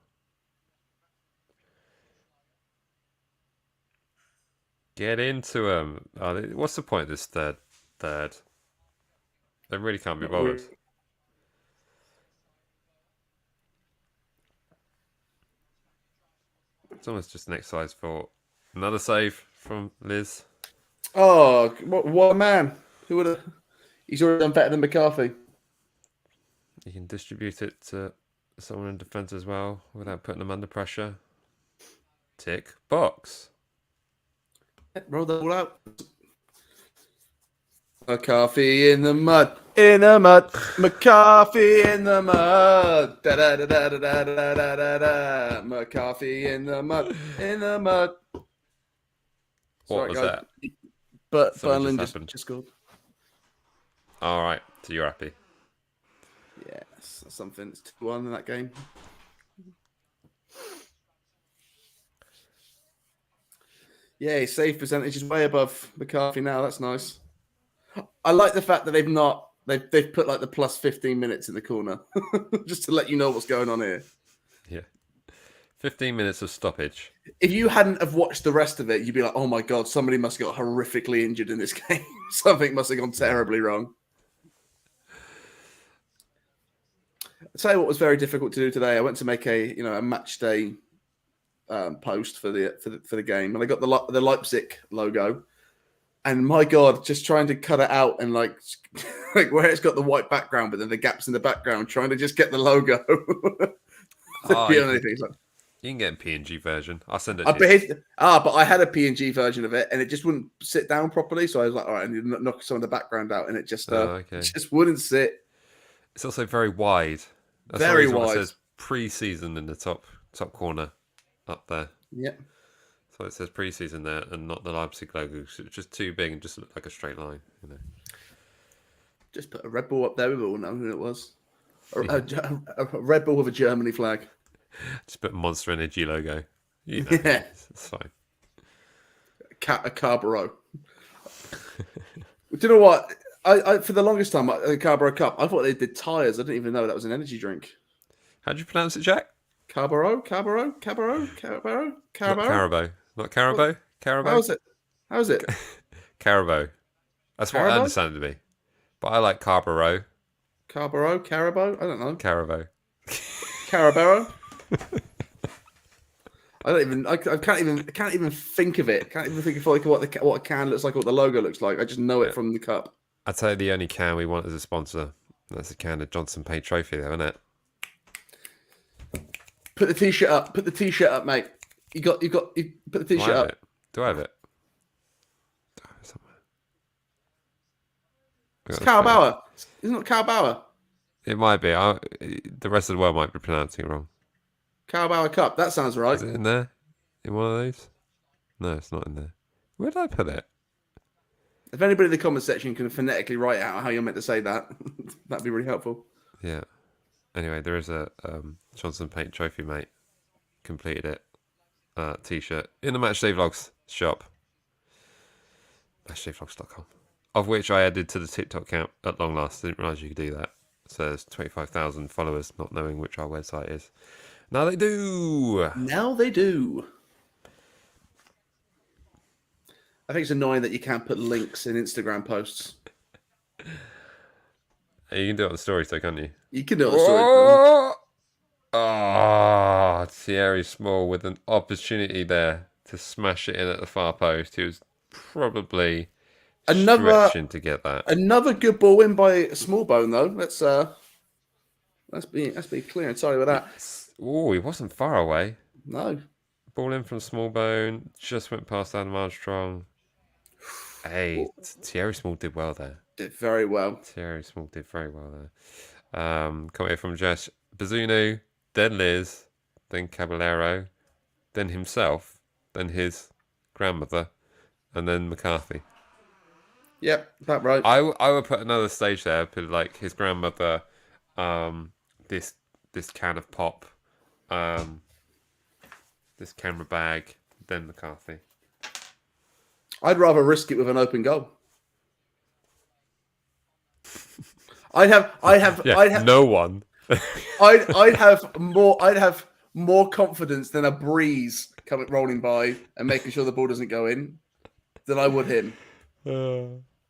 Get into them. Oh, what's the point of this third? They really can't be bothered. It's almost just an exercise for another save from Liz. Oh, what a man! Who would have? He's already done better than McCarthy. You can distribute it to someone in defence as well without putting them under pressure. Tick box. Roll that all out. McCarthy in the mud, in the mud. McCarthy in the mud. Da da da da da da da da da da. McCarthy in the mud, in the mud. What was that? But Something Burnley just scored. All right, so you're happy. Yes, that's something. It's 2-1 in that game. Yeah, his save percentage is way above McCarthy now. That's nice. I like the fact that they've put like the plus 15 minutes in the corner just to let you know what's going on here. Yeah. 15 minutes of stoppage. If you hadn't have watched the rest of it, you'd be like, oh my God, somebody must have got horrifically injured in this game. Something must have gone terribly wrong. I'll tell you what was very difficult to do today. I went to make a match day post for the game, and I got the Leipzig logo. And my God, just trying to cut it out and like where it's got the white background, but then the gaps in the background, trying to just get the logo. You can get a PNG version. I'll send it to you. But I had a PNG version of it, and it just wouldn't sit down properly. So I was like, all right, I need to knock some of the background out, and it just just wouldn't sit. It's also very wide. That's very wide. It says pre-season in the top corner up there. Yeah. So it says pre-season there, and not the Leipzig logo. So it's just too big and just looked like a straight line. Just put a Red Bull up there. We all know who it was. A Red Bull with a Germany flag. Just put Monster Energy logo. Yeah, it's fine. A Carbaro. Do you know what? I for the longest time, the Carbaro Cup, I thought they did tyres. I didn't even know that was an energy drink. How do you pronounce it, Jack? Carbaro. Not Carabo. Not Carabo? Carabo? How's it? Carabo. That's what I understand it to be. But I like Carbaro. Carabo? I don't know. Carabo. Carabaro? I can't even think of it. I can't even think of like what a can looks like, what the logo looks like. I just know it from the cup. I'll tell you the only can we want as a sponsor. That's a can of Johnson Paint Trophy, though, isn't it? Put the t-shirt up. Put the t-shirt up, mate. You put the t-shirt up. Do I have it? Somewhere. It's Carabauer. Isn't it Carabauer? It might be. The rest of the world might be pronouncing it wrong. Carabao Cup. That sounds right. Is it in there? In one of those? No, it's not in there. Where did I put it? If anybody in the comment section can phonetically write out how you're meant to say that, that'd be really helpful. Yeah. Anyway, there is a Johnson Paint Trophy, mate. Completed it. T-shirt in the Matchday Vlogs shop. Matchdayvlogs.com. Of which I added to the TikTok account at long last. I didn't realise you could do that. So there's 25,000 followers not knowing which our website is. Now they do. I think it's annoying that you can't put links in Instagram posts. You can do it on the stories though, can't you? You can do it on the stories. Oh, Thierry Small with an opportunity there to smash it in at the far post. He was probably stretching to get that. Another good ball in by Smallbone though. Let's be clear and sorry with that. Oh, he wasn't far away. No. Ball in from Smallbone. Just went past Adam Armstrong. Hey, Thierry Small did well there. Did very well. Thierry Small did very well there. Coming from Josh Bazunu, then Liz, then Caballero, then himself, then his grandmother, and then McCarthy. Yep, that right. I would put another stage there, put like his grandmother, this can of pop, this camera bag, Ben McCarthy. I'd rather risk it with an open goal. I'd have no one. I'd have more confidence than a breeze coming rolling by and making sure the ball doesn't go in than I would him.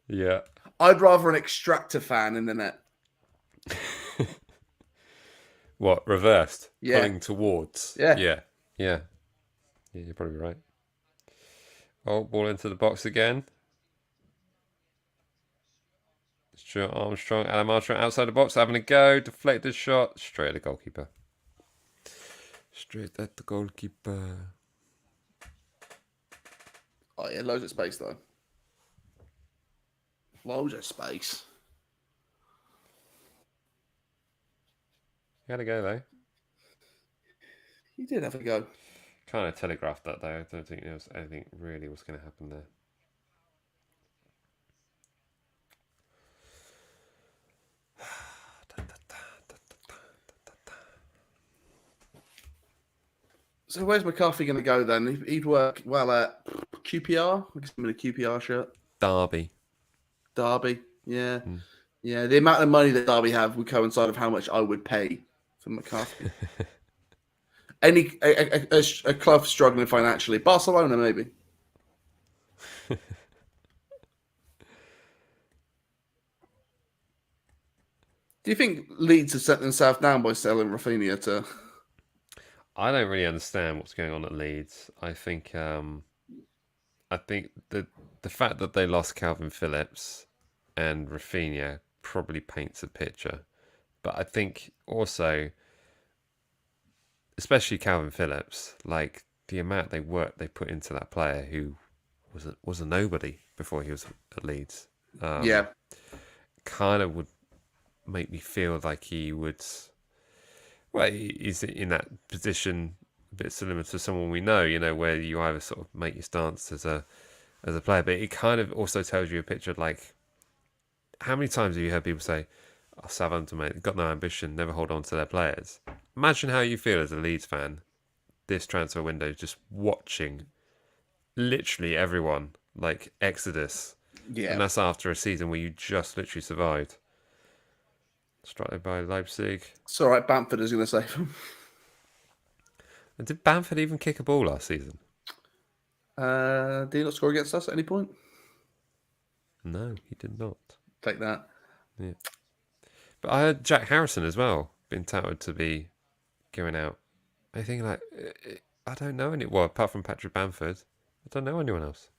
Yeah. I'd rather an extractor fan in the net. What, reversed? Yeah. Pulling towards? Yeah. Yeah, you're probably right. Oh, ball into the box again. Stuart Armstrong, Adam Armstrong outside the box, having a go. Deflected shot. Straight at the goalkeeper. Straight at the goalkeeper. Oh, yeah, loads of space, though. Loads of space. You had a go, though. You did have a go. Kind of telegraphed that, though. I don't think there was anything really was going to happen there. So where's McCarthy going to go then? He'd work well at QPR. I guess I'm in a QPR shirt. Derby, yeah. Yeah, the amount of money that Derby have would coincide with how much I would pay for McCarthy. A club struggling financially. Barcelona, maybe. Do you think Leeds have set themselves down by selling Rafinha to... I don't really understand what's going on at Leeds. I think the fact that they lost Calvin Phillips and Rafinha probably paints a picture. But I think also, especially Calvin Phillips, like the amount they put into that player who was a nobody before he was at Leeds. Kind of would make me feel like he would. Well, he's in that position a bit similar to someone we know, where you either sort of make your stance as a player, but it kind of also tells you a picture of like, how many times have you heard people say, "Oh, Southampton, mate, got no ambition, never hold on to their players." Imagine how you feel as a Leeds fan this transfer window, just watching literally everyone like Exodus, and that's after a season where you just literally survived. Struck by Leipzig. It's all right, Bamford is going to save him. And did Bamford even kick a ball last season? Did he not score against us at any point? No, he did not. Take that. Yeah. But I heard Jack Harrison as well being touted to be going out. I think I don't know anyone. Well, apart from Patrick Bamford, I don't know anyone else.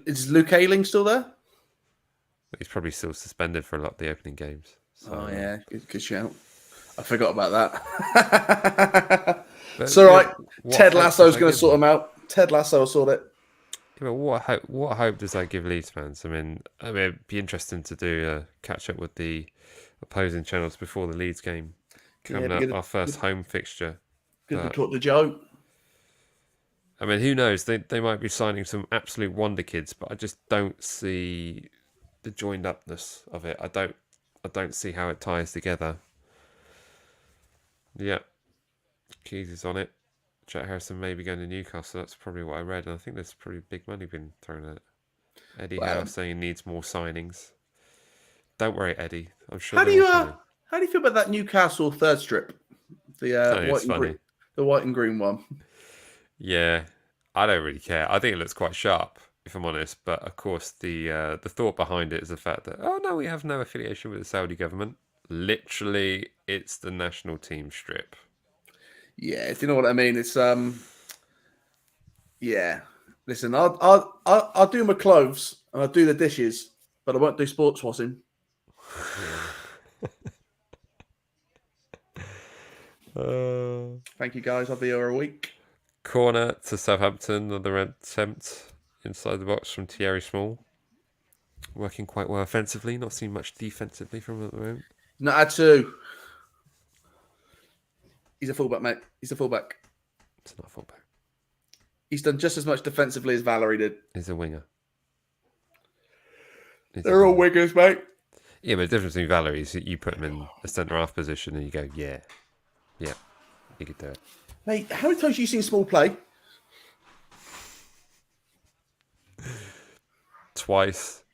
Is Luke Ayling still there? He's probably still suspended for a lot of the opening games. So, oh yeah, good shout. I forgot about that. It's all right. Ted Lasso's going to sort him out. Ted Lasso will sort it. Yeah, but what hope does that give Leeds fans? I mean, it'd be interesting to do a catch up with the opposing channels before the Leeds game coming up. Our first home fixture. Good to talk to Joe. I mean, who knows? They might be signing some absolute wonder kids, but I just don't see the joined upness of it. I don't see how it ties together. Yeah. Keys is on it. Jack Harrison may be going to Newcastle. That's probably what I read. And I think there's probably big money being thrown at it. Eddie Howe saying he needs more signings. Don't worry, Eddie. I'm sure. How do you feel about that Newcastle third strip? The white and green one. Yeah. I don't really care. I think it looks quite sharp, if I'm honest. But of course, the thought behind it is the fact that, oh no, we have no affiliation with the Saudi government. Literally, it's the national team strip. Yeah, do you know what I mean? It's yeah. Listen, I'll do my clothes and I'll do the dishes, but I won't do sports washing. Thank you guys. I'll be here a week. Corner to Southampton, another attempt inside the box from Thierry Small. Working quite well offensively, not seeing much defensively from him at the moment. Not had to. He's a fullback, mate. He's a fullback. It's not a fullback. He's done just as much defensively as Valerie did. He's a winger. They're all wingers, mate. Yeah, but the difference between Valerie is that you put him in a centre-half position and you go, yeah, he could do it. Mate, how many times have you seen Small play? twice.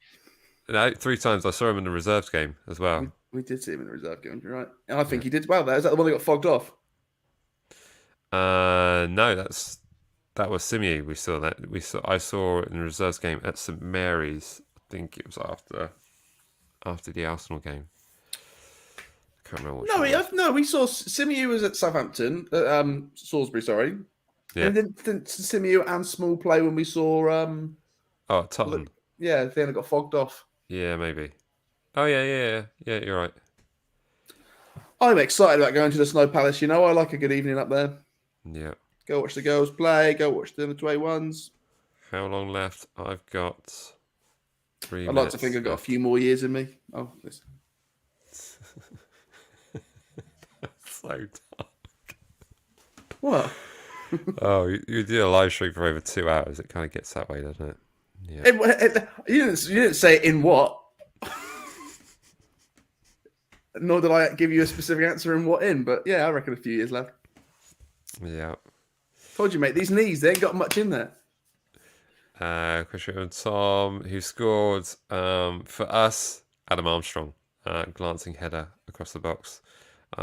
No, 3 times. I saw him in the reserves game as well. We did see him in the reserve game, you're right. And I think he did well there. Is that the one that got fogged off? No, that was Simeon. We saw that. I saw in the reserves game at St Mary's. I think it was after the Arsenal game. I can't remember. We saw Simeon was at Southampton, Salisbury. Sorry. Yeah. And didn't Simeon and Small play when we saw? Tottenham. Yeah, they only got fogged off. Yeah, maybe. Oh yeah. You're right. I'm excited about going to the Snow Palace. You know, I like a good evening up there. Yeah. Go watch the girls play. Go watch the under-21s. How long left? I've got 3 I'd minutes. like to think I've got a few more years in me. Oh, listen. So dark. What? Oh, you do a live stream for over 2 hours. It kind of gets that way, doesn't it? Yeah. You didn't say in what. Nor did I give you a specific answer in what in, but yeah, I reckon a few years left. Yeah. Told you, mate, these knees, they ain't got much in there. Question from Tom, who scored for us, Adam Armstrong, glancing header across the box.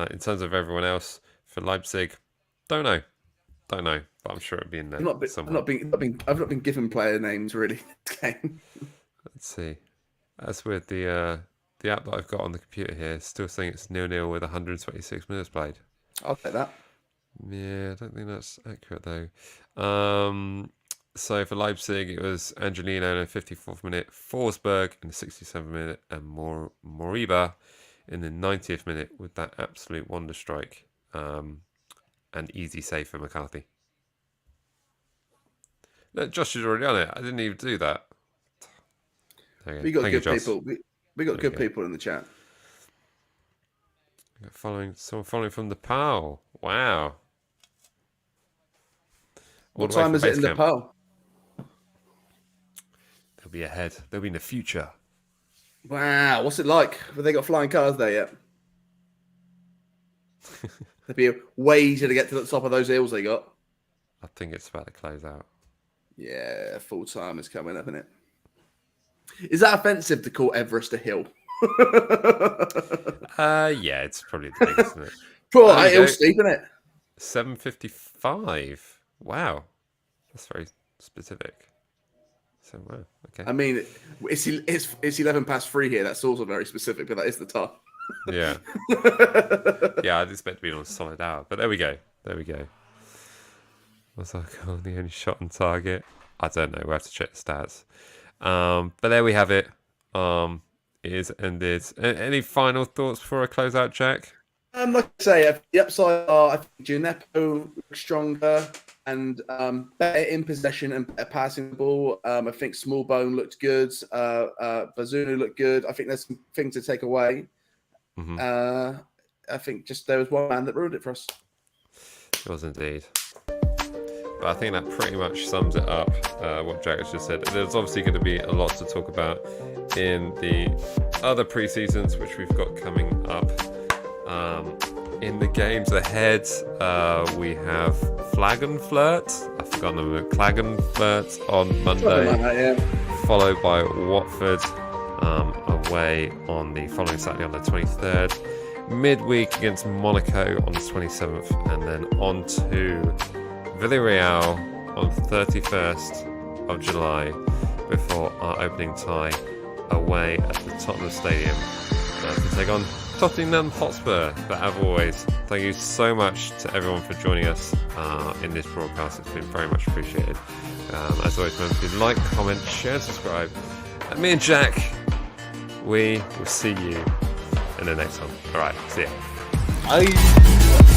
In terms of everyone else, for Leipzig, don't know, but I'm sure it'll be in there somewhere. I've not been given player names really this game. Let's see. As with the app that I've got on the computer here, still saying it's 0-0 with 126 minutes played. I'll take that. Yeah, I don't think that's accurate though. So for Leipzig, it was Angelino in the 54th minute, Forsberg in the 67th minute, and Moriba in the 90th minute with that absolute wonder strike and easy save for McCarthy. Look, Josh is already on it. I didn't even do that. We got good people. We got good people in the chat. Someone following from the PAL. Wow. What time is it in the PAL? They'll be ahead. They'll be in the future. Wow. What's it like? Have they got flying cars there yet? There'd be a way easier to get to the top of those hills they got. I think it's about to close out. Yeah, full time is coming up, isn't it? Is that offensive to call Everest a hill? Yeah, it's probably the biggest, isn't it? Poor hill's steep, isn't it? 7:55. Wow, that's very specific. So wow, okay. I mean, it's 3:11 here. That's also very specific, but that is the time. Yeah. Yeah, I'd expect to be on a solid hour, but there we go. Was our goal the only shot on target? I don't know. We'll have to check the stats. But there we have it. It is ended. Any final thoughts before I close out, Jack? Like I say, the upside are I think Gineppo looks stronger and better in possession and better passing the ball. I think Smallbone looked good. Bazunu looked good. I think there's some things to take away. Mm-hmm. I think just there was one man that ruined it for us. It was indeed. But I think that pretty much sums it up, what Jack has just said. There's obviously going to be a lot to talk about in the other pre-seasons, which we've got coming up. In the games ahead, we have Klagenfurt. I've forgotten the word. Klagenfurt on Monday, followed by Watford away on the following Saturday on the 23rd. Midweek against Monaco on the 27th, and then on to Villarreal on 31st of July before our opening tie away at the Tottenham Stadium to take on Tottenham Hotspur. But as always, thank you so much to everyone for joining us in this broadcast. It's been very much appreciated. As always, remember to like, comment, share, and subscribe. And me and Jack, we will see you in the next one. All right, see ya. Bye.